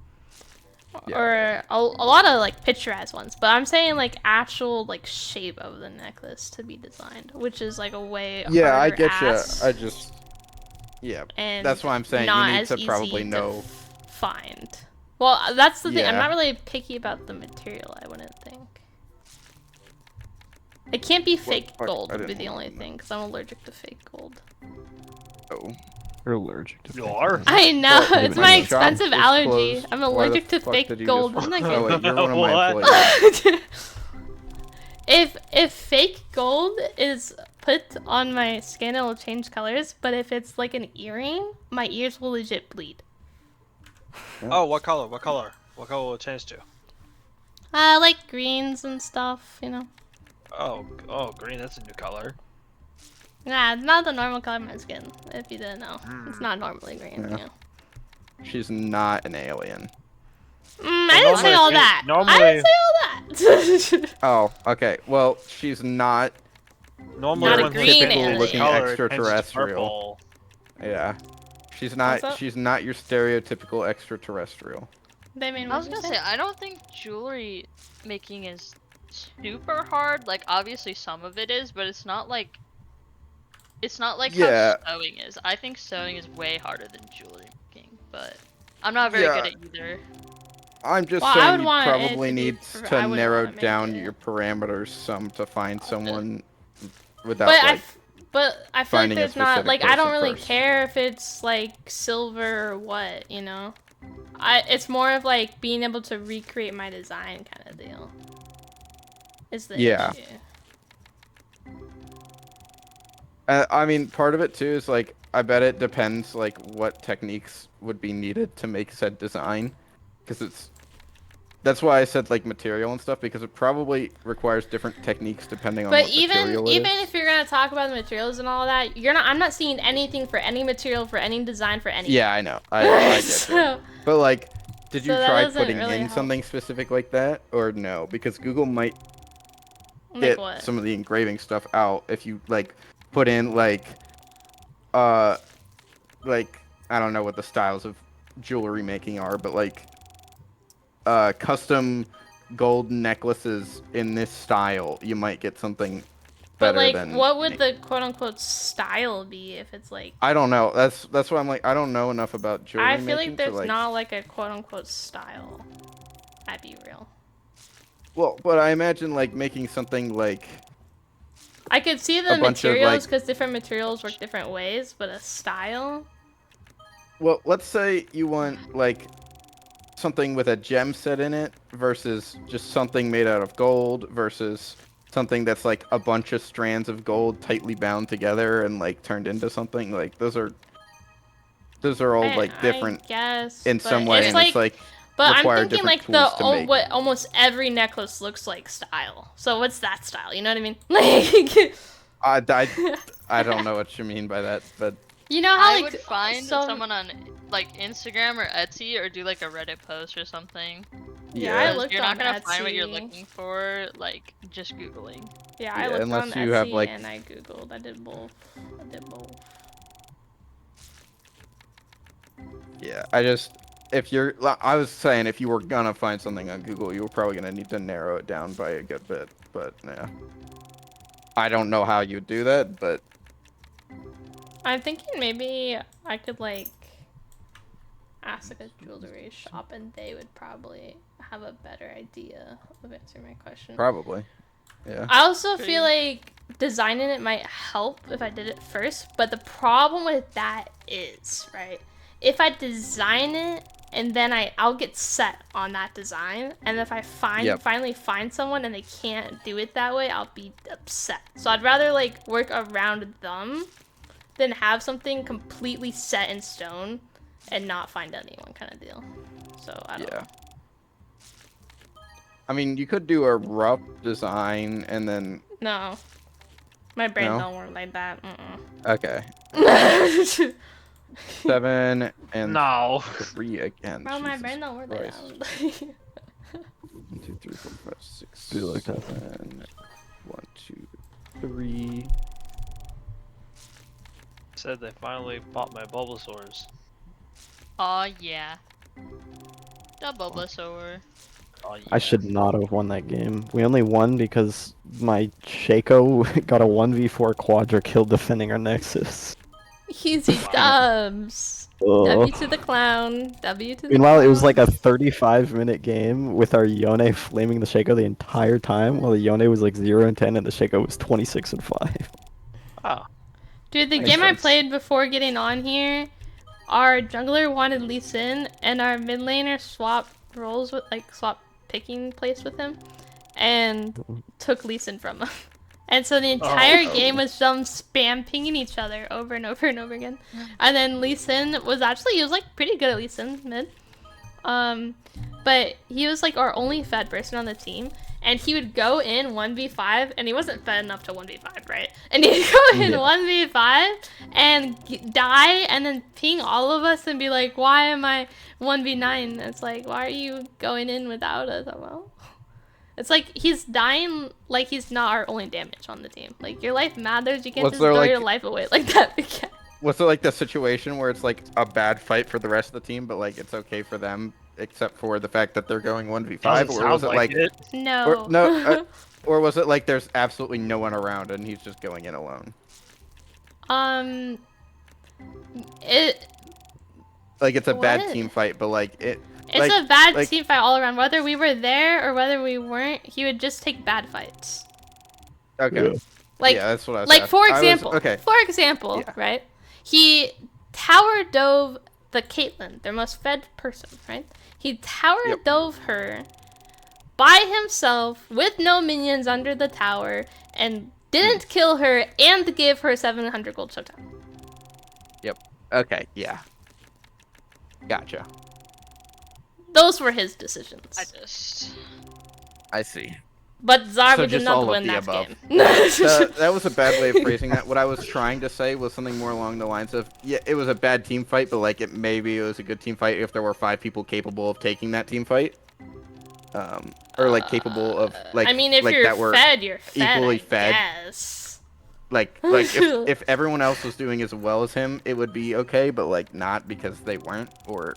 Yeah. Or a lot of like picturized ones, but I'm saying like actual like shape of the necklace to be designed, which is like a way Yeah, I harder get you. ask I just yeah. and That's why I'm saying not you need as to easy probably to know. find. Well, that's the thing. I'm Yeah. not really picky about the material. I wouldn't think. It can't be fake fuck, gold. I Would be didn't the want only to thing, because I'm allergic to fake gold. Oh. You're allergic to You fake are? gold. I know, Well, it's my my shop expensive is allergy. closed. I'm Why the allergic to fuck fake did you gold. just- Isn't that Oh good? wait, you're one of my What? employees. if fake gold is put on my skin, it will change colors. But if it's like an earring, my ears will legit bleed. Oh, what color? What color? What color will it change to? Like greens and stuff, you know. Oh, green. That's a new color. Nah, it's not the normal color of my skin. If you didn't know, it's not normally green. Yeah. You know. She's not an alien. I didn't say normally all it- that. I normally- didn't say all that. Oh, okay. Well, she's not. Normally, Not a when green people alien. change Looking color, it changes to extraterrestrial. purple. Yeah. She's What's not. up? She's not your stereotypical extraterrestrial. They mean, I was gonna say, I don't think jewelry making is super hard. Like, obviously some of it is, but it's not like Yeah. how sewing is. I think sewing is way harder than jewelry making, but I'm not very good at either. I'm just Well, I saying would you want it probably to be need for- I to wouldn't narrow wanna make down it. your parameters some to find someone without But like. but I feel like finding a there's not specific like I don't person really first. care if it's like silver or what, you know. It's more of like being able to recreate my design kind of deal. Is the Yeah. issue. I mean, part of it too is like I bet it depends like what techniques would be needed to make said design, because That's why I said like material and stuff, because it probably requires different techniques depending on But what material even it is. if you're gonna talk about the materials and all that, you're not. I'm not seeing anything for any material for any design for anything. Yeah, I know. I get So- you. But like, did you so that try doesn't putting really in help. something specific like that, or no? Because Google might Like get what? some of the engraving stuff out if you like put in uh like I don't know what the styles of jewelry making are, but like custom gold necklaces in this style, you might get something But better like, than what would me. the quote unquote style be if it's like? I don't know. That's why I'm like I don't know enough about jewelry I feel making like to there's like. not like a quote unquote style. I'd be real. Well, but I imagine like making something like I could see a the bunch of, materials like- because different materials work different ways, but a style. well, let's say you want like something with a gem set in it versus just something made out of gold versus something that's like a bunch of strands of gold tightly bound together and like turned into something. Like those are all like different I guess, in but some way, it's and like, it's like but I'm require thinking different like the tools to make. what almost every necklace looks like style. So what's that style? You know what I mean? Like, I don't know what you mean by that, but you know how I like would find some- someone on like Instagram or Etsy or do like a Reddit post or something. Yeah, I Because looked you're not on gonna find what you're Etsy. looking for like just googling. Yeah, I Yeah, looked unless on you Etsy have, like- and I googled. I did both. yeah, if you're, I was saying if you were gonna find something on Google, you were probably gonna need to narrow it down by a good bit. But yeah, I don't know how you do that, but I'm thinking maybe I could like ask like a jewelry shop and they would probably have a better idea of answering my question. probably, yeah. I also feel like designing it might help if I did it first, but the problem with that is, right, if I design it and then I'll get set on that design, and if I finally find someone and they can't do it that way, I'll be upset. So I'd rather like work around them than have something completely set in stone and not find anyone kind of deal. So I don't know. I mean, you could do a rough design and then No. My brain No? don't work like that. okay, 7 and No. 3 again. Bro, my Jesus brain don't work like Christ. that. 1, 2, 3, 4, 5, 6, Do like that. 7. 1, 2, 3. Said they finally bought my Bulbasaurs. Aw yeah. The Bulbasaur. Oh, yeah. I should not have won that game. We only won because my Shaco got a 1v4 quadra kill defending our Nexus. Easy dubs. Ugh. W to the clown. W to the Meanwhile, it was like a clown. 35-minute game with our Yone flaming the Shaco the entire time, while the Yone was like 0-10 and the Shaco was 26-5. Oh. Dude, the Makes game I sense. played before getting on here, our jungler wanted Lee Sin, and our mid laner swapped roles with, like, swapped picking place with him, and took Lee Sin from him. And so the entire game was them spam pinging each other over and over and over again. And then Lee Sin was actually, he was like pretty good at Lee Sin mid. But he was like our only fed person on the team. And he would go in 1v5, and he wasn't fed enough to 1v5, right? And he'd go in 1v5 and die, and then ping all of us and be like, why am I 1v9? It's like, why are you going in without us? Oh, well. It's like he's dying like he's not our only damage on the team. Like, your life matters. You can't Was just there, throw like- your life away like that again. Was it like the situation where it's like a bad fight for the rest of the team, but like it's okay for them, except for the fact that they're going 1v5, Doesn't or was sound it like, it? No. or no, or was it like there's absolutely no one around and he's just going in alone? It Like it's a bad What? team fight, but like it. It's like, a bad like- team fight all around. Whether we were there or whether we weren't, he would just take bad fights. Okay. Yeah. Like, yeah, that's what I was. like asking. for I was- example, okay. for example, Yeah. right? He tower dove the Caitlyn, their most fed person, right? He tower Yep. dove her by himself with no minions under the tower and didn't kill her and give her 700 gold showtime. Okay. Yeah. Gotcha. Those were his decisions. I see. But Zarba So did just not all of win the that above. game. That was a bad way of phrasing that. What I was trying to say was something more along the lines of, yeah, it was a bad team fight, but like maybe it was a good team fight if there were 5 people capable of taking that team fight. Or like capable of like I mean, if like you're that were fed, you're fed. equally I fed. guess. Like if everyone else was doing as well as him, it would be okay, but like not because they weren't, or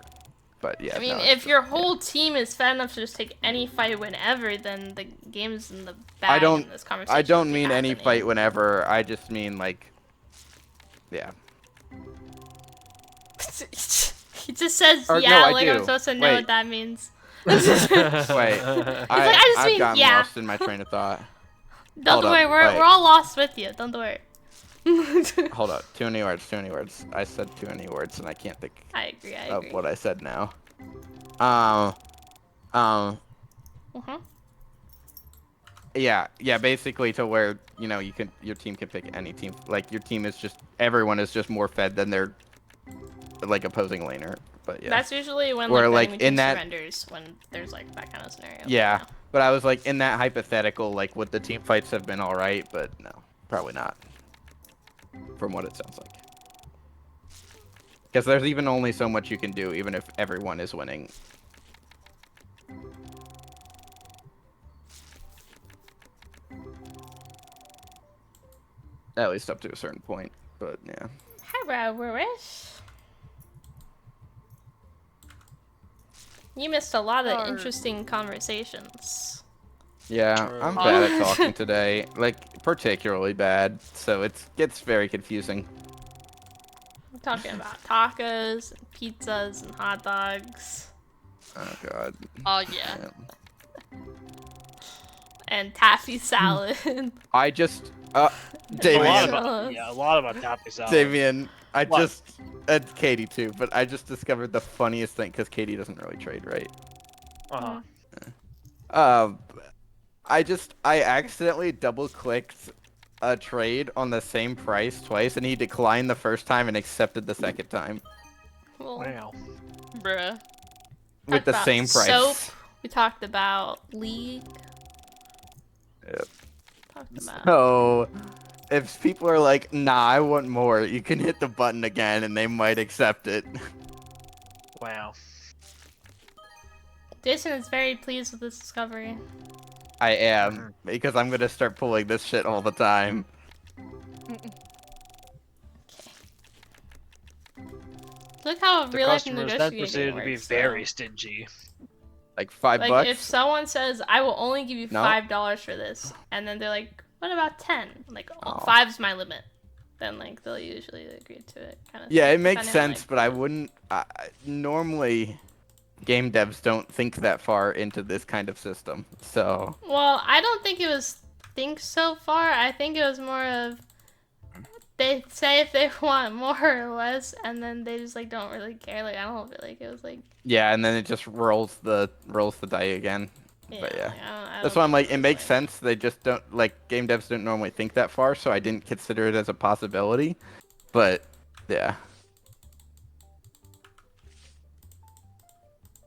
but yeah. I mean, no, if your whole team is fed enough to just take any fight whenever, then the game's in the bag in this conversation. I don't would be mean any happening. fight whenever. I just mean like, yeah. He just says Or, yeah, no, I like I'm do. supposed to know Wait. what that means. Wait, I just I've mean, gotten yeah. lost in my train of thought. Don't Hold up, worry, wait. we're all lost with you. Don't worry. Hold up, too many words. I said too many words, and I can't think I agree. I of agree. what I said now. Yeah, basically to where, you know, your team can pick any team. Like your team is just, everyone is just more fed than their like opposing laner. But yeah. That's usually when Where, like, like, the in that- surrenders, when there's like that kind of scenario. Yeah, but I was like, in that hypothetical, like would the team fights have been all right? But no, probably not. From what it sounds like. Because there's even only so much you can do, even if everyone is winning. At least up to a certain point, but yeah. Hello, Ruish. You missed a lot of interesting conversations. Yeah, True. I'm bad at talking today. Like, particularly bad, so it gets very confusing. We're talking about tacos, and pizzas, and hot dogs, Oh god. Oh yeah. and taffy salad. I just, A lot Damien, about a lot about taffy salad. Damien, I What? just, and Katie too, but I just discovered the funniest thing, because Katie doesn't really trade, right? Uh-huh. I accidentally double-clicked a trade on the same price twice, and he declined the first time and accepted the second time. Cool. Wow. Bruh. With Talked the about same price. Soap. We talked about League. Yep. Talked about. So, if people are like, nah, I want more, you can hit the button again and they might accept it. Wow. Jason is very pleased with this discovery. I am, because I'm gonna start pulling this shit all the time. Look how The real life customers then negotiating proceeded to be works, very though. stingy. Like $5 Like, bucks? if someone says, I will only give you No. $5 for this, and then they're like, what about 10? Like, Oh. 5's my limit. Then, like, they'll usually agree to it. Kind of Yeah, thing, it makes depending on, sense, like, but I wouldn't. Normally, game devs don't think that far into this kind of system, so. Well, I don't think it was think so far. I think it was more of they say if they want more or less, and then they just like don't really care. Like I don't feel like it was like Yeah, and then it just rolls the die again. But yeah. like, I That's don't why I'm think like, it was, makes sense. They just don't, like, game devs don't normally think that far, so I didn't consider it as a possibility. But, yeah.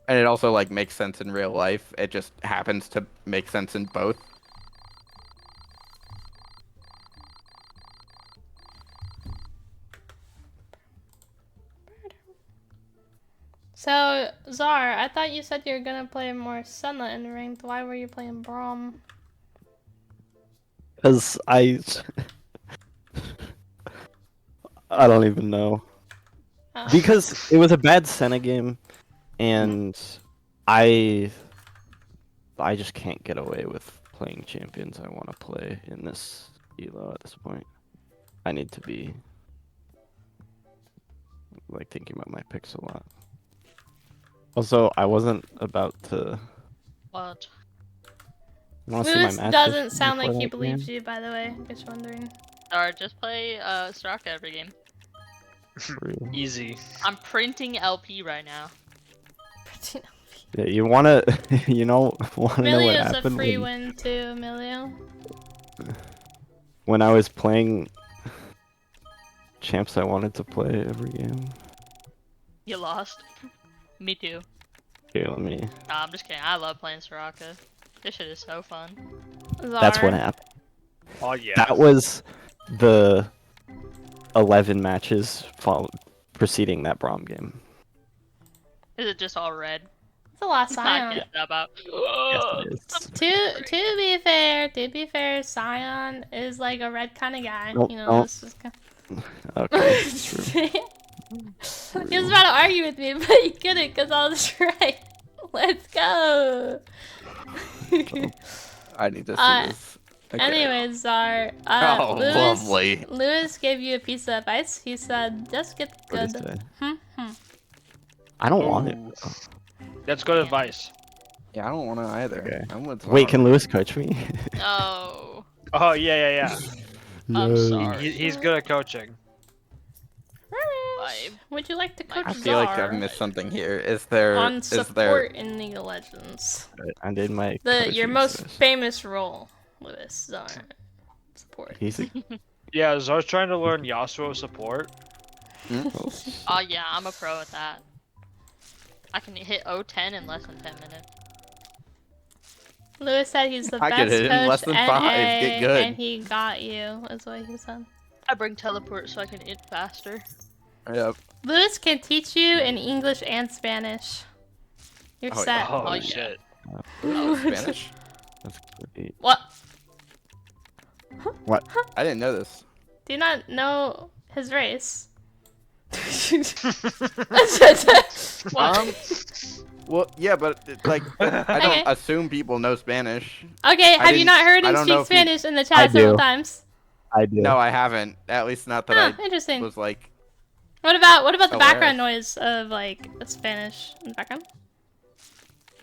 And it also, like, makes sense in real life. It just happens to make sense in both. So Zar, I thought you said you were gonna play more Senna in ranked. Why were you playing Braum? Because I don't even know. Oh. Because it was a bad Senna game, and I just can't get away with playing champions I want to play in this elo at this point. I need to be like thinking about my picks a lot. Also, I wasn't about to. What? You wanna see my Lewis matches doesn't sound before like he that believes game? you, by the way. Just wondering. Or just play Straka every game. For real. Easy. I'm printing LP right now. Yeah, you wanna, wanna know what Emilio's a happened free win too, Emilio. when I was playing champs I wanted to play every game. You lost. Me too. Here, let me. Nah, I'm just kidding. I love playing Soraka. This shit is so fun. That's what Czar. happened. Oh yeah. That was the 11 matches preceding that Braum game. Is it just all red? It's a lot of I Scion. can't stop out. Yes, it is. To be fair, Scion is like a red kind of guy. Nope, You know, nope. this is kind Okay, true. He was about to argue with me, but he couldn't because I was right. Let's go. I need to see Uh, this. Okay. Anyways, Czar, Oh, Lewis, lovely. Lewis gave you a piece of advice. He said, just get What is good. it? Hmm. I don't want it. Ooh. That's good advice. Yeah, I don't want to either. Okay. I'm with Wait, can Zara. Lewis coach me? Oh, Oh yeah. I'm Yay. sorry. He's good at coaching. Rarish, would you like to coach I feel like I've Czar missed something here. Is there? on Is there? support in League of Legends? I did my. Your coaching most service. famous role, Lewis, Czar. Support. He's a. Yeah, Zar's trying to learn Yasuo support. Oh yeah, I'm a pro at that. I can hit 010 in less than 10 minutes. Lewis said he's the I best could hit it in coach less than NA, 5. Get good. and he got you. Is what he said. I bring teleport so I can hit faster. Yep. Lewis can teach you in English and Spanish. You're Oh, set. Oh, Oh, yeah. shit. Spanish? That's great. What? I didn't know this. Do you not know his race? Well, yeah, but like, I don't Okay. assume people know Spanish. Okay, have you didn't- not heard I him don't know speak if he- Spanish in the I chat several do. times? I do. No, I haven't. At least not that Huh, I interesting. was like. What about the aware. background noise of like Spanish in the background?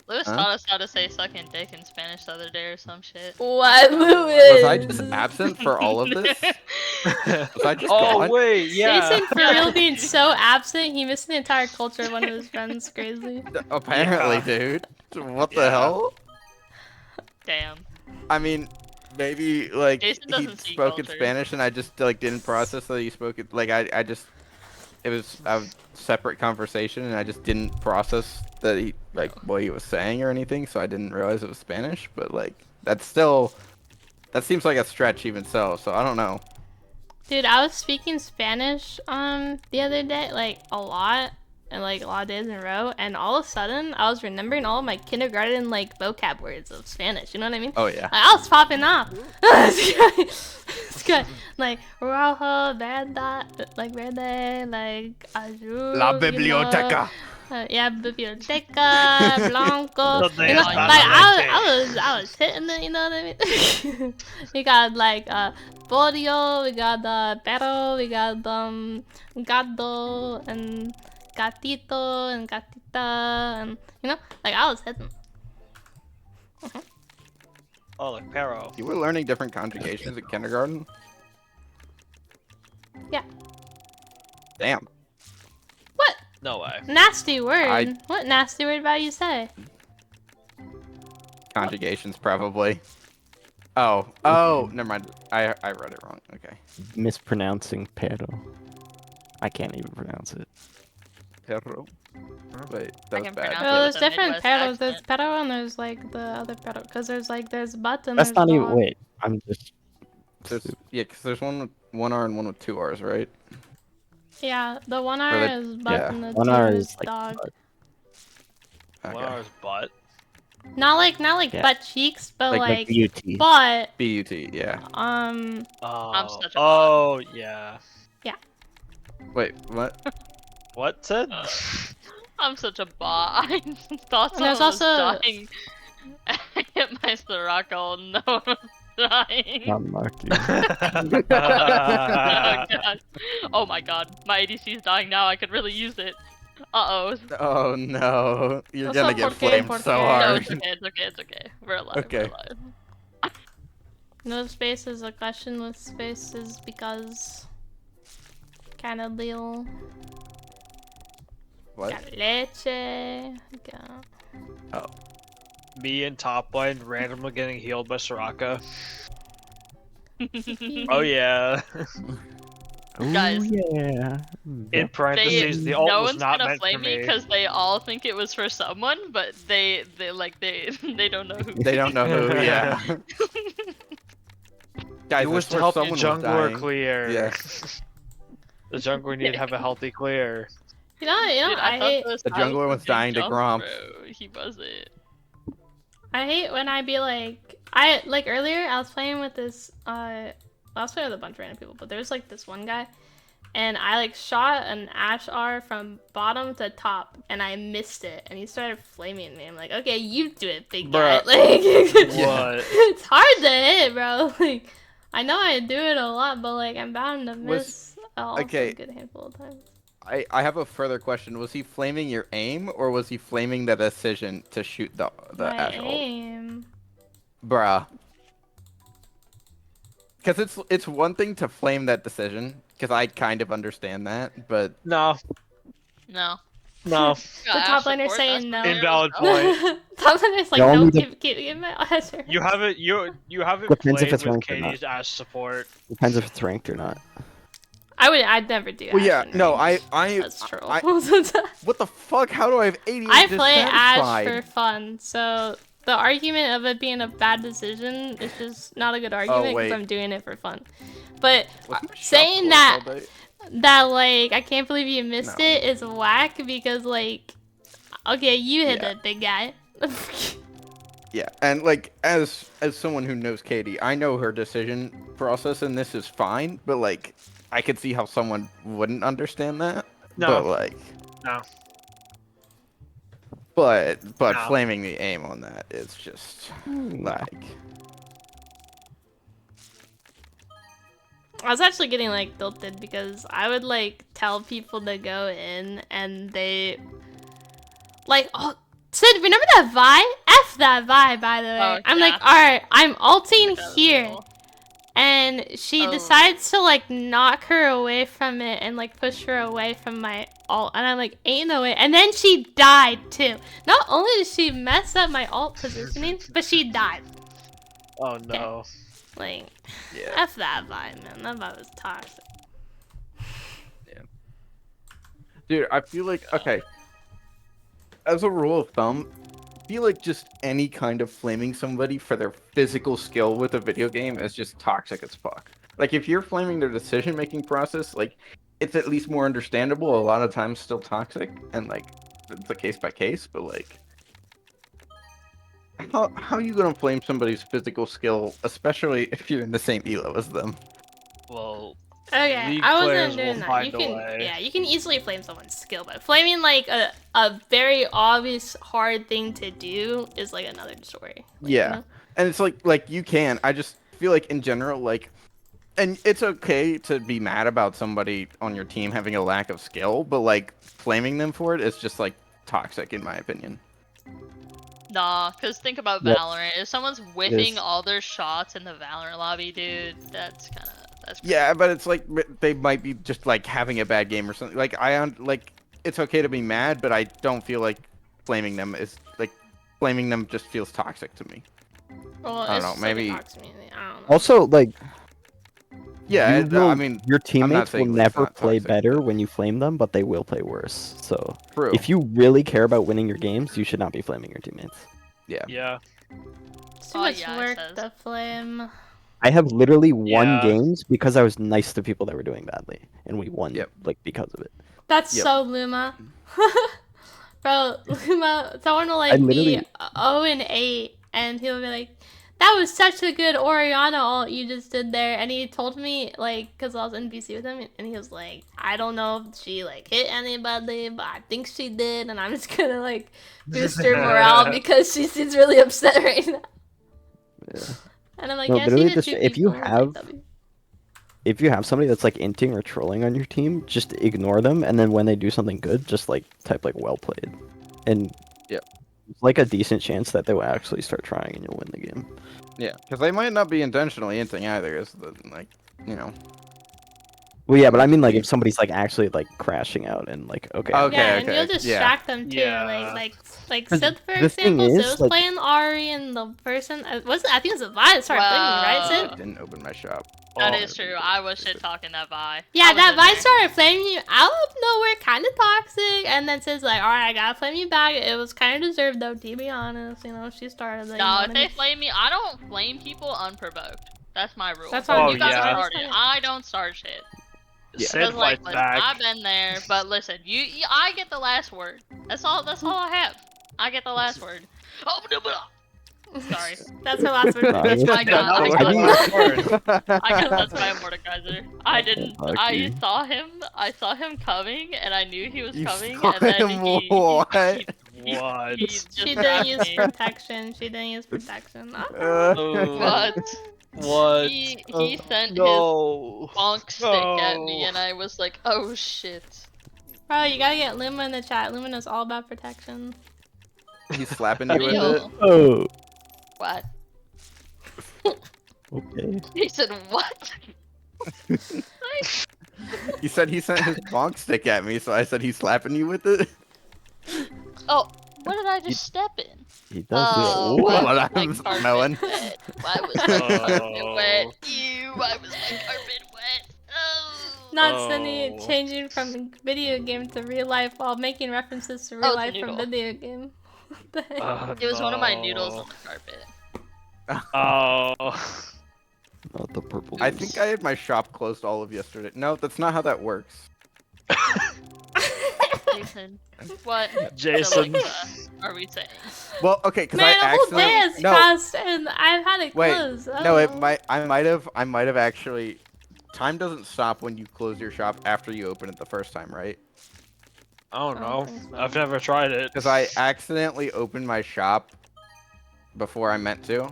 Lewis Huh? taught us how to say sucking dick in Spanish the other day or some shit. What, Lewis? Was I just absent for all of this? Was I just Oh gone? wait, yeah. Jason, for real, being so absent, he missed the entire culture of one of his friends. Crazy. Apparently, Yeah. dude. What the Yeah. hell? Damn. I mean, maybe like Jason he doesn't see spoke in culture. Spanish and I just like didn't process that he spoke it. Like I just it was a separate conversation and I just didn't process that he like what he was saying or anything, so I didn't realize it was Spanish. But like that seems like a stretch even so. So I don't know. Dude, I was speaking Spanish the other day, like a lot, and like a lot of days in a row, and all of a sudden I was remembering all of my kindergarten like vocab words of Spanish. You know what I mean? Oh yeah. Like, I was popping off. It's good. Like rojo, verde, like verde, like azul. La you know? biblioteca. Yeah, biblioteca, blanco. The You know, day like is I was hitting it. You know what I mean? We got like pollo, we got perro, we got gato and gatito and gatita, and you know, like I was hitting. Oh, like Pero. You were learning different conjugations in kindergarten? Yeah. Damn. What No way. nasty word? I- What nasty word about you say? Conjugations probably. Oh, never mind. I read it wrong. Okay. Mispronouncing pero. I can't even pronounce it. Perro. Wait, I that was can bad. pronounce Well, it there's with a different Midwest perros. There's accent. perro and there's like the other perro. Cause there's butt and That's there's not even. dog. Wait, I'm just. Yeah, because there's one with one R and one with two R's, right? Yeah, the one R the- is butt yeah. and the One two R is is like. dog. Okay. One hour's butt. Not like Yeah. butt cheeks, but like BUT. butt. B-U-T, yeah. Oh. such a Oh yeah. Wait, what? What said? I'm such a bot. I thought And there's someone was also- dying. I hit my Soraka, no one was dying. Unlucky. Oh, God. Oh my god, my ADC is dying now. I could really use it. Uh-oh. Oh no, you're What's gonna up, get Porky? flamed Porky? so No, hard. it's okay, it's okay, it's okay. We're alive, Okay. we're alive. No space is a question with spaces because kind of deal. What? Got leche. Got... Me and top lane randomly getting healed by Soraka. Oh yeah. Ooh, Guys. yeah. In parentheses, the alt no was one's not gonna meant for flame me me. because they all think it was for someone, but they they don't know who. They don't know who. Yeah. Guys, It was I to swear help the someone was jungler dying. clear. Yeah. The jungler need to have a healthy clear. You know, Dude, I thought I this The guy jungler a was good dying to jump, Gromp. bro. He wasn't. hate when I be like, I like earlier I was playing with this I was playing with a bunch of random people, but there's like this one guy, and I like shot an Ash R from bottom to top, and I missed it, and he started flaming me. I'm like, okay, you do it, big guy. Bruh. Like, What? it's hard to hit, bro. Like, I know I do it a lot, but like I'm bound to miss also okay. a good handful of times. I have a further question. Was he flaming your aim, or was he flaming the decision to shoot the My Ash ult? aim. Bruh. Because it's one thing to flame that decision, because I kind of understand that, but No, No. no. The top laner saying no. Invalid point. Top laner's like, Y'all no, need to- give my Asher. You haven't Depends played if it's with ranked or not. Katie's Ash support. Depends if it's ranked or not. I'd never do. well, yeah, Ashe in no, range. I That's troll. what the fuck? How do I have 88 I play Ash dissatisfied? for fun, so the argument of it being a bad decision is just not a good argument because wait. I'm doing it for fun. But Was my shop saying closed that all day? like I can't believe you missed No. it is whack because like, okay, you hit Yeah. it, big guy. Yeah, and like as someone who knows Katie, I know her decision process, and this is fine. But like, I could see how someone wouldn't understand that. No. But like, No. but No. flaming the aim on that is just like. I was actually getting like tilted because I would like tell people to go in and they like, oh, Sid, remember that Vi? F that Vi, by the way. Oh, I'm yeah. like, alright, I'm ulting That was here. cool. And she Oh. decides to like knock her away from it and like push her away from my ult. And I'm like, ain't no way. And then she died too. Not only did she mess up my ult positioning, but she died. Oh no. Like, Yeah. F that Vi, man. That Vi was toxic. Dude, I feel like okay. As a rule of thumb, I feel like just any kind of flaming somebody for their physical skill with a video game is just toxic as fuck. Like if you're flaming their decision-making process, like it's at least more understandable. A lot of times, still toxic, and like it's a case by case. But like, how are you gonna flame somebody's physical skill, especially if you're in the same elo as them? Well, Okay, League I players wasn't will doing that. find You a can, way. yeah, you can easily flame someone's skill, but flaming like a very obvious hard thing to do is like another story. Like, Yeah. you know? And it's like you can. I just feel like in general, like, and it's okay to be mad about somebody on your team having a lack of skill, but like flaming them for it is just like toxic in my opinion. Nah, cause think about Yep. Valorant. If someone's whiffing Yes. all their shots in the Valorant lobby, dude, that's Yeah, but it's like they might be just like having a bad game or something. Like like it's okay to be mad, but I don't feel like flaming them is like flaming them just feels toxic to me. Well, I don't it's know, just like a maybe- toxic community. I don't know. Also, like, Yeah, you will- I mean, your teammates will saying it's never not play toxic, better but- when you flame them, but they will play worse. So, true. if you really care about winning your games, you should not be flaming your teammates. Yeah. yeah. It's too Oh, much yeah, it work says. to flame. I have literally won Yeah. games because I was nice to people that were doing badly, and we won Yep. like because of it. That's Yep. so Luma. Bro, Luma, someone will I like be literally- 0-8, and he'll be like, that was such a good Oriana ult you just did there. And he told me, like, because I was in BC with him, and he was like, I don't know if she, like, hit anybody, but I think she did. And I'm just gonna, like, boost her morale because she seems really upset right now. Yeah. And I'm like, No, yeah, she literally did just- two if you people, it's have- like, W. If you have somebody that's like inting or trolling on your team, just ignore them, and then when they do something good, just like type like well played, and Yep. it's like a decent chance that they will actually start trying and you'll win the game. Yeah, because they might not be intentionally inting either. Is the like, you know. Well, yeah, but I mean, like, if somebody's like actually like crashing out and like, okay, Okay, Yeah, and you'll okay, distract them too. Yeah. Like 'Cause Sid, for the thing example, Sid is, was like- playing Ari, and the person was I think it was a Vi that started flaming me, right, I Sid? didn't open my shop. That Oh, is true. I was shit talking that Vi. Yeah, I was that in Vi there. started flaming you out of nowhere, kind of toxic, and then Sid's like, "Alright, I gotta flame you back." It was kind of deserved though, to be honest. You know, she started. Like, No, you if know they what flame me, I don't flame people unprovoked. That's my rule. That's why you I'm got yeah. started. I don't start shit. Yeah. Sid Cause like, fights listen, back. I've been there, but listen, I get the last word. That's all I have. I get the last word. Oh, no, but sorry. That's her last word. Nah, Bitch, it's- my Yeah, God. that was I my mean- last word. I guess that's my Mordekaiser. I didn't. Fuck I you. saw him. I saw him coming, and I knew he was You coming, saw and then him he what? What? just She didn't grabbed use me. protection. She didn't use protection. What? What? He sent his No. bonk stick at me, No. and I was like, oh shit. Bro, you gotta get Luma in the chat. Luma knows all about protection. He's slapping you with it. Real. Oh, What? okay. He said what? He said he sent his bonk stick at me, so I said he's slapping you with it. Oh, what did I just step in? He does Oh, do why it. Well, was my I'm carpet smelling. wet? Why was my carpet Oh. wet? Ew, why was my carpet wet? Oh. Not Sunny Oh. changing from video game to real life while making references to real it's a life from noodle. video game. What the heck? Oh, It was one of my noodles no. on the carpet. Oh. Not the purple. I think I had my shop closed all of yesterday. No, that's not how that works. Jason, what Jason. Alexa are we saying? Well, okay, because Man, I the whole day has accidentally passed and I've had it Wait, closed. no, it Oh. might. I might have actually. Time doesn't stop when you close your shop after you open it the first time, right? I don't I know. don't think so. I've never tried it. Because I accidentally opened my shop before I meant to.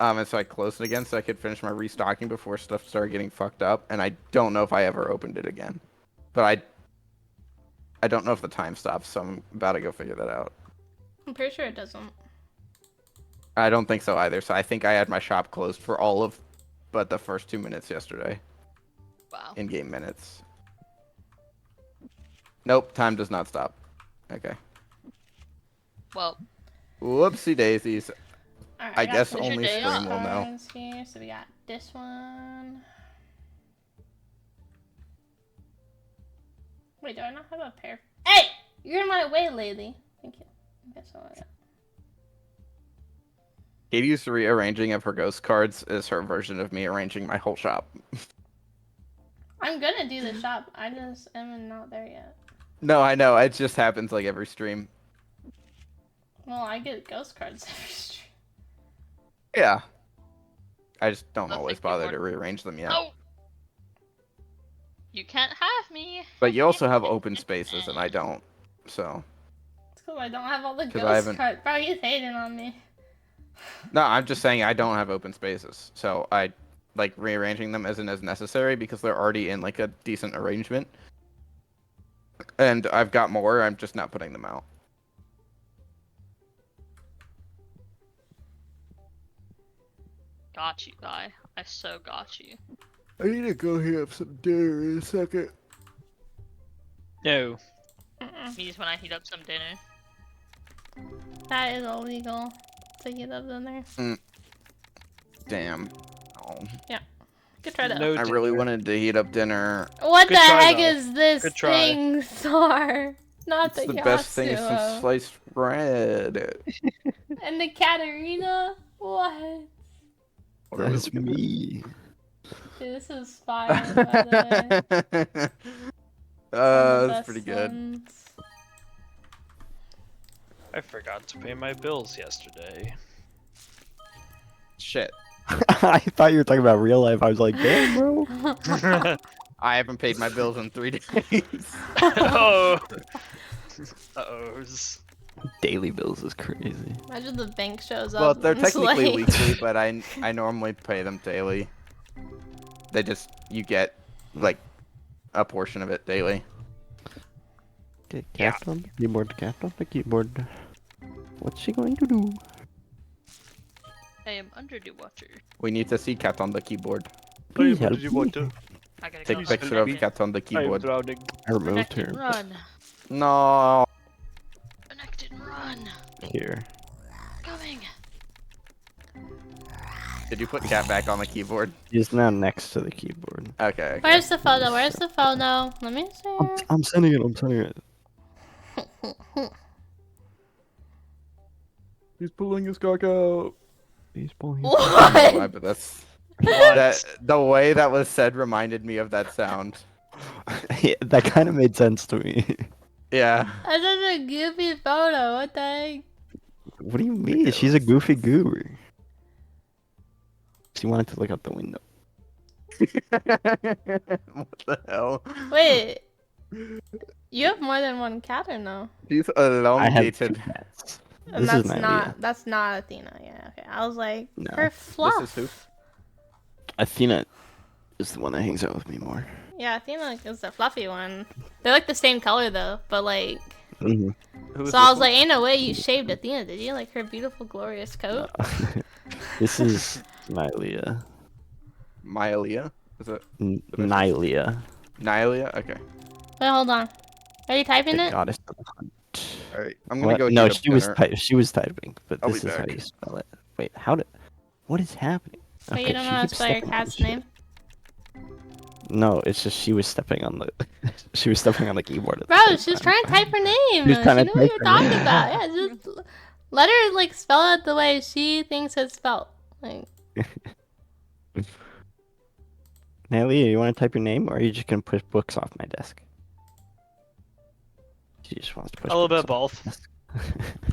And so I closed it again so I could finish my restocking before stuff started getting fucked up. And I don't know if I ever opened it again. But I don't know if the time stops, so I'm about to go figure that out. I'm pretty sure it doesn't. I don't think so either. So I think I had my shop closed for all of but the first 2 minutes yesterday. Wow. In-game minutes. Nope, time does not stop. Okay. Well, Whoopsie daisies. Alright, I got guess some only day stream will know. cards Here. So we got this one. Wait, do I not have a pair? Hey! You're in my way, lady. Thank you. Okay, so I got... Katie's rearranging of her ghost cards is her version of me arranging my whole shop. I'm gonna do the shop. I just am not there yet. No, I know. It just happens like every stream. Well, I get ghost cards every stream. Yeah. I just don't I'll always take your bother word. to rearrange them yet. oh, you can't have me. But you also have open spaces, and I don't. So. It's cool. I don't have all the 'Cause I ghost haven't- cards. Bro, he's hating on me. No, I'm just saying I don't have open spaces. So I like rearranging them isn't as necessary because they're already in like a decent arrangement. And I've got more, I'm just not putting them out. Got you, guy. I so got you. I need to go heat up some dinner in a second. No. Means when I heat up some dinner. That is illegal to heat up in there. Damn. Oh. Good try though. No I really dinner. wanted to heat up dinner. What Good the try, heck though. is this Good try. thing, Star? Not It's the the best thing is some Yasuo. sliced bread. And the Katarina? What? That's me. Dude, this is fire, by the way. That's pretty good. Ones. I forgot to pay my bills yesterday. Shit. I thought you were talking about real life. I was like, damn, bro. I haven't paid my bills in 3 days. Oh. Uh-ohs. Daily bills is crazy. Imagine the bank shows up. Well, they're and it's technically like- weekly, but I normally pay them daily. They just you get like a portion of it daily. Okay, Yeah. cat on the keyboard, cat on the keyboard. What's she going to do? I am under the water. We need to see cat on the keyboard. Please help me. I gotta Take go. a picture of Protect cat on the I'm keyboard. drowning. I removed and her. run. No. Connect and run. Here. Coming. Did you put cat back on the keyboard? She's now next to the keyboard. Okay. Where's the photo? Where's the photo? Let me see. I'm sending it. I'm sending it. He's pulling his cock out. He's pulling. I don't know why, What? but that's What? that. The way that was said reminded me of that sound. Yeah, that kind of made sense to me. Yeah. That's such a goofy photo. What the heck? What do you mean? She's a goofy guru. She wanted to look out the window. What the hell? Wait. You have more than one cat or no? She's I have 2 elongated. cats. And This that's is Nylia. not Athena. Yeah, okay. I was like, No. her fluff. This is who? Athena is the one that hangs out with me more. Yeah, Athena is the fluffy one. They're like the same color though, but like. Mm-hmm. Who is So I this was one? like, ain't no way you shaved Athena, did you? Like her beautiful, glorious coat. This is Nylia. Mylia? Is it Nylia. Nylia? Okay. Wait, hold on. Are you typing The it? goddess of the hunt. All right. I'm gonna What? go. No, get she was dinner. she was typing, but I'll this be is how back. you spell it. Wait, how did? What is happening? Wait, Okay, you don't she know how to keeps spell your stepping on cat's shit. name? No, it's just she was stepping on the she was stepping on the keyboard. At the Bro, same she's time. trying to type her name. She's She trying to knew what you type were her talking name. about. Yeah, just let her like spell it the way she thinks it's spelled. Like, Nylia, you want to type your name, or are you just gonna push books off my desk? She just wants to push. A little bit of books both. off my desk.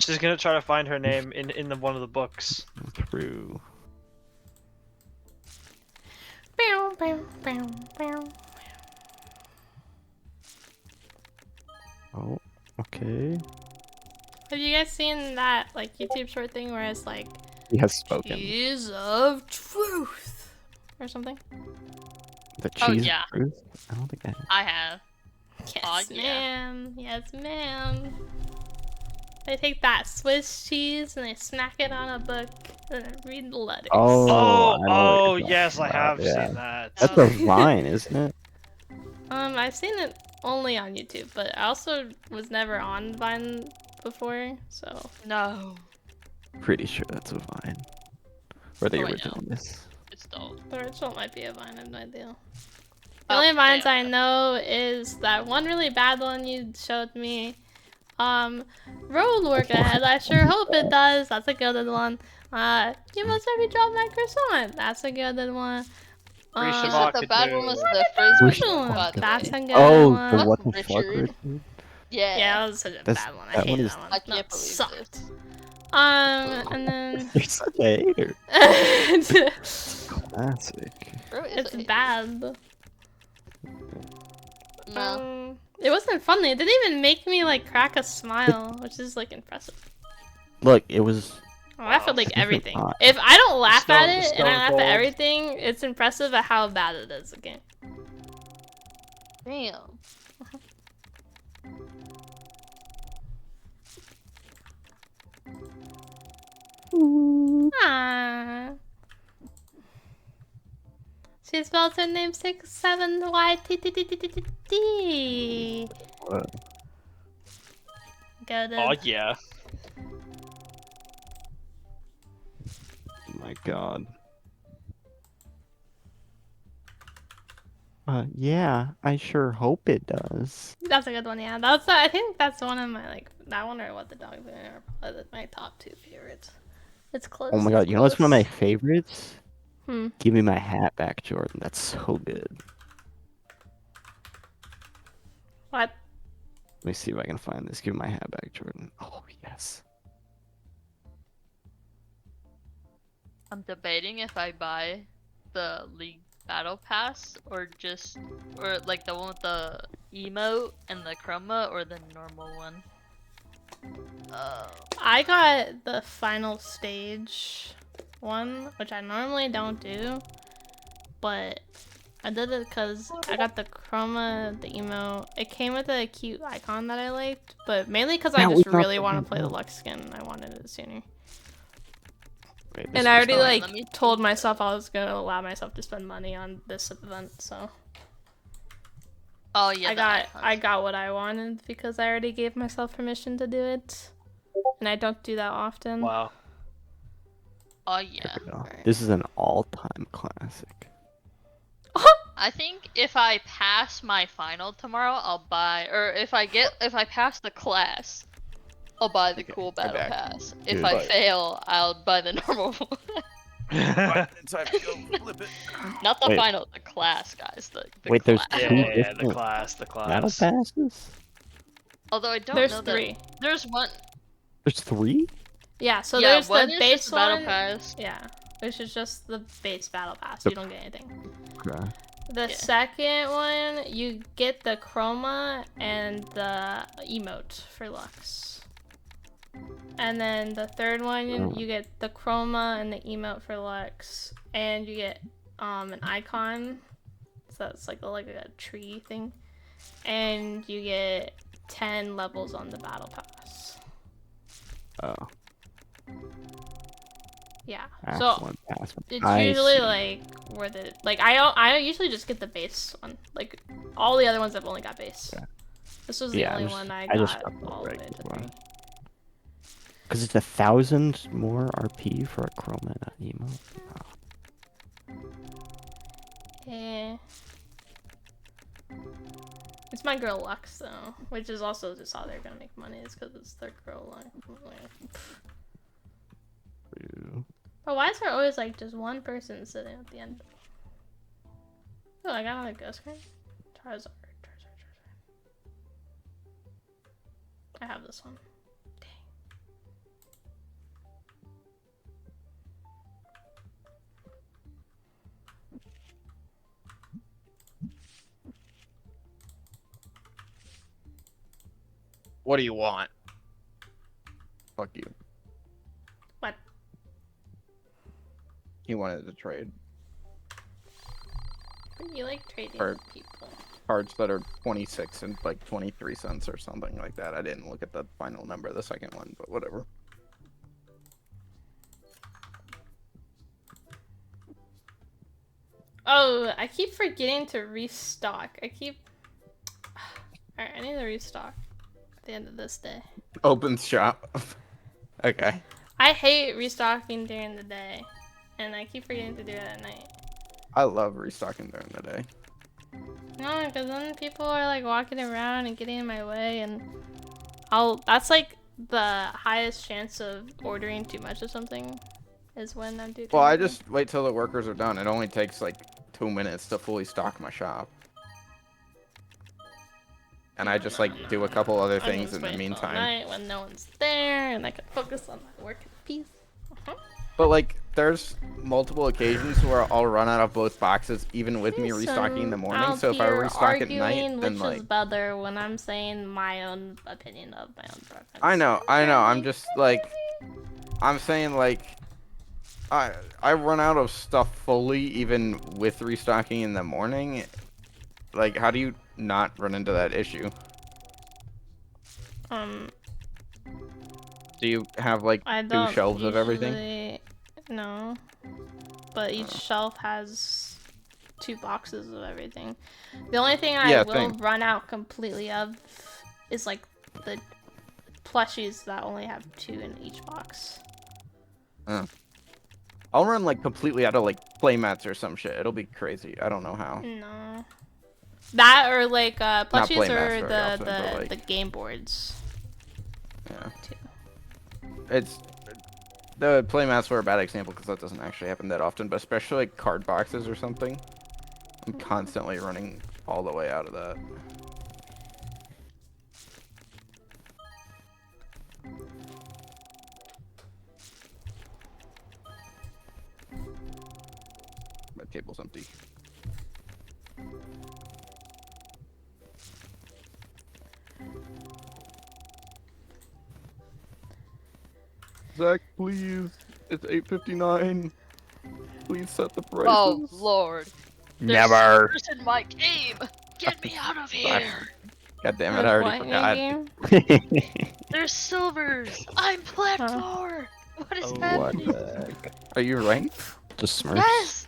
She's gonna try to find her name in one of the books. True. bow, bow, bow, bow. Oh, okay. Have you guys seen that like YouTube short thing where it's like He has spoken. cheese of truth or something? The Oh, cheese. yeah. Truth? I don't think I have. I have. Yes, Aw, yeah. ma'am. Yes, ma'am. They take that Swiss cheese and they smack it on a book and then read the letters. Oh, Oh, I know what oh you're yes, talking I have about, yeah. seen that. That's a vine, isn't it? I've seen it only on YouTube, but I also was never on Vine before, so No. Pretty sure that's a vine. Or the Oh, I know. original is. It's dope. the original might be a Vine. I have no idea. The Oh, only Vines I damn. know is that one really bad one you showed me. Road work ahead. I sure hope it does. That's a good one. You must have me drop my croissant. That's a good one. Free You said Shabbat the bad could one do. was the frisbee Good one, one. by the That's way. a good Oh, one. the what the fuck, Richard. Richard? Yeah. Yeah, that was such a That's- bad one. I that hate one is- that one. I No, can't it believe sucked. this. And then You're such a hater. it's Classic. Bro, is it? bad. No. It wasn't funny. It didn't even make me like crack a smile, which is like impressive. Look, it was. I laugh at like Different everything. thought. If I don't laugh at Stone- it and I Stone laugh Cold. at everything, it's impressive at how bad it is again. Damn. Ah. She spells her name 67YTTTTT. What? Go to. Oh yeah. Oh my god. Yeah, I sure hope it does. That's a good one, yeah. That's I think that's one of my like that one or what the dog thing are probably my top two favorites. It's close. Oh my god, it's you know what's one of my close. favorites? Hmm. Give me my hat back, Jordan. That's so good. What? Let me see if I can find this. Give me my hat back, Jordan. Oh, yes. I'm debating if I buy the League Battle Pass or like the one with the emote and the chroma or the normal one. I got the final stage one, which I normally don't do, but I did it because I got the chroma, the emote. It came with a cute icon that I liked, but mainly because I Yeah, just we got really the want to play the emote. Lux skin. And I wanted it sooner. Wait, And this I is already not- like let me told see. myself I was gonna allow myself to spend money on this event, so Oh yeah, I the got icons. what I wanted because I already gave myself permission to do it, and I don't do that often. Wow. Oh There yeah. we go. Right. This is an all-time classic. I think if I pass my final tomorrow, I'll buy, or if I pass the class, I'll buy the Okay, cool I'm battle back. pass. If Dude. I But- fail, I'll buy the normal one. Inside, go flip it. Not the Wait. final, the class, guys. The Wait, there's class. Yeah, two yeah, yeah, the different class, battle class. passes? Although I don't There's know 3. that there's one. There's 3? Yeah, so Yeah, there's one the is base just the battle one. pass. Yeah, which is just the base battle pass. The- You don't get anything. Okay. The Yeah. second one, you get the chroma and the emote for Lux. And then the third one, Oh. you get the chroma and the emote for Lux, and you get an icon. So that's like a tree thing, and you get 10 levels on the battle pass. Oh. Yeah. Act So 1 pass. it's I usually see. like worth it. Like I usually just get the base one. Like all the other ones I've only got base. Yeah. This was the Yeah, only I just- one I I got just got the all the way to regular 3. one. Because it's 1,000 more RP for a chroma and an emote. Wow. Eh. It's my girl Lux though, which is also just how they're gonna make money is because it's their girl line. True. But why is there always like just one person sitting at the end? Oh, I got another ghost card. Charizard. I have this one. Dang. What do you want? Fuck you. What? He wanted to trade You like trading Or- with people. cards that are 26 and like 23 cents or something like that. I didn't look at the final number of the second one, but whatever. Oh, I keep forgetting to restock. Alright, I need to restock at the end of this day. Open shop. Okay. I hate restocking during the day, and I keep forgetting to do it at night. I love restocking during the day. No, because then people are like walking around and getting in my way, and that's like the highest chance of ordering too much of something is when I do. Well, I during the day. just wait till the workers are done. It only takes like 2 minutes to fully stock my shop. And I just like do a couple other I can things just in the wait till meantime. night when no one's there, and I can focus on my work in peace. But like, there's multiple occasions where I'll run out of both boxes, even with me restocking in the morning. So if I restock at night, then which like, is better when I'm saying my own opinion of my own preference. I know. I'm just like, I'm saying like, I run out of stuff fully even with restocking in the morning. Like, how do you not run into that issue? Do you have like I 2 don't shelves of everything? usually- No, but each shelf has 2 boxes of everything. The only thing I Yeah, will same. run out completely of is like the plushies that only have 2 in each box. I'll run like completely out of like playmats or some shit. It'll be crazy. I don't know how. No, that or like plushies play or Mass very the often, but, like- the game boards Yeah. too. It's the playmats were a bad example because that doesn't actually happen that often, but especially like card boxes or something. I'm constantly running all the way out of that. My table's empty. Zach, please. It's 8:59. Please set the prices. Oh lord. There's Never. silvers in my game. Get me out of here. God damn it, With I what already in your forgot. game? There's silvers. I'm plat Huh. 4. What is What happening? the heck? Are you ranked? Just Smurfs? Yes.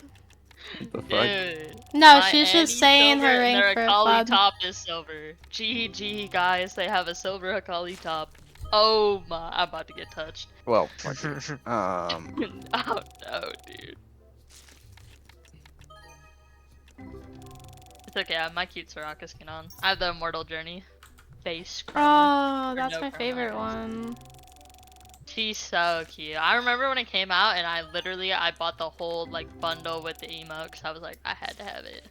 The fuck? Dude. No, my she's Annie's just saying silver her and their rank for Akali fun. top is silver. GG, guys, they have a silver Akali top. Oh my, I'm about to get touched. Well, fuck it. Oh no, dude. It's okay, I have my cute Soraka skin on. I have the Immortal Journey face chroma. Oh, that's no my chroma, favorite I guess. one. She's so cute. I remember when it came out and I bought the whole like bundle with the emote because I was like, I had to have it.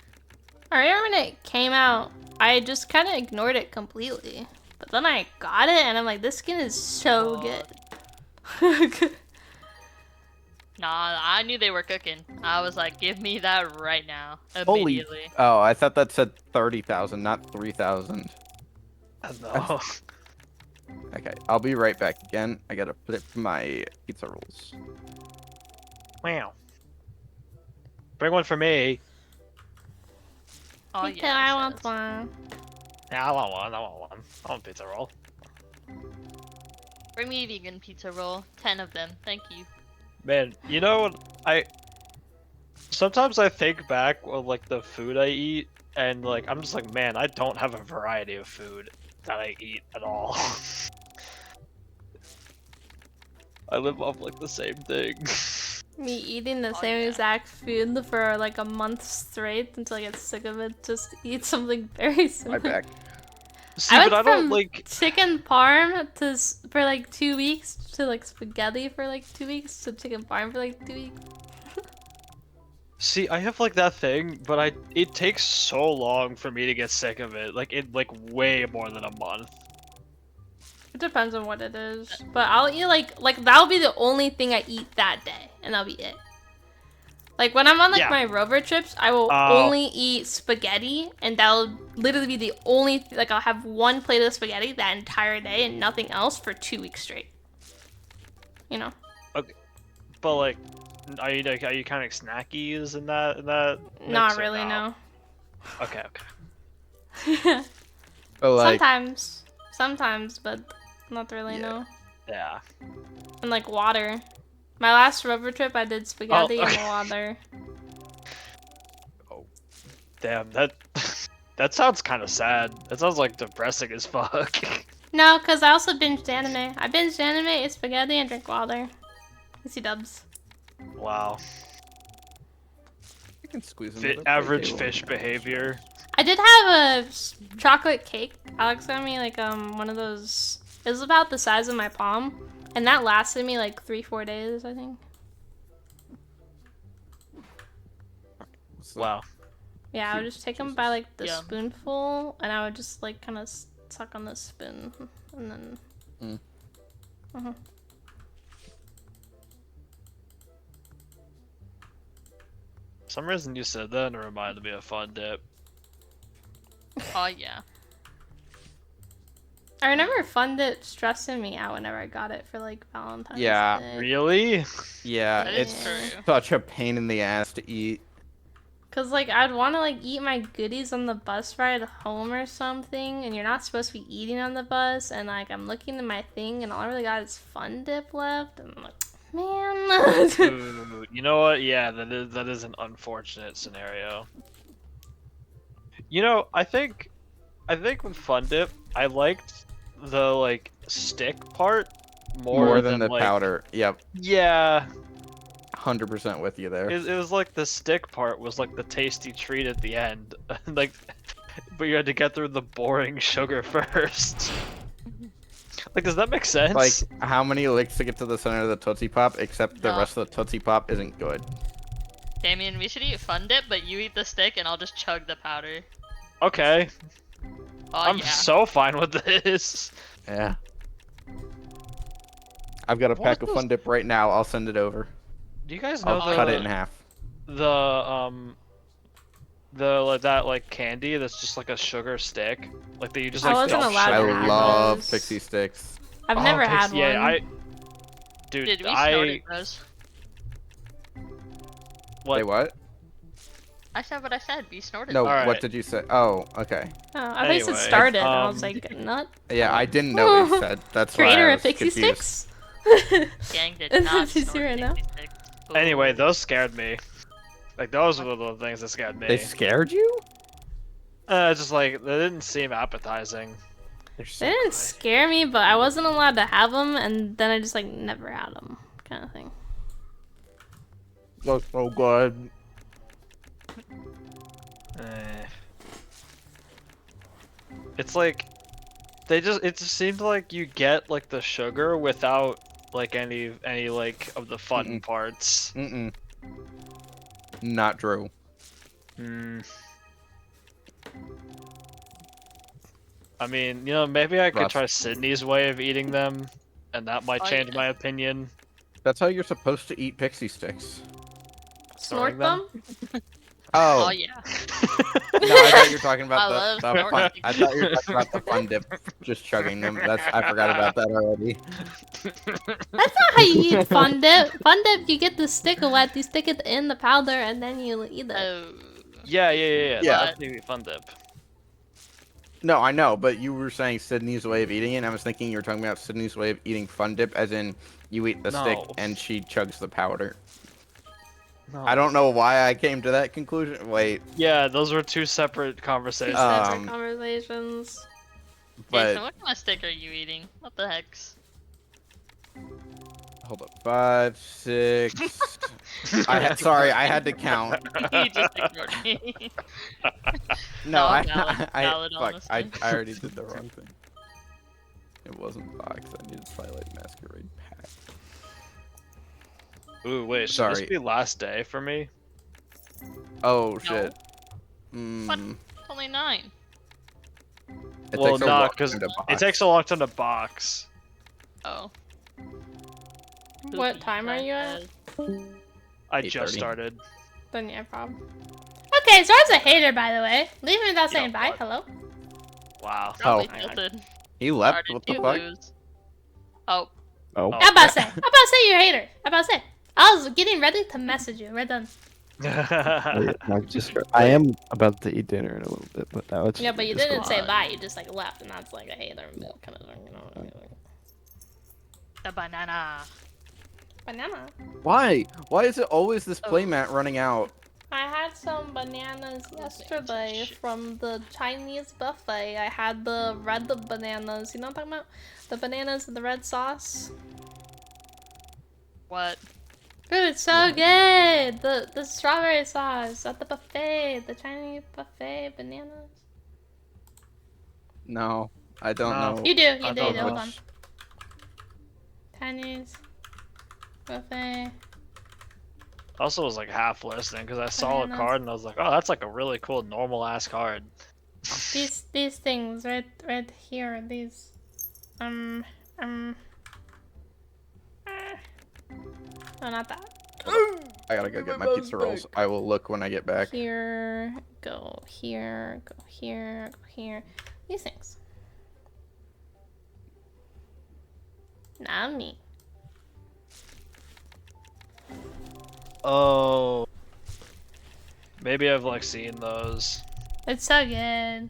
I remember when it came out, I just kind of ignored it completely. But then I got it, and I'm like, this skin is so good. Nah, I knew they were cooking. I was like, give me that right now. Holy. Immediately. Oh, I thought that said 30,000, not 3,000. No. Okay, I'll be right back again. I gotta flip my pizza rolls. Wow. Bring one for me. Oh Me too, yeah. I it want says. one. Yeah, I want one. I want pizza roll. Bring me a vegan pizza roll. 10 of them. Thank you. Man, you know what? Sometimes I think back of like the food I eat, and like I'm just like, man, I don't have a variety of food that I eat at all. I live off like the same thing. Me eating the Oh, same yeah. exact food for like a month straight until I get sick of it. Just eat something very similar. My back. See, I but I went don't from like. chicken parm to for like 2 weeks to like spaghetti for like 2 weeks to chicken parm for like 2 weeks. See, I have like that thing, but it takes so long for me to get sick of it. Like way more than a month. It depends on what it is, but I'll eat like that'll be the only thing I eat that day, and that'll be it. Like when I'm on like Yeah. my rover trips, I will Oh. only eat spaghetti, and that'll literally be the only like I'll have one plate of spaghetti that entire day and nothing else for 2 weeks straight. You know? But like, are you kind of snackies in that Not mix or really, no. Okay. But like, Sometimes, but not really, Yeah. no. Yeah. And like water. My last rover trip, I did spaghetti and okay. water. Damn, that sounds kind of sad. That sounds like depressing as fuck. No, because I also binged anime. I binged anime, ate spaghetti, and drank water. Easy dubs. Wow. I can squeeze another Average table. fish behavior. I did have a chocolate cake. Alex got me like one of those. It was about the size of my palm, and that lasted me like 3-4 days, I think. So- Wow. Yeah, I would just take them by like the Yum. spoonful, and I would just like kind of suck on the spoon, and then. Mm. Mhm. For some reason you said that and it reminded me of Fun Dip. Oh yeah. I remember Fun Dip stressing me out whenever I got it for like Valentine's Yeah, Day. Really? Yeah, That is it's true. such a pain in the ass to eat. Cause like I'd want to like eat my goodies on the bus ride home or something, and you're not supposed to be eating on the bus. And like I'm looking at my thing, and all I really got is Fun Dip left, and I'm like, man. Ooh, you know what? Yeah, that is an unfortunate scenario. You know, I think with Fun Dip, I liked the like stick part More than the like, powder. Yep, Yeah, 100% with you there. it was like the stick part was like the tasty treat at the end, like, but you had to get through the boring sugar first. Like, does that make sense? Like, how many licks to get to the center of the Tootsie Pop, except the No. rest of the Tootsie Pop isn't good. Damien, we should eat Fun Dip, but you eat the stick and I'll just chug the powder. Okay, Oh I'm yeah. so fine with this. Yeah. I've got a What pack was of Fun Dip right now. I'll send it over. Do you guys know I'll cut it in half. that like candy that's just like a sugar stick, like that you just I like wasn't dump allowed sugar to in I have your love those. Pixie Sticks. I've Oh, never Pix- had yeah, one. Dude, Dude, we I snorted those. what? Wait, what? I said what I said. We snorted No, those. Alright. what did you say? Oh, okay. Oh, I thought you said Anyway, started, and I was um, like, nut. Yeah, I didn't know what you said. That's why Creator I of was Pixie confused. Sticks? Gang did Is not that you snort right now? Pixie Sticks. Anyway, Ooh. those scared me. Like those were the things that scared me. They scared you? It's just like they didn't seem appetizing. They're so They didn't good. scare me, but I wasn't allowed to have them, and then I just like never had them, kind of thing. They're so good. Eh. It's like it just seemed like you get like the sugar without like any like of the fun parts. Mm-mm. Not true. Mm. I mean, you know, maybe I could Rust. try Sydney's way of eating them, and that might Oh, change yeah. my opinion. That's how you're supposed to eat pixie sticks. Snort Snorting them? them? Oh Oh, yeah. no, I thought you were talking I about love the fun. snorting. I thought you were talking about the fun dip, just chugging them. I forgot about that already. That's not how you eat fun dip. Fun dip, you get the stick wet, you stick it in the powder, and then you eat it. Oh. Yeah. Yeah. That's maybe fun dip. No, I know, but you were saying Sydney's way of eating it, and I was thinking you were talking about Sydney's way of eating fun dip, as in you eat the stick No. and she chugs the powder. No. I don't know why I came to that conclusion. Wait, Yeah, those were two separate conversations. Separate conversations. but Jason, what kind of stick are you eating? What the heck's? hold up, 5, 6. Sorry, I had to count. You just ignored me. No, No, valid, fuck, I honestly. already did the wrong thing. It wasn't box. I needed Twilight Masquerade pack. Ooh, wait, should Sorry. this be last day for me? Oh shit. Mm, What? Only 9. it Well, takes a nah, long 'cause time to It box. takes a long time to box. Oh. What time are you at? I just 8:30. started. Then yeah, problem. Okay, so I was a hater, by the way. Leave me without saying bye. what? Hello. Wow. Probably Oh. tilted. He left. Started What the to fuck? lose. Oh. Oh. Oh. I'm about to say. I'm about to say you're a hater. I'm about to say. I was getting ready to message you. We're done. I am about to eat dinner in a little bit, but now it's Yeah, but you just didn't go- say on. bye. You just like left, and that's like a hater kind of thing, you know. The banana. Banana. Why? Why is it always this Oh. playmat running out? I had some bananas yesterday Shit. from the Chinese buffet. I had the red bananas. You know what I'm talking about? The bananas and the red sauce. What? Dude, it's so good. The strawberry sauce at the buffet, the Chinese buffet bananas. No, I don't No. know. You do. I You do. don't Hold know. on. Chinese buffet. Also was like half listening because I saw a Bananas. card and I was like, oh, that's like a really cool normal ass card. These things right here. These no, not that. I gotta go get my pizza rolls. I will look when I get back. Here, go here, go here, go here. These things. Not me. Oh. Maybe I've like seen those. It's so good.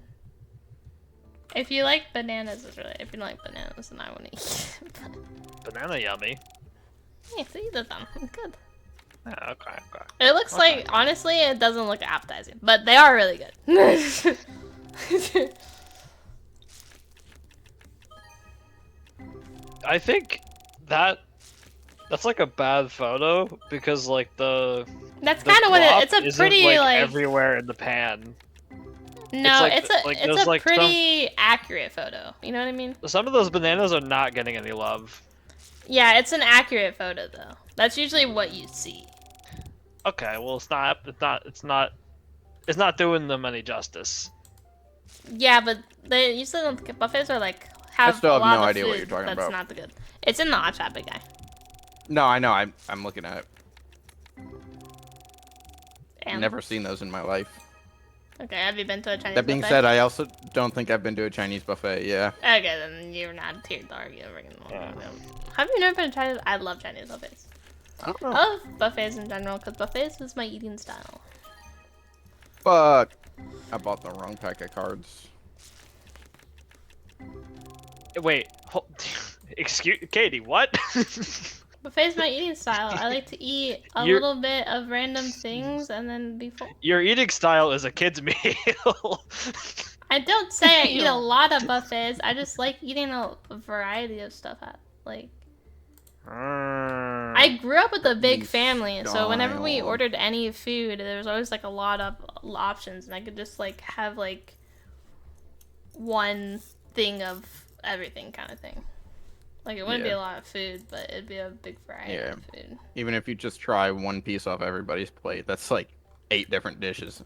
If you like bananas, it's really. If you don't like bananas, then I wouldn't eat it. Banana yummy. Yeah, so eat them. It's good. Yeah, okay. It looks like, honestly, it doesn't look appetizing, but they are really good. I think that's like a bad photo because like the That's kind of what glop it's a isn't, pretty like. everywhere in the pan. No, like it's the- a like it's there's, a like, some- pretty accurate photo. You know what I mean? Some of those bananas are not getting any love. Yeah, it's an accurate photo though. That's usually what you see. Okay, well it's not doing them any justice. Yeah, but they usually the buffets are like have still a have lot no of idea what food you're talking that's about. not the good. It's in the hot shot, big guy. No, I know. I'm looking at it. And, Never seen those in my life. Okay, have you been to a Chinese That being buffet? said, I also don't think I've been to a Chinese buffet. Yeah. Okay, then you're not tier dog. You're freaking. Have you never been to Chinese? I love Chinese buffets. I don't know. I love buffets in general because buffets is my eating style. Fuck. I bought the wrong pack of cards. Wait, excuse Katie, what? Buffet's my eating style. I like to eat a You're- little bit of random things and then be full. Your eating style is a kid's meal. I don't say I eat a Damn. lot of buffets. I just like eating a variety of stuff. Like, I grew up with a big Eating family, so whenever we style. ordered any food, there was always like a lot of options, and I could just like have like one thing of everything kind of thing. Like it wouldn't be Yeah. a lot of food, but it'd be a big variety Yeah. of food. Even if you just try one piece off everybody's plate, that's like 8 different dishes.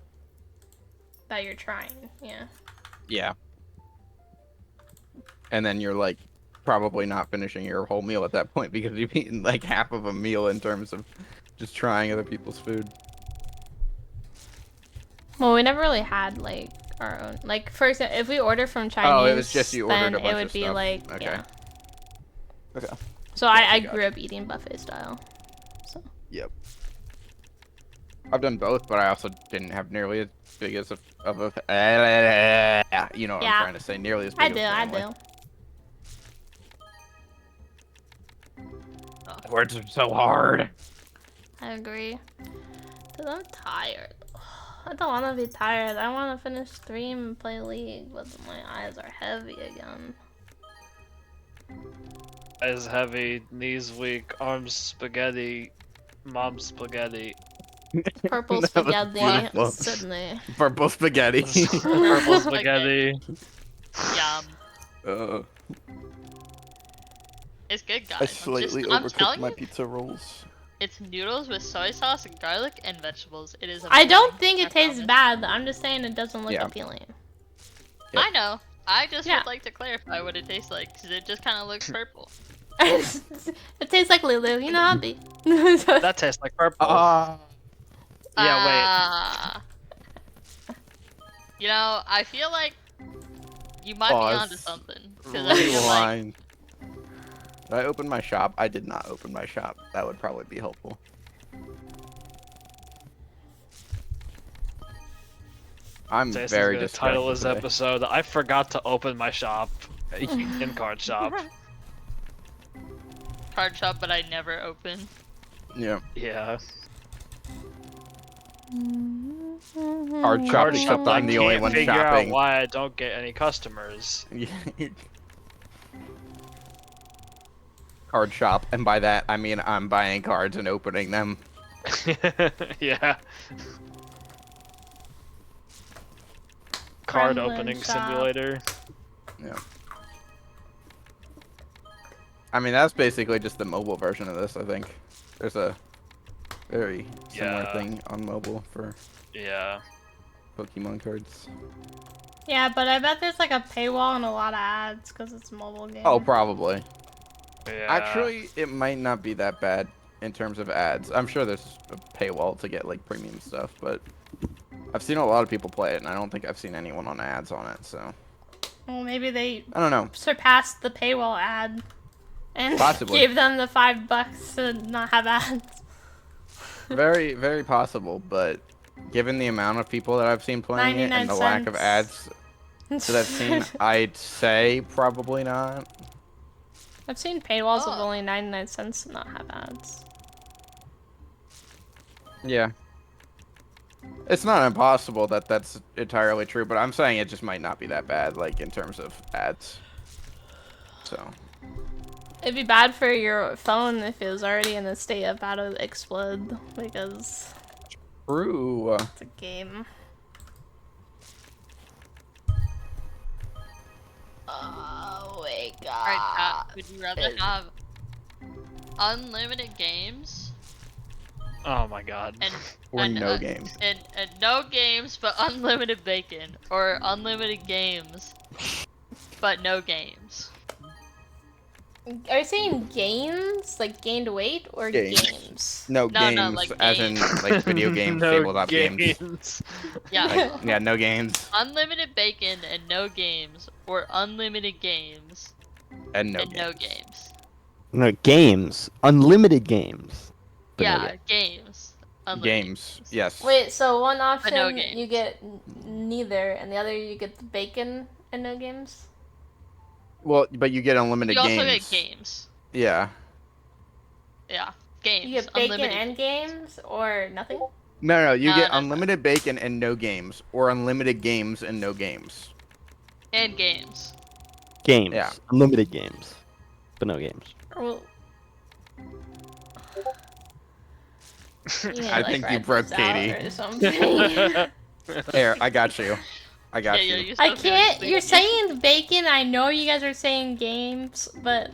That you're trying, yeah. Yeah. And then you're like probably not finishing your whole meal at that point because you've eaten like half of a meal in terms of just trying other people's food. Well, we never really had like our own. Like for example, if we order from Chinese, Oh, it was just you ordered then a bunch it would of be stuff. like Okay. yeah. Okay. So I Gotcha, grew gotcha. up eating buffet style. Yep. I've done both, but I also didn't have nearly as big as a you know what Yeah. I'm trying to say, nearly as big I of do, a I family. do. Words are so hard. I agree. Cause I'm tired. I don't want to be tired. I want to finish stream and play League, but my eyes are heavy again. Eyes heavy, knees weak, arms spaghetti, mom spaghetti. Purple That was spaghetti, beautiful. Sydney. Purple spaghetti. Purple spaghetti. Yum. uh, It's good, guys. I slightly I'm overcooked telling my you, pizza rolls. it's noodles with soy sauce and garlic and vegetables. It is. I don't amazing, think I it tastes promise. bad. I'm just saying it doesn't look Yeah. appealing. Yep. I know. I just Yeah. would like to clarify what it tastes like because it just kind of looks purple. It tastes like Lulu. You know how it be. That tastes like purple. Ah. Yeah, You know, I feel like you might be Pause. onto something. 'Cause I feel like Rewind. Did I open my shop? I did not open my shop. That would probably be helpful. I'm Jason's very gonna distracted title this today. episode. I forgot to open my shop. In card shop. card shop, but I never open. Yeah. Yeah. Card shop, Card except shop. I I'm the only can't one figure shopping. out why I don't get any customers. Card shop, and by that I mean I'm buying cards and opening them. Yeah. Card Gremlin opening shop. simulator. Yeah. I mean that's basically just the mobile version of this. I think there's a very similar Yeah. thing on mobile for Yeah. Pokemon cards. Yeah, but I bet there's like a paywall and a lot of ads because it's a mobile game. Oh, probably. Yeah. Actually, it might not be that bad in terms of ads. I'm sure there's a paywall to get like premium stuff, but I've seen a lot of people play it, and I don't think I've seen anyone on ads on it. So Well, maybe they I don't know. surpassed the paywall ad and Possibly. gave them the $5 to not have ads. Very, very possible, but given the amount of people that I've seen playing it 99 and the lack of ads that I've seen, I'd say probably not. I've seen paywalls of Oh. only 99 cents to not have ads. Yeah. It's not impossible that that's entirely true, but I'm saying it just might not be that bad, like in terms of ads. So. It'd be bad for your phone if it was already in a state of about to explode because True. it's a game. Oh my Alright, would you rather have unlimited games Oh my god. and Or and, no games. and no games but unlimited bacon, or unlimited games but no games? Are you saying games? Like gained weight or Games. games? No, No, games, like as in games. like video games, No tabletop games. Yeah. Like, yeah, no games Unlimited bacon and no games, or unlimited games and no and games. no games. No, games. Unlimited games. But no Yeah, games. games. Unlimited Games, yes. Wait, so one option no games. you get neither, and the other you get the bacon and no games? Well, but you get unlimited You also games. get games. Yeah. Yeah, games. You get bacon unlimited and games or nothing? No, you get no. unlimited bacon and no games, or unlimited games and no games. and games. Games. Yeah. Unlimited games. But no games. Well, you need to, I like, think you write broke this out Katie. or something. Here, I got you. I got Yeah, you. you're I supposed to can't. be You're thinking. saying bacon. I know you guys are saying games, but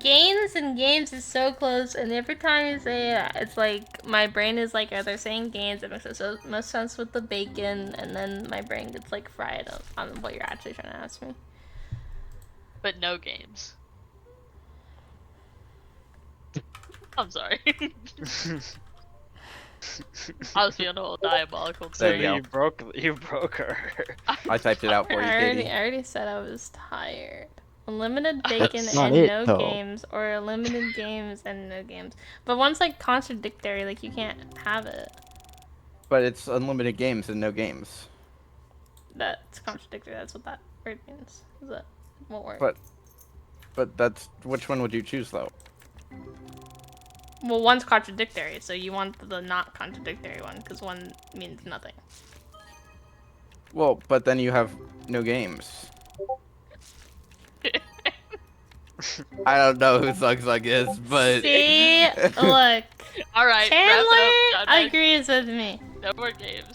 games and games is so close. And every time you say it, it's like my brain is like, are they saying games? It makes so most sense with the bacon, and then my brain gets like fried on what you're actually trying to ask me. But no games. I'm sorry. I was feeling a little diabolical There today. you go. you broke her. I typed it out for you, Katie. I already said I was tired. Unlimited bacon That's not and it, no though. games, or unlimited games and no games. But one's like contradictory, like you can't have it. But it's unlimited games and no games. That's contradictory. That's what that word means. That won't work. But that's which one would you choose though? Well, one's contradictory, so you want the not contradictory one, because one means nothing. Well, but then you have no games. I don't know who Zug is, but See? Look. All right, wrap Chandler it up. John. agrees with me. No more games.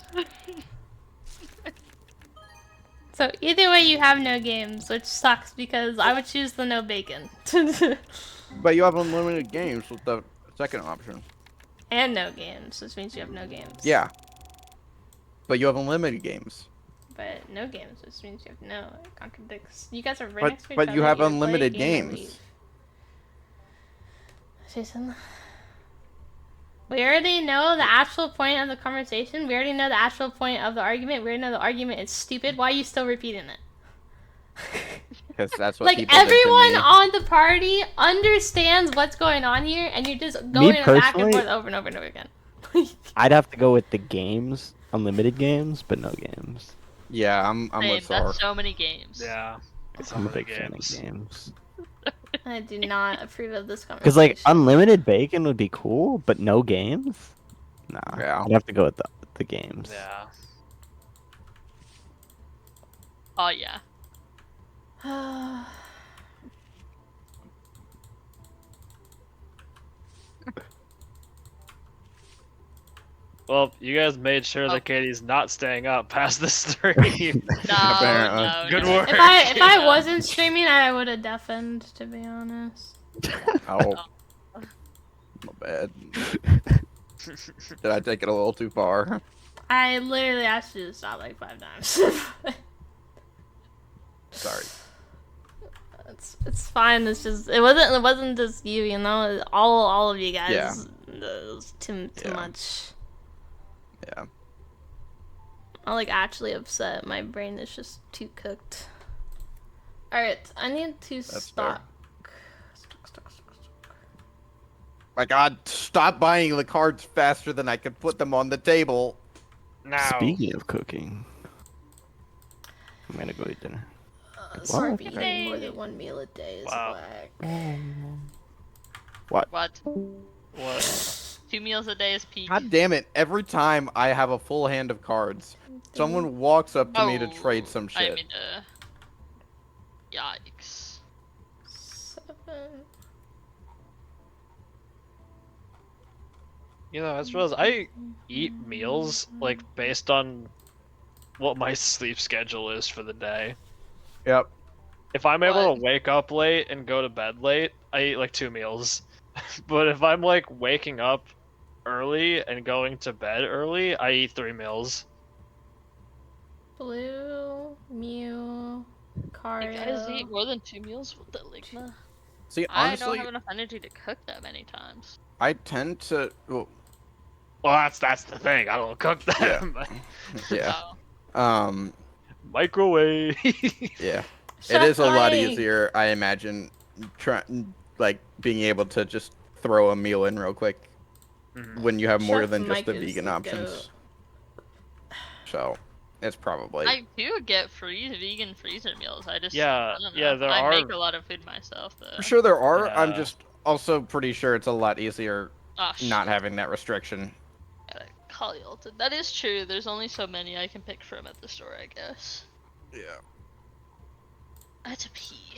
So either way, you have no games, which sucks because I would choose the no bacon. but you have unlimited games with the second option. And no games, which means you have no games. Yeah. But you have unlimited games. But no games, which means you have no. It contradicts. You guys are right But next to each but other. you have either play a unlimited game or games. leave. Jason. We already know the actual point of the conversation. We already know the actual point of the argument. We already know the argument is stupid. Why are you still repeating it? Because that's what Like, people did to everyone me. on the party understands what's going on here, and you're just going back and personally- forth over and over and over again. I'd have to go with the games. Unlimited games, but no games. Yeah, I'm Same, with Zor. that's so many games. Yeah. It's I'm a all the big fan of games. games. I do not approve of this conversation. Because, like, unlimited bacon would be cool, but no games? Nah. Yeah. I'd have to go with the games. Yeah. Oh yeah. Well, you guys made sure Oh. that Katie's not staying up past the stream. No, Apparently. no, Good no. work. if I No. wasn't streaming, I would have deafened, to be honest. Oh. My bad. Did I take it a little too far? I literally asked you to stop like 5 times. Sorry. It's fine. It's just it wasn't just you, you know. All of you guys. Yeah. It was too Yeah. much. Yeah. I'm like actually upset. My brain is just too cooked. All right, I need to That's stop. My God, stop buying the cards faster than I can put them on the table. Now. Speaking of cooking, I'm gonna go eat dinner. Sorry, What? but eating more than one meal a day is Wow. whack. What? What? 2 meals a day is peak. God damn it, every time I have a full hand of cards, someone walks up to me to Oh, trade some shit. I mean, yikes. 7. You know, as well as I eat meals like based on what my sleep schedule is for the day. Yep. If I'm able What? to wake up late and go to bed late, I eat like 2 meals. But if I'm like waking up early and going to bed early, I eat 3 meals. Blue, Mew, You guys eat Cario. more than 2 meals with the Ligma? See, I honestly, don't have enough energy to cook that many times. I tend to. Well, Well, that's the thing. I don't cook them. yeah. Oh. Microwave. Yeah. Chef It is a lot Mike. easier, I imagine, like being able to just throw a meal in real quick Mhm. when you have more Chef than just Mike the is vegan the options. So, it's probably. I do get vegan freezer meals. I just Yeah, I don't know. yeah, there I are- make a lot of food myself though. I'm sure there are. I'm Yeah. just also pretty sure it's a lot easier Oh, not shit. having that restriction. Gotta call you ulted. That is true. There's only so many I can pick from at the store, I guess. Yeah. I had to pee.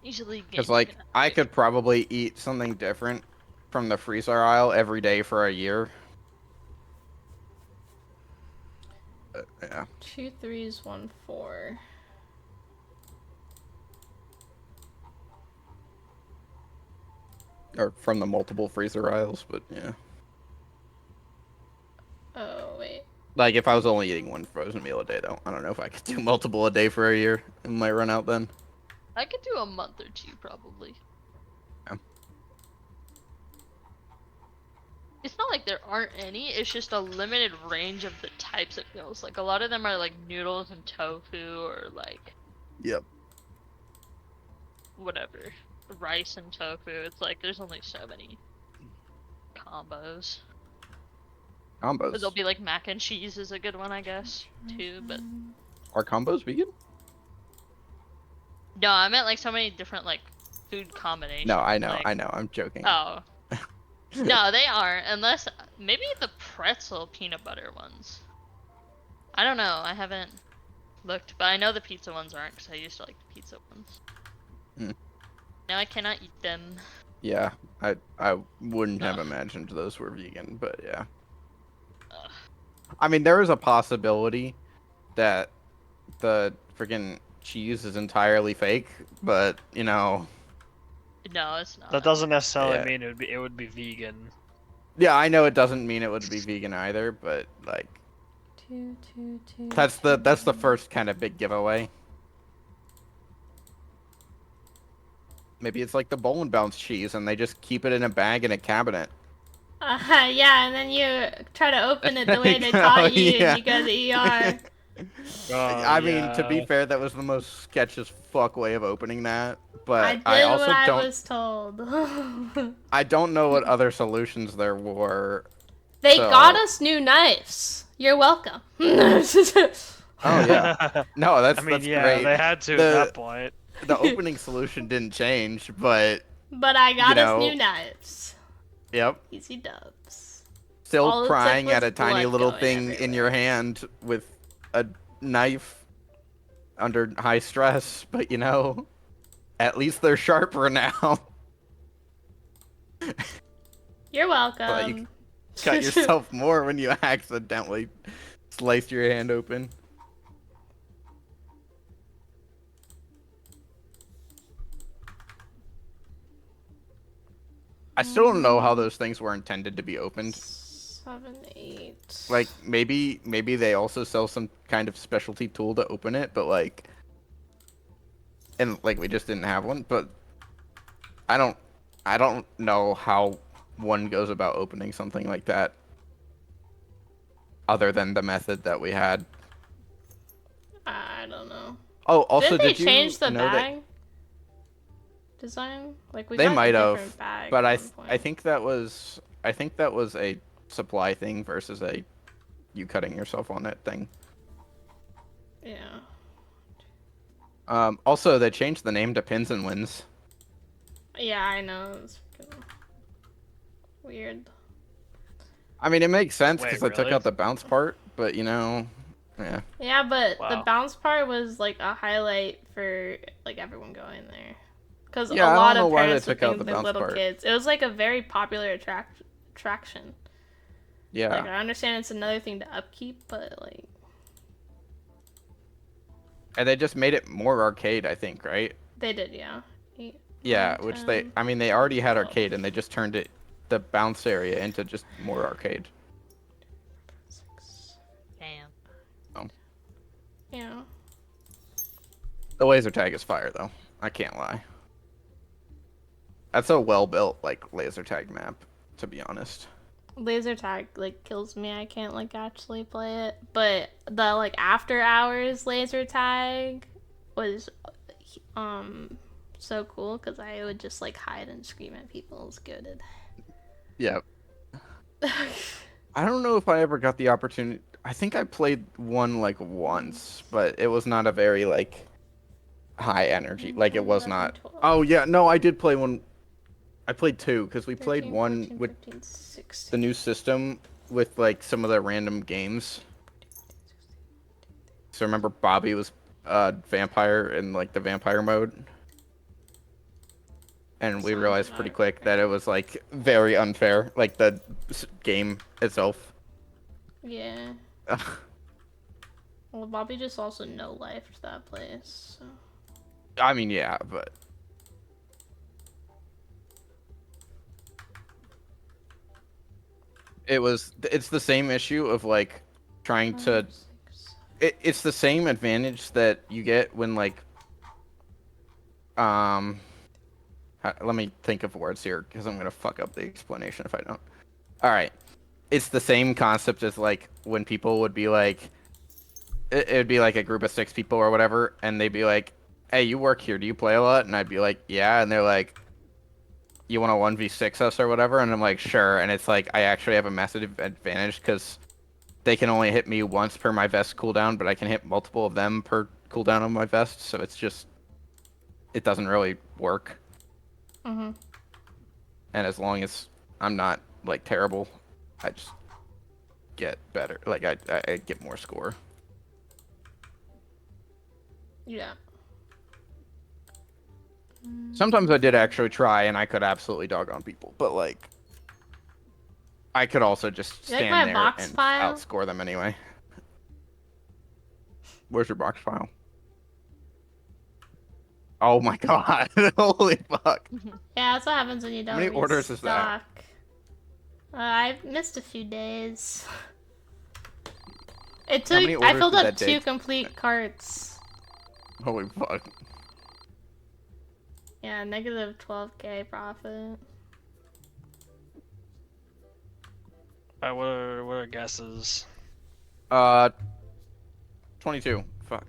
Usually Because, games are like, gonna I wait. could probably eat something different from the freezer aisle every day for a year. Yeah. 2 3s, 1 4. Or from the multiple freezer aisles, but yeah. Oh wait. Like, if I was only eating one frozen meal a day, though, I don't know if I could do multiple a day for a year. It might run out then. I could do a month or two, probably. Yeah. It's not like there aren't any, it's just a limited range of the types of meals. Like, a lot of them are like noodles and tofu, or like, Yep. whatever. Rice and tofu. It's like, there's only so many combos. But Combos. there'll be like mac and cheese is a good one, I guess, too, but... Are combos vegan? No, I meant like so many different like food combinations. No, I know, like... I know. I'm joking. Oh. No, they aren't, unless maybe the pretzel peanut butter ones. I don't know. I haven't looked, but I know the pizza ones aren't because I used to like the pizza ones. Hmm. Now I cannot eat them. Yeah, I wouldn't have Ugh. imagined those were vegan, but yeah. Ugh. I mean, there is a possibility that the freaking cheese is entirely fake, but you know, No, it's not. That doesn't necessarily Yeah. mean it would be vegan. yeah, I know it doesn't mean it would be vegan either, but like 2 2 2. that's the first kind of big giveaway. Maybe it's like the bowl and bounce cheese, and they just keep it in a bag in a cabinet. Yeah, and then you try to open it the way they Oh, taught you, yeah. and you go to ER. I mean, to be yeah. fair, that was the most sketch as fuck way of opening that. I But did I also what I don't. was told. I don't know what other solutions there were. They So- got us new knives. You're welcome. Oh yeah. No, that's I mean, that's yeah, great. they had to The- at that point. The opening solution didn't change, but But I got You us know. new knives. yep. Easy dubs. All Still it took crying at was a tiny blood little going thing in your everywhere. hand with a knife under high stress, but you know, at least they're sharper now. You're But welcome. you cut yourself more when you accidentally sliced your hand open. I still don't know how those things were intended to be opened. 7 8. Like maybe they also sell some kind of specialty tool to open it, but like and like we just didn't have one, but I don't know how one goes about opening something like that other than the method that we had. I don't know. Oh, also Didn't they did you change the know bag design? Like we They got might a have, different bag but at one I point. think that was a supply thing versus a you cutting yourself on it thing. Yeah. Also they changed the name to Pins and Wins. Yeah, I know. It's freaking weird. I mean, it makes sense Wait, because I took really? out the bounce part, but you know, yeah. Yeah, but the Wow. bounce part was like a highlight for like everyone going there. Because Yeah, I a don't lot know of why they parents would took out think the they're bounce little part. kids. It was like a very popular attraction. Yeah. Like I understand it's another thing to upkeep, but like And they just made it more arcade, I think, right? they did, yeah. 8, Yeah, 9, which 10, I mean, they already had 12. arcade and they just turned the bounce area into just more arcade. 6. Damn. Yeah. The laser tag is fire, though. I can't lie. That's a well-built, like, laser tag map, to be honest. Laser tag like kills me. I can't like actually play it. But the like after hours laser tag was so cool because I would just like hide and scream at people. It was goated. Yeah. I don't know if I ever got the opportunity. I think I played one, like, once, but it was not a very, like, high energy. Like, it was 11, not... 12. Oh, yeah, no, I did play one I played 2 because we played 13, one 14, with 15, 16. the new system with like some of the random games. So remember Bobby was vampire in like the vampire mode, and we Sounds realized about pretty quick that right. it was like very unfair, like the game itself. Yeah. Well, Bobby just also no life to that place. So. I mean, yeah, but it's the same issue of like trying to 5, 6, it's the same advantage that you get when like um let me think of words here because I'm gonna fuck up the explanation if I don't. All right, it's the same concept as like when people would be like it'd be like a group of 6 people or whatever, and they'd be like, "Hey, you work here? Do you play a lot?" And I'd be like, "Yeah," and they're like, "You want to 1v6 us or whatever?" And I'm like, "Sure." And it's like I actually have a massive advantage because they can only hit me once per my vest cooldown, but I can hit multiple of them per cooldown on my vest, so it's just it doesn't really work. Mm-hmm. And as long as I'm not like terrible, I just get better. Like I get more score. Yeah. Sometimes I did actually try, and I could absolutely dog on people, but like I could also just You like stand my there box and file? outscore them anyway. Where's your box file? Oh my god! Holy fuck! Yeah, that's what happens when you How don't many orders is that? restock. I've missed a few days. It How took. many I orders filled did up that day? 2 complete carts. Holy fuck! Yeah, negative 12k profit. What are guesses? 22. Fuck.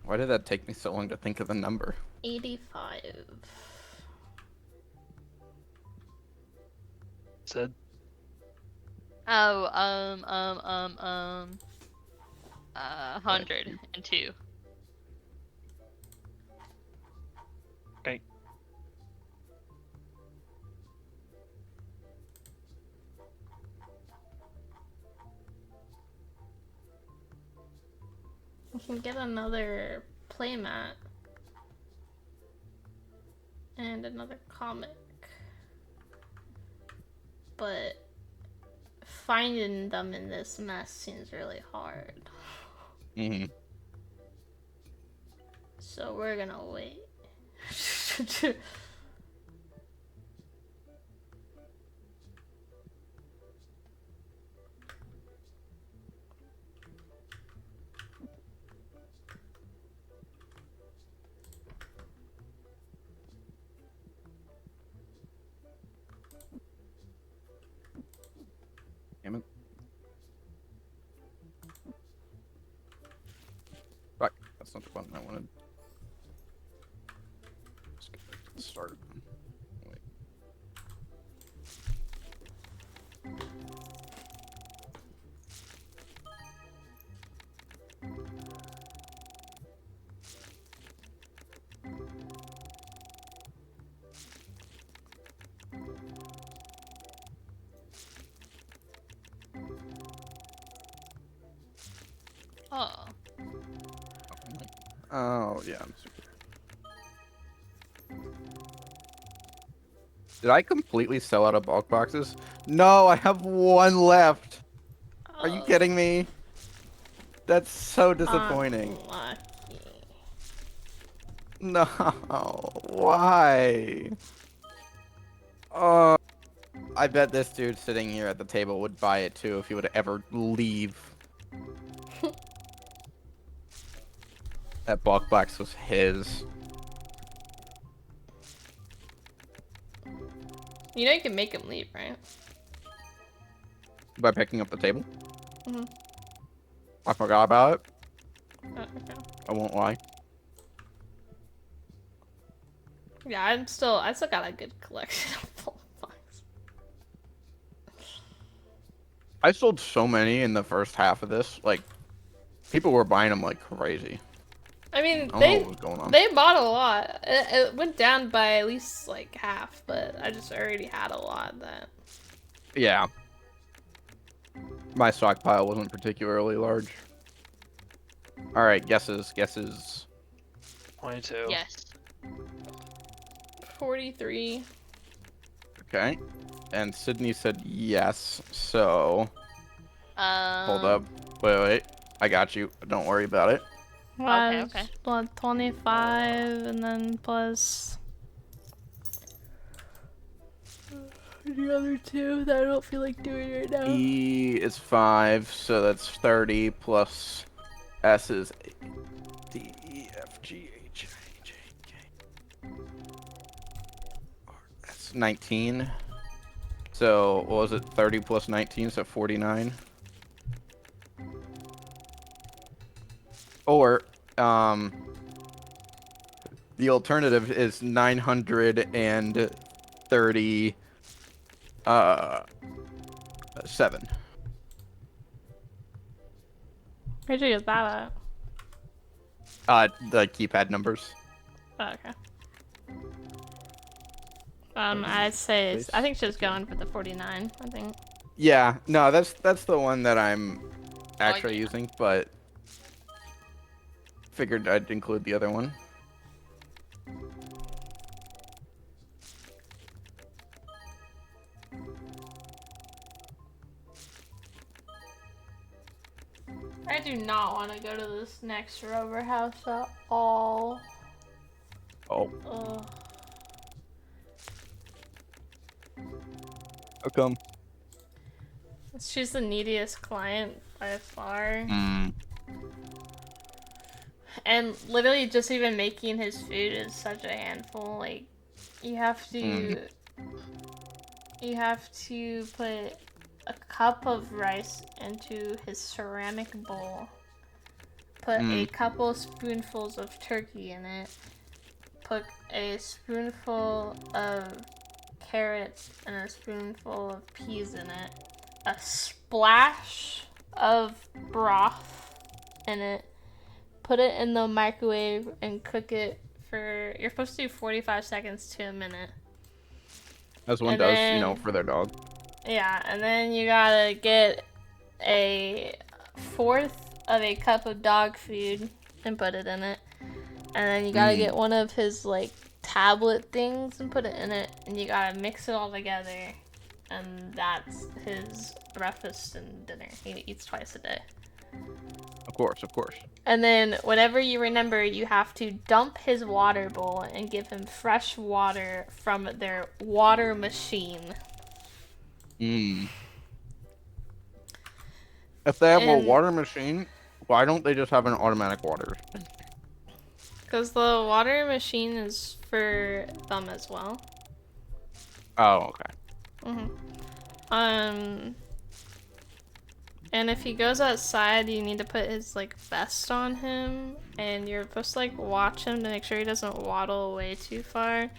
Why did that take me so long to think of the number? 85. Said Oh, 102. okay. We can get another playmat. And another comic. But finding them in this mess seems really hard. Mm-hmm. So we're gonna wait. Damn it. Fuck. That's not the button I wanted. Let's get back to the start. Wait. Oh. Oh, yeah, I'm super. Did I completely sell out of bulk boxes? No, I have 1 left. Are you kidding me? That's so disappointing. Unlucky. No, why? Oh, I bet this dude sitting here at the table would buy it too if he would ever leave. That bulk box was his. You know you can make him leave, right? By picking up the table? Mhm. I forgot about it. Oh, okay. I won't lie. Yeah, I still got a good collection of full box. I sold so many in the first half of this. Like, people were buying them like crazy. I mean, I don't know what was going on. they bought a lot. It went down by at least like half, but I just already had a lot of that. Yeah. My stockpile wasn't particularly large. All right, guesses. 22. Yes. 43. Okay. And Sydney said yes, so hold up. Wait. I got you. Don't worry about it. Was okay. plus 25, and then plus the other two that I don't feel like doing right now. E is 5, so that's 30 plus S is D, E, F, G, H, I, J, K. That's 19. So, what was it? 30 plus 19, so 49. Or, the alternative is 937. Where'd you get that The keypad numbers. at? Oh, okay. I'd say I think she's going for the 49. I think. Yeah, no, that's the one that I'm actually yeah. using, but figured I'd include the other one. I do not want to go to this next Rover house at all. Oh, Ugh. how come? She's the neediest client by far. And literally just even making his food is such a handful. Like, you have to put a cup of rice into his ceramic bowl. Put a couple spoonfuls of turkey in it. Put a spoonful of carrots and a spoonful of peas in it. A splash of broth in it. Put it in the microwave and cook it for, you're supposed to do 45 seconds to a minute. As one And does, then- for their dog. Yeah, and then you gotta get a fourth of a cup of dog food and put it in it. And then you gotta get one of his, like, tablet things and put it in it. And you gotta mix it all together. And that's his breakfast and dinner. He eats twice a day. Of course. And then whenever you remember, you have to dump his water bowl and give him fresh water from their water machine. If they have a And- water machine, why don't they just have an automatic water? Because the water machine is for them as well. Oh, okay. And if he goes outside, you need to put his, like, vest on him. And you're supposed to, like, watch him to make sure he doesn't waddle away too far.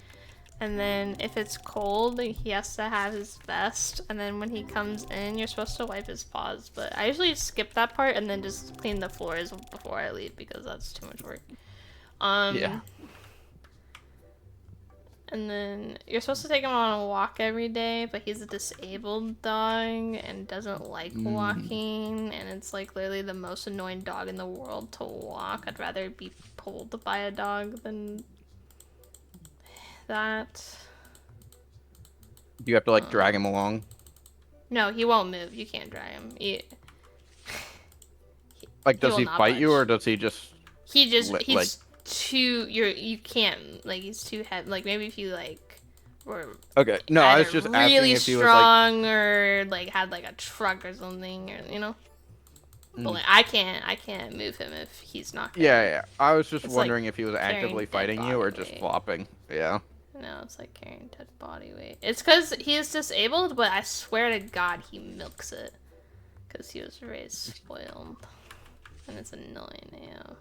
And then if it's cold, he has to have his vest. And then when he comes in, you're supposed to wipe his paws. But I usually skip that part and then just clean the floors before I leave because that's too much work. Yeah. And then you're supposed to take him on a walk every day, but he's a disabled dog and doesn't like walking. And it's like literally the most annoying dog in the world to walk. I'd rather be pulled by a dog than that. Do you have to like drag him along? No, he won't move. You can't drag him. Like, does will he not fight you, budge. or does he just? He's like- too. You can't, like, he's too heavy. Like, maybe if you like were Okay, no, I was either just asking really if he was like. strong or like had like a truck or something, or But like I can't move him if he's not. Yeah. I was just It's like wondering if he was carrying actively dead fighting you or body just weight. flopping. Yeah. No, it's like carrying dead body weight. It's because he is disabled, but I swear to God he milks it because he was raised spoiled, and it's annoying AF.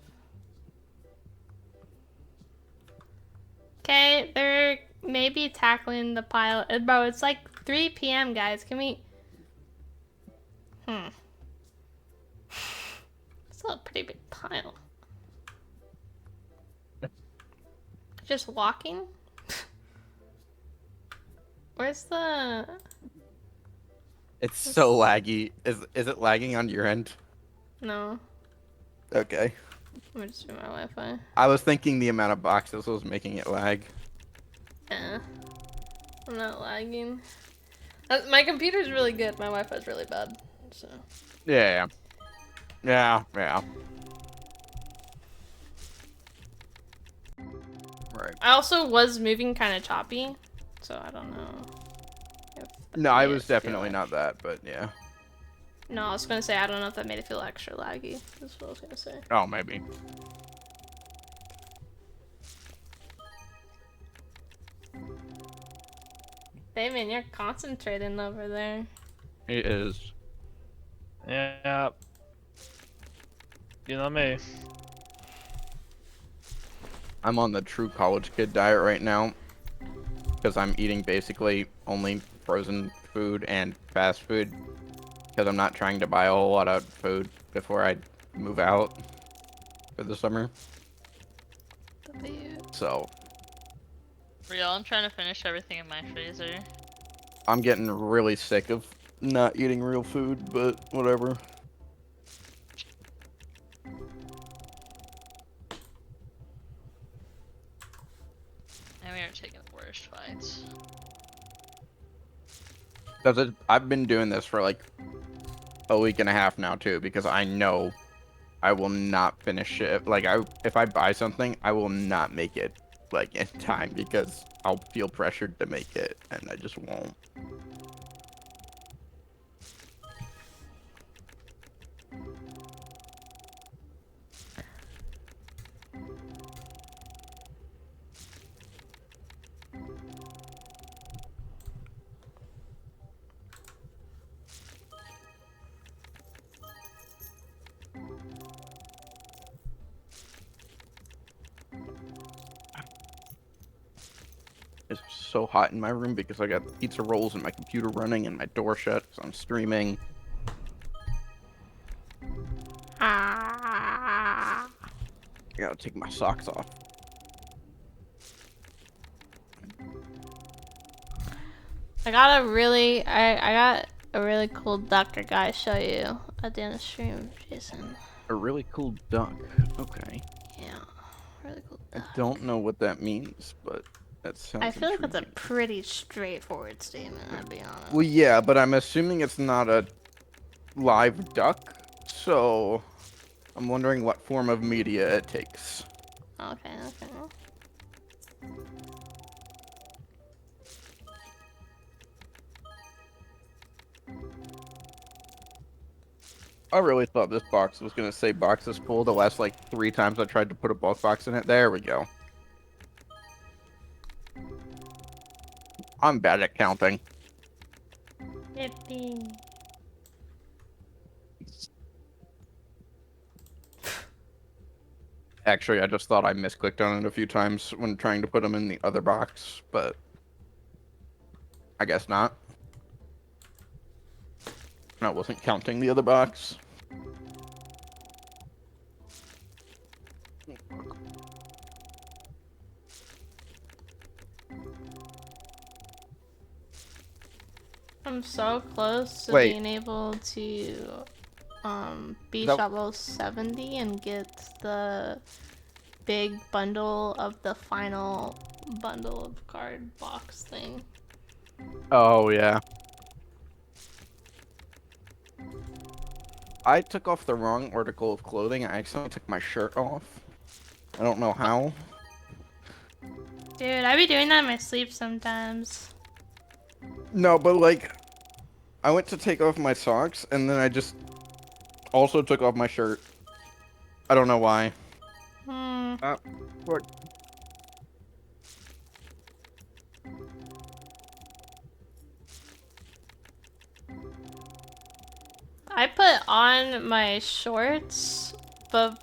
Okay, they're maybe tackling the pile. Bro, it's like 3 p.m. guys. Can we? It's a pretty big pile. Just walking? Where's the... It's so laggy. Is it lagging on your end? No. Okay. Let me just do my Wi-Fi. I was thinking the amount of boxes was making it lag. Yeah. I'm not lagging. My computer's really good. My Wi-Fi's really bad. So. Yeah. Yeah. Yeah. Right. I also was moving kind of choppy, so I don't know. If that No, I made was it feel definitely not that, but yeah. No, I was gonna say I don't know if that made it feel extra laggy. That's what I was gonna say. Oh, maybe. Damon, you're concentrating over there. It is. Yeah. You know me. I'm on the true college kid diet right now because I'm eating basically only frozen food and fast food because I'm not trying to buy a whole lot of food before I move out for the summer. So Real, I'm trying to finish everything in my freezer. I'm getting really sick of not eating real food, but whatever. And we are taking the worst fights. Because I've been doing this for like a week and a half now too, because I know I will not finish it. Like if I buy something, I will not make it like in time because I'll feel pressured to make it, and I just won't. It's so hot in my room because I got pizza rolls and my computer running and my door shut because I'm streaming. Ah. I gotta take my socks off. I got a really cool Dr. Guy show you at the end of the stream, Jason. A really cool duck. Okay. Yeah, really cool I duck. don't know what that means, but that sounds I feel like that's a intriguing. pretty straightforward statement, I'll be honest. Well, yeah, but I'm assuming it's not a live duck, so I'm wondering what form of media it takes. Okay, okay. I really thought this box was gonna say boxes full the last like 3 times I tried to put a bulk box in it. There we go. I'm bad at counting. Yippee. Actually, I just thought I misclicked on it a few times when trying to put them in the other box, but I guess not. I wasn't counting the other box. I'm so close to Wait. being able to beat Nope. level 70 and get the big bundle of the final bundle of card box thing. Oh, yeah. I took off the wrong article of clothing. I accidentally took my shirt off. I don't know how. Dude, I be doing that in my sleep sometimes. No, but like, I went to take off my socks, and then I just also took off my shirt. I don't know why. What? I put on my shorts, but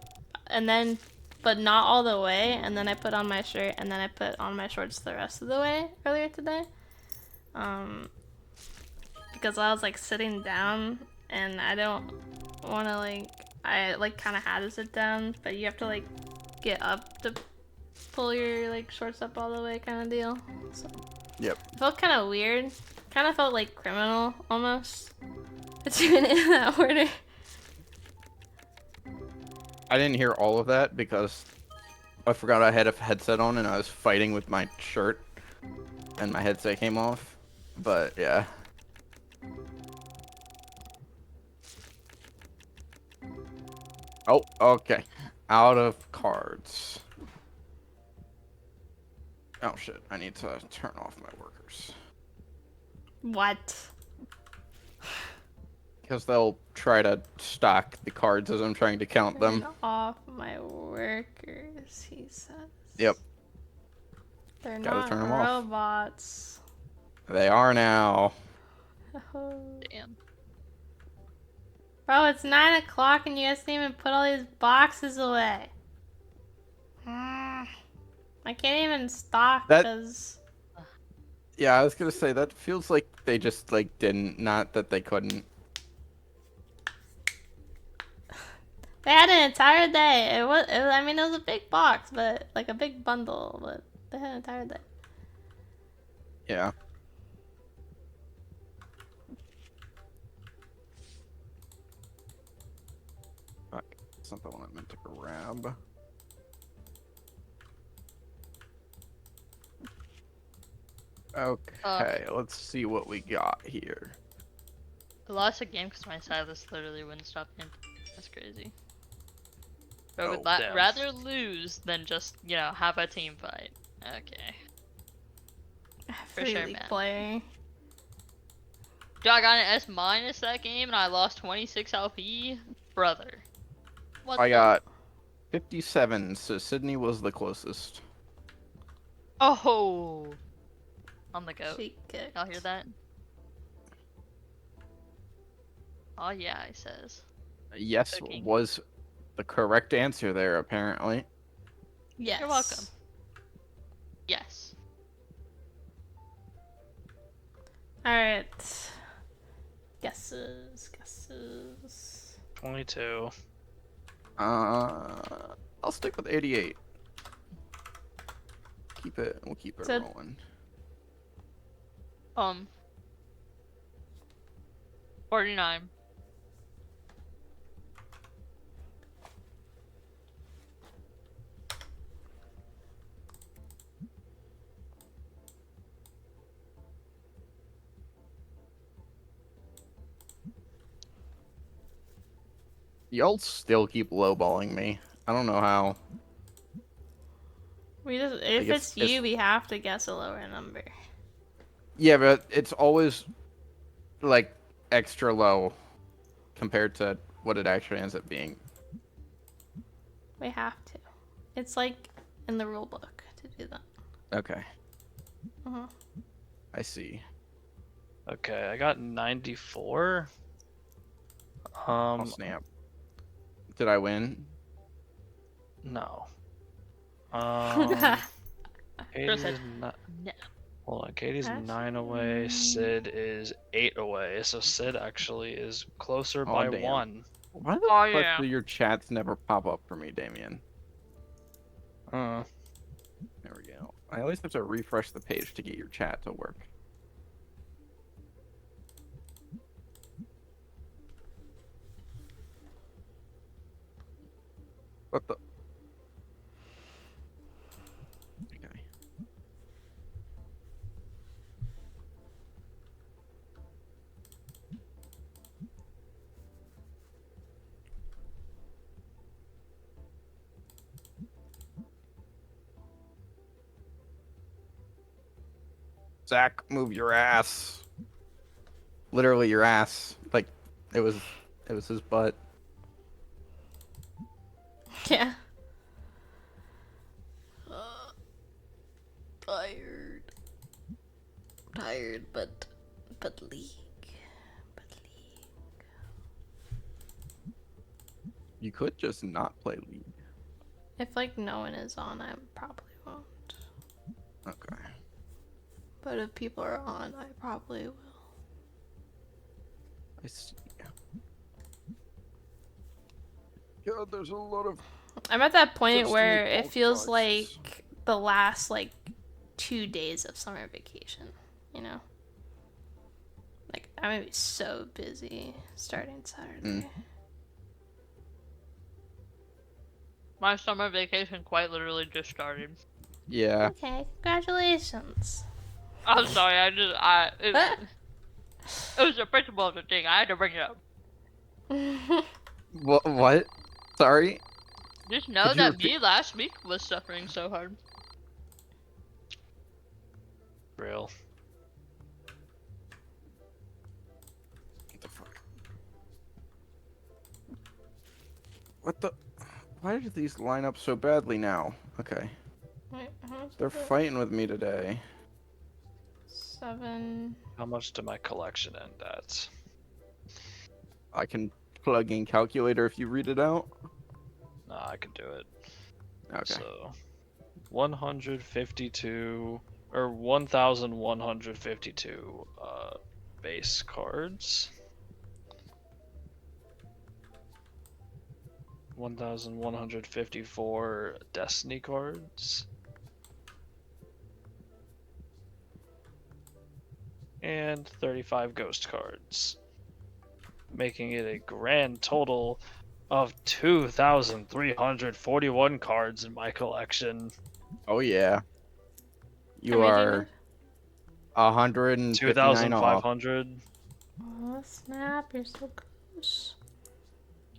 not all the way, and then I put on my shirt, and then I put on my shorts the rest of the way earlier today. Because I was like sitting down, and I don't want to I kind of had to sit down, but you have to get up to pull your like shorts up all the way kind of deal. So Yep. it felt kind of weird. Kind of felt like criminal almost. It's even in that order. I didn't hear all of that because I forgot I had a headset on and I was fighting with my shirt and my headset came off. But yeah. Oh, okay. Out of cards. Oh shit, I need to turn off my workers. What? Because they'll try to stock the cards as I'm trying to count them. Turn off my workers, he says. Yep, They're gotta not turn 'em off. robots. they are now. Damn. Bro, it's 9 o'clock and you guys didn't even put all these boxes away. I can't even stock That- because Yeah, I was gonna say that feels like they just like didn't, not that they couldn't. they had an entire day. I mean, it was a big box, but like a big bundle, but they had an entire day. Yeah. Fuck, that's not the one I meant to grab. Okay, let's see what we got here. I lost a game because my stylus literally wouldn't stop him. That's crazy. But Oh, would damn. rather lose than just, you know, have a team fight. Okay. For Free sure, League man. player. Dude, I got an S minus that game and I lost 26 LP? Brother. What I the- got 57, so Sydney was the closest. Oh! On the goat. She kicked. Y'all hear that? Oh yeah, he says. Yes, Cooking. was the correct answer there, apparently. Yes. You're welcome. Yes. Alright. Guesses. 22. I'll stick with 88. We'll keep it So- rolling. 49. Y'all still keep lowballing me. I don't know how. If it's- it's you, we have to guess a lower number. Yeah, but it's always like extra low compared to what it actually ends up being. We have to. It's like in the rule book to do that. Okay, Uh-huh. I see. Okay, I got 94. Oh snap! Did I win? No. Chris Katie's said not. no. Hold on, Katie's 9 Actually- away. Sid is 8 away. So Sid actually is closer Oh, by damn. 1. Why the Oh, fuck yeah. do your chats never pop up for me, Damien? Uh, There we go. I always have to refresh the page to get your chat to work. What the? Okay. Zach, move your ass. Literally your ass. Like it was his butt. Yeah. Tired. Tired, but league. But league. You could just not play League. If like no one is on, I probably won't. Okay. But if people are on, I probably will. I see. God, there's a lot of I'm at that point Just where need it bulk feels boxes. like the last like 2 days of summer vacation, you know? Like, I'm gonna be so busy starting Saturday. My summer vacation quite literally just started. Yeah. Okay, congratulations. I'm sorry, it was the principle of the thing. I had to bring it up. What? Sorry. Just know Could you that repeat? me last week was suffering so hard. Real. What the fuck? What the? Why did these line up so badly now? Okay. Wait, how much They're is it? fighting with me today. 7. How much did my collection end at? I can plug in calculator if you read it out. Nah, I can do it. Okay. So, 152 or 1,152 base cards. 1,154 Destiny cards. And 35 Ghost cards. Making it a grand total of 2,341 cards in my collection. Oh yeah. You How many do you are need? 159 off. 2,500. Oh, snap, you're so close.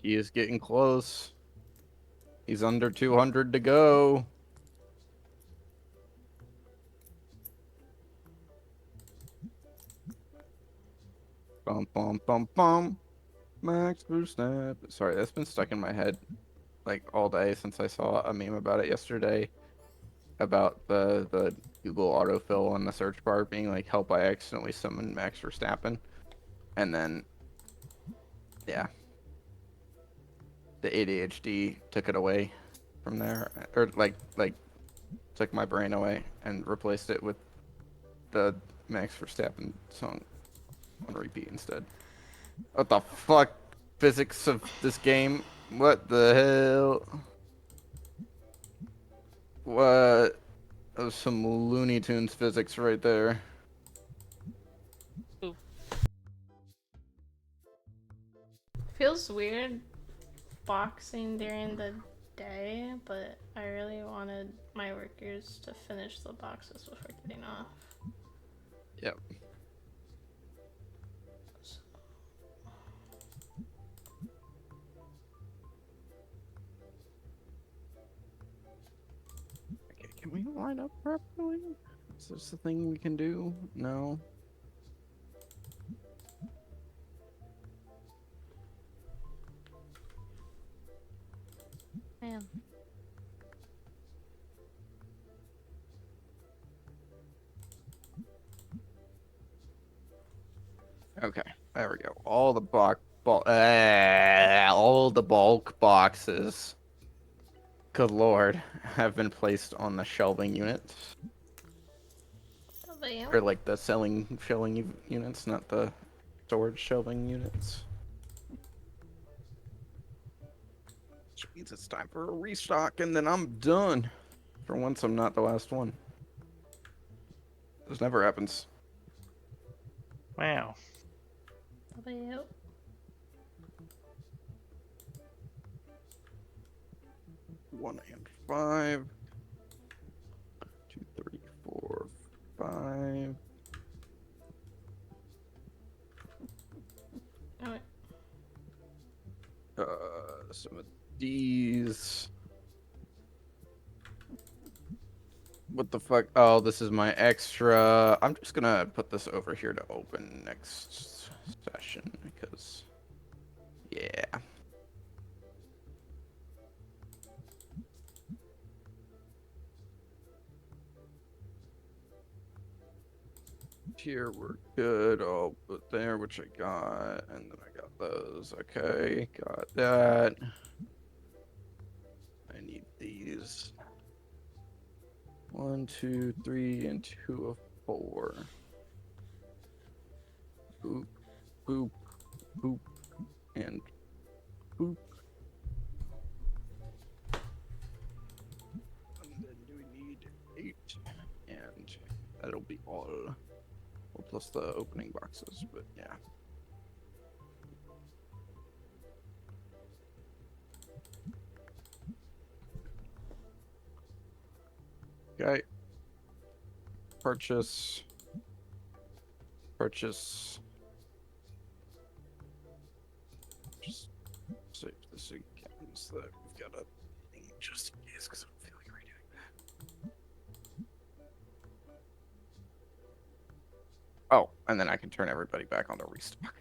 He is getting close. He's under 200 to go. Bum bum bum bum. Max boost snap. Sorry, that's been stuck in my head like all day since I saw a meme about it yesterday about the Google autofill on the search bar being like, help, I accidentally summoned Max Verstappen. And then yeah, the ADHD took it away from there, or like took my brain away and replaced it with the Max Verstappen song on repeat instead. What the fuck? Physics of this game? What the hell? What? That was some Looney Tunes physics right there. Ooh. Feels weird boxing during the day, but I really wanted my workers to finish the boxes before getting off. Yep. Okay, can we line up properly? Is this a thing we can do? No. Man. Okay, there we go. All the all the bulk boxes, good lord, have been placed on the shelving units, But or like the selling shelving units, not the storage shelving units. Which means it's time for a restock, and then I'm done. For once, I'm not the last one. This never happens. Wow. yep. 1 and 5. 2, 3, 4, 5. Alright. Some of these. What the fuck? Oh, this is my extra. I'm just gonna put this over here to open next session because, yeah. Here we're good. I'll put there, which I got, and then I got those. Okay, got that. I need these. 1, 2, 3, and 2 of 4. Boop, boop, boop, and boop. And then do we need That'll be all. Well, plus the opening boxes, but yeah. Okay. Purchase. Purchase. Just save this again so that we've got a thing just in case, because I don't feel like redoing that. Oh, and then I can turn everybody back on to restock.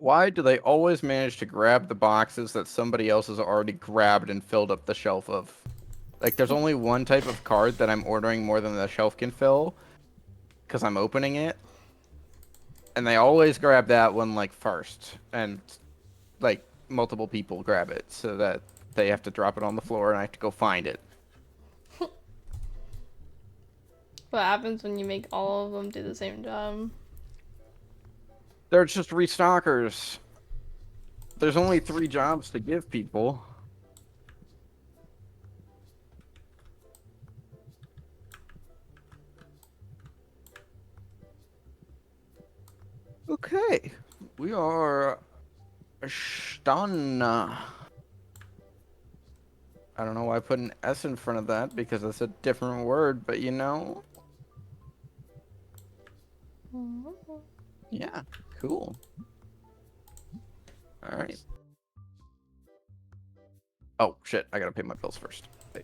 Why do they always manage to grab the boxes that somebody else has already grabbed and filled up the shelf of? Like, there's only one type of card that I'm ordering more than the shelf can fill, because I'm opening it. And they always grab that one, like, first. And, like, multiple people grab it, so that they have to drop it on the floor and I have to go find it. What happens when you make all of them do the same job? They're just restockers. There's only 3 jobs to give people. Okay. We are done. I don't know why I put an S in front of that, because it's a different word, but you know. Yeah, cool. Alright. Oh, shit, I gotta pay my bills first. Pay.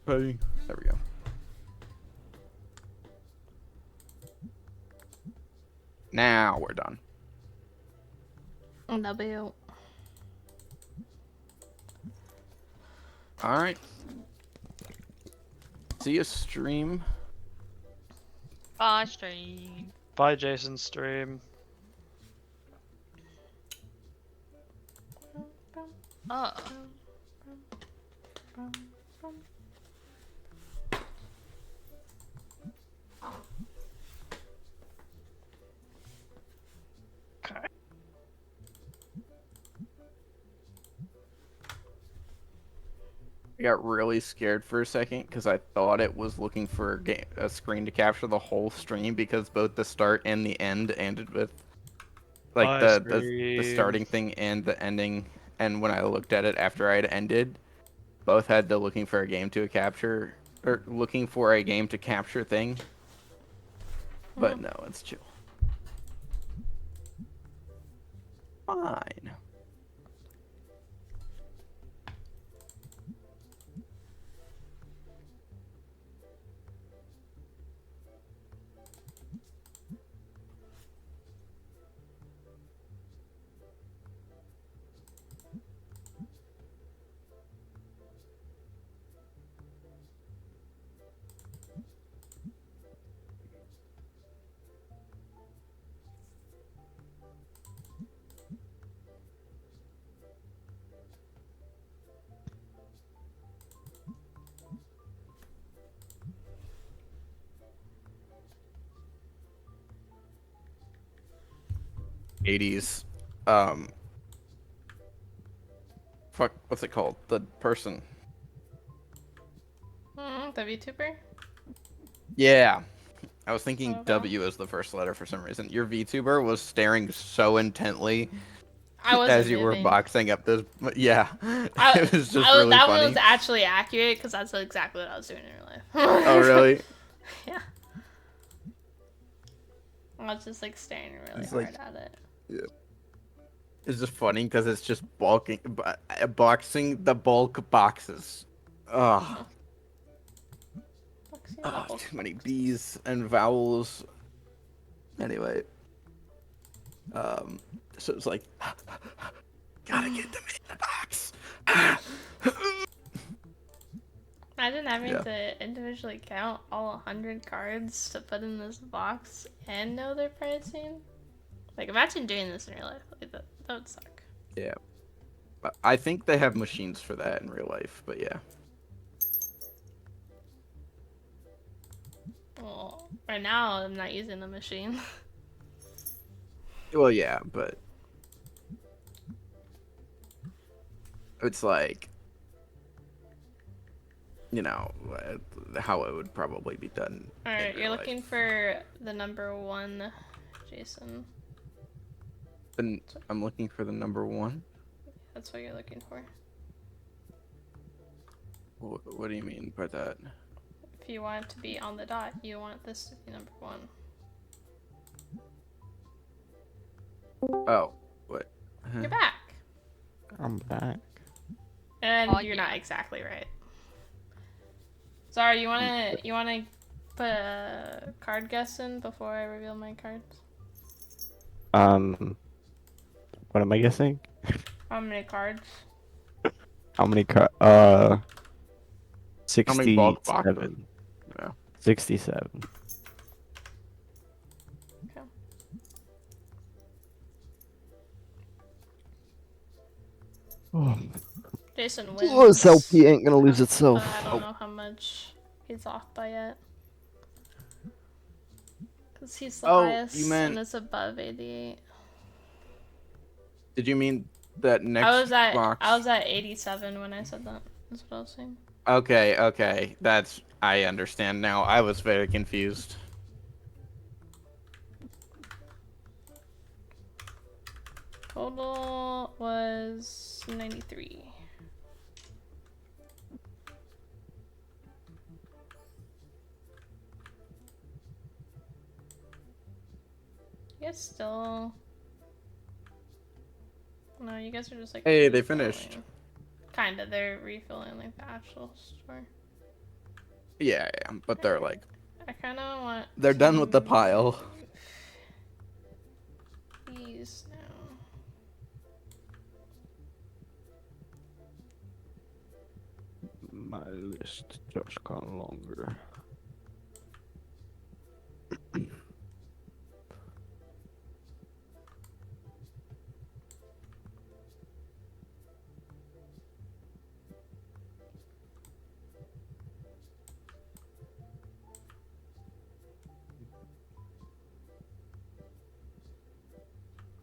There we go. Now we're done. W. Alright. See you, stream. Bye, stream. Bye, Jason stream. Oh. Okay. I got really scared for a second because I thought it was looking for a screen to capture the whole stream, because both the start and the end ended with like Bye, the stream. starting thing and the ending. And when I looked at it after I had ended, both had the looking for a game to capture, or looking for a game to capture thing. But no, it's chill. Fine. '80s. Fuck, what's it called? The person. The VTuber? Yeah. I was thinking Okay. W as the first letter for some reason. Your VTuber was staring so intently I wasn't as you were moving. boxing up this. Yeah. It was just really that funny. one was actually accurate because that's exactly what I was doing in real life. Oh, really? Yeah. I was just like staring really It's hard like- at it. Yeah. It's just funny because it's just boxing the bulk boxes. Ugh. Too many B's and vowels. Anyway. So it's like, gotta get them in the box. Imagine having Yeah. to individually count all 100 cards to put in this box and know their pricing. Like, imagine doing this in real life. Like, that would suck. Yeah. I think they have machines for that in real life, but yeah. Well, right now I'm not using the machine. Well, yeah, but it's like, you know, how it would probably be done All in right, you're real life. looking for the number 1, Jason. Then I'm looking for the number 1. That's what you're looking for. What do you mean by that? If you want it to be on the dot, you want this to be number 1. Oh, what? Huh. You're back, I'm back. and Oh, you're yeah. not exactly right. Sorry, you wanna put a card guess in before I reveal my cards? What am I guessing? How many cards? How many How many bulk boxes? 67. Yeah. 67. Okay. Oh, Jason wins. this LP ain't gonna lose itself. But I don't know how much he's off by yet. Because he's the Oh, highest you meant- and it's above 88. Did you mean that next I was box? at 87 when I said that. That's what I was saying. Okay. I understand now. I was very confused. Total was 93. You guys still... No, you guys are just like... Hey, they finished. Kinda, they're refilling like the actual store. Yeah, but they're like, I kinda want... they're done with the to pile. These now. My list just got longer.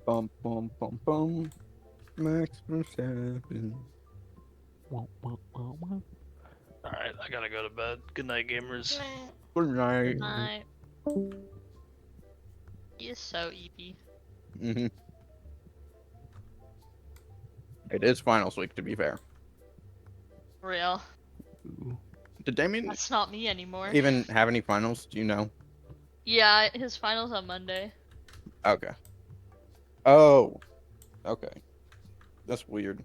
Bum bum bum bum. Maximum 7. Wah, wah, wah, wah. Alright, I gotta go to bed. Good night, gamers. Nah. Good night. Good night. He is so EP. Mm-hmm. It is finals week, to be fair. Real. Ooh. Did Damien That's not me anymore. even have any finals? Do you know? Yeah, his finals on Monday. Okay. Oh. Okay. That's weird.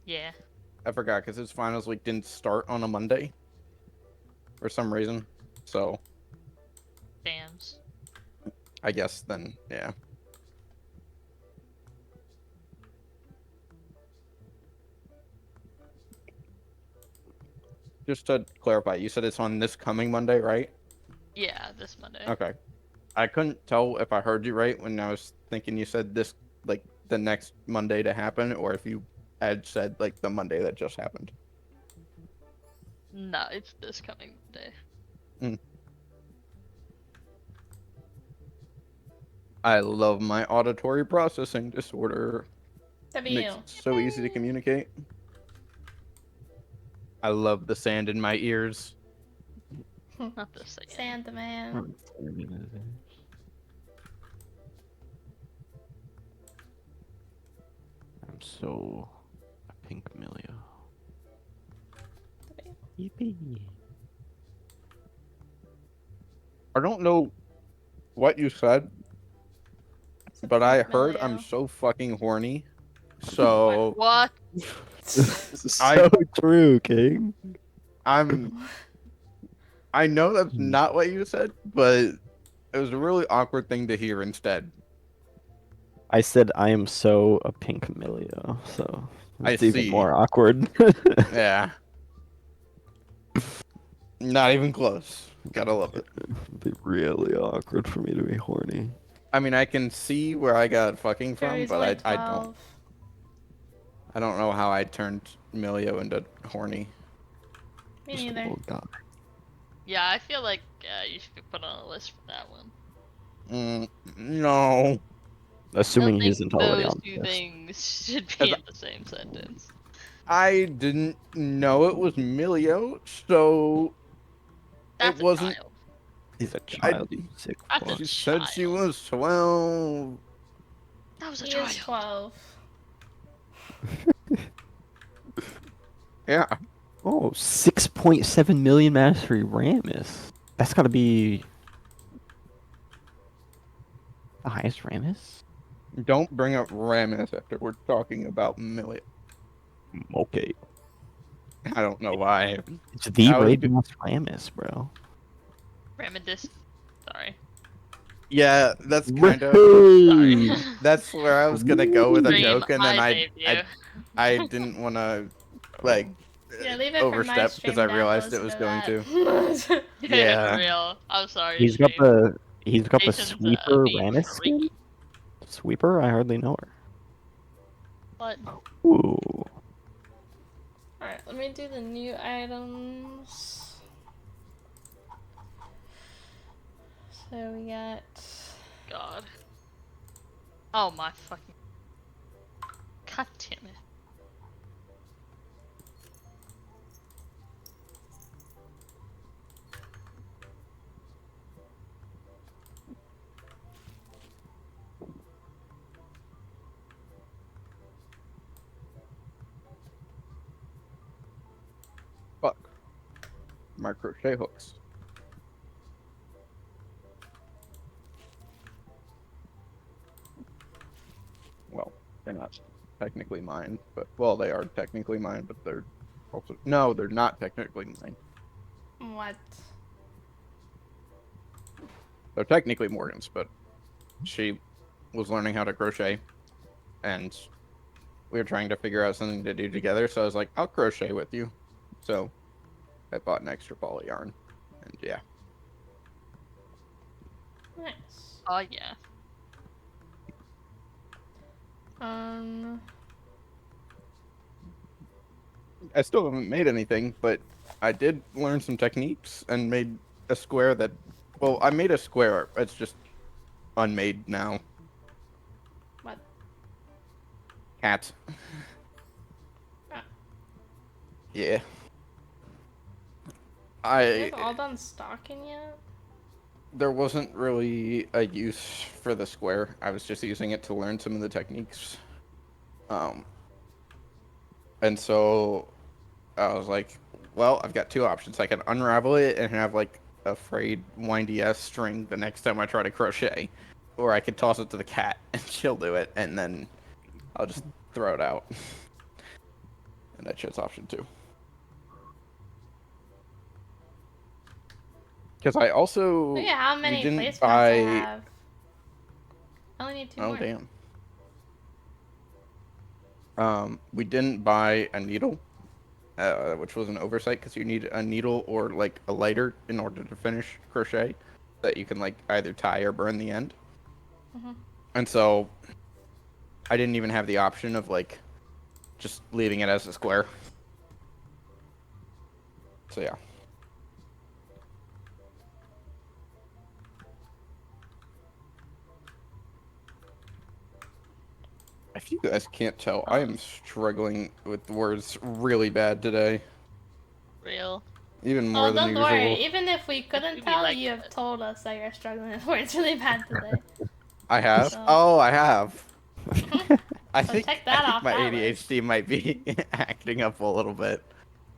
Yeah. I forgot because his finals week didn't start on a Monday for some reason. So Dams. I guess then, yeah. Just to clarify, you said it's on this coming Monday, right? Yeah, this Monday. Okay. I couldn't tell if I heard you right when I was thinking you said this, like, the next Monday to happen, or if you had said, like, the Monday that just happened. No, it's this coming Monday. I love my auditory processing disorder. W. Makes it so easy to communicate. I love the sand in my ears. Not this again. Santa man. I'm so a pink Amelia. Yippee. I don't know what you said, but I heard I'm Emilio. so fucking horny. So What? This is I- so true, King. I know that's Hmm. not what you said, but it was a really awkward thing to hear instead. I said I am so a pink Amelia, so I it's even see. more awkward. Yeah. Not even close. Gotta love it. It'd be really awkward for me to be horny. I mean, I can see where I got fucking from, Carrie's but only I don't. 12. I don't know how I turned Milio into horny. Me Just a neither. little guy. Yeah, I feel like you should be put on a list for that one. No. I Assuming don't he think isn't already those on two the list. things should 'Cause be in the same sentence. I didn't know it was Milio, so it That's a wasn't. child. He's a I. child, you sick That's a fuck. She said she child. was 12. That was a He is child. 12. Yeah. Oh, 6.7 million mastery Rammus. That's gotta be the highest Rammus? Don't bring up Rammus after we're talking about Milio. Okay. I don't know why. It's the I was. raid boss Rammus, bro. Remedis. Sorry. Yeah, that's kind of. Sorry. Woohoo! That's where I was gonna go with a Stream joke, and then my I debut. I didn't want to like Yeah, leave it for my overstep because stream I down to realized it listen was to going to. that. Yeah. Real. I'm sorry, He's got stream. the Jason's sweeper being Rammus skin? freaky. Sweeper? I hardly know her. But Ooh. Alright, let me do the new items. So we got. God. Oh my fucking. God damn it. Fuck. My crochet hooks. Well, they're not technically mine, but well, they are technically mine, but they're also no, they're not technically mine. What? They're technically Morgan's, but she was learning how to crochet, and we were trying to figure out something to do together. So I was like, I'll crochet with you. So I bought an extra ball of yarn, and yeah. Nice. Oh yeah. Um. I still haven't made anything, but I did learn some techniques and made a square that. Well, I made a square. It's just unmade now. What? Cat. Ah. Yeah. You guys all done stocking yet? There wasn't really a use for the square. I was just using it to learn some of the techniques. And so I was like, well, I've got two options. I can unravel it and have like a frayed windy ass string the next time I try to crochet, or I could toss it to the cat and she'll do it, and then I'll just throw it out. And I chose option two. Because I also Look at how we many didn't placemats buy. I have. I only need two Oh more. damn. We didn't buy a needle, which was an oversight because you need a needle or like a lighter in order to finish crochet that you can like either tie or burn the end. Mhm. And so I didn't even have the option of like just leaving it as a square. So yeah. If you guys can't tell, I am struggling with words really bad today. Real. Even more Oh, than don't worry. usual. Even if we couldn't do be tell, like you have that. told us that you're struggling with words really bad today. I have? So- Oh, I have. Mhm. I So think check I that think off my that ADHD might be acting up a little bit.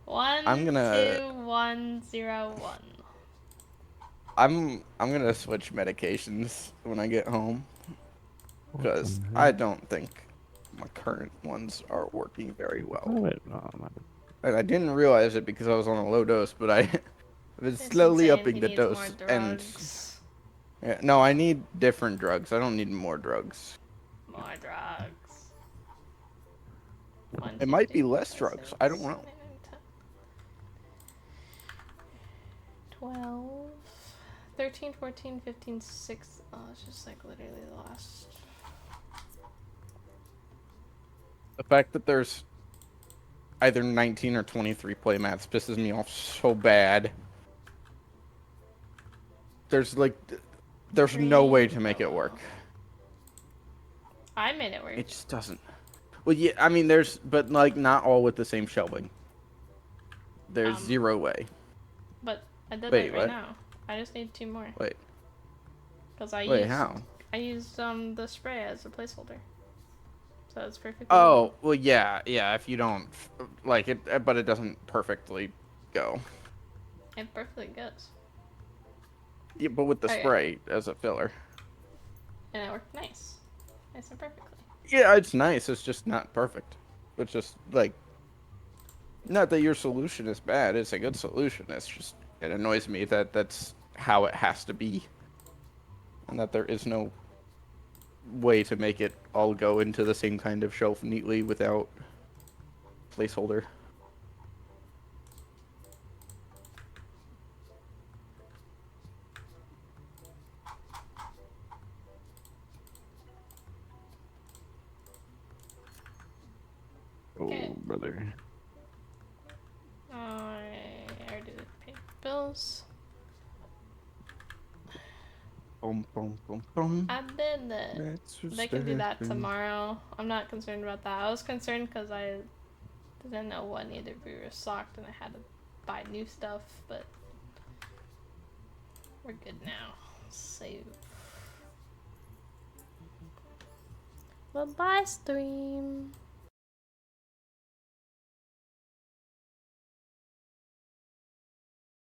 I'm gonna 12101. I'm gonna switch medications when I get home What because the I hell? don't think my current ones are working very well. Wait, no, And I didn't realize it because I was on a low dose, but I've been Jason's slowly saying upping he the needs more dose. And drugs. yeah, no, I need different drugs. I don't need more drugs. More drugs. 1, It 2, might 3, be 4, less 5, drugs. 6, I don't 7, know. 8, 9, 10. 12, 13, 14, 15, 6. Oh, it's just like literally the last. The fact that there's either 19 or 23 playmats pisses me off so bad. There's like, there's no way Green, to make it yellow. work. I made it work. It just doesn't. Well, yeah, I mean, there's, but like not all with the same shelving. There's Um, zero way. But I did Wait, it right what? now. I just need 2 more. Wait, Because wait, how? I used the spray as a placeholder. So it's perfectly Oh, well, yeah, yeah. If you don't like it, but it doesn't perfectly go. it perfectly goes. Yeah, but with the Okay. spray as a filler. And it worked nice. Nice and perfectly. Yeah, it's nice. It's just not perfect. It's just like, not that your solution is bad. It's a good solution. It's just it annoys me that that's how it has to be, and that there is no way to make it all go into the same kind of shelf neatly without placeholder. Okay. Oh, brother. I already paid bills. Boom, boom, boom, boom. I did that. That's what's They can do that happening. tomorrow. I'm not concerned about that. I was concerned because I didn't know what needed to be restocked and I had to buy new stuff, but we're good now. Save. Bye-bye, stream.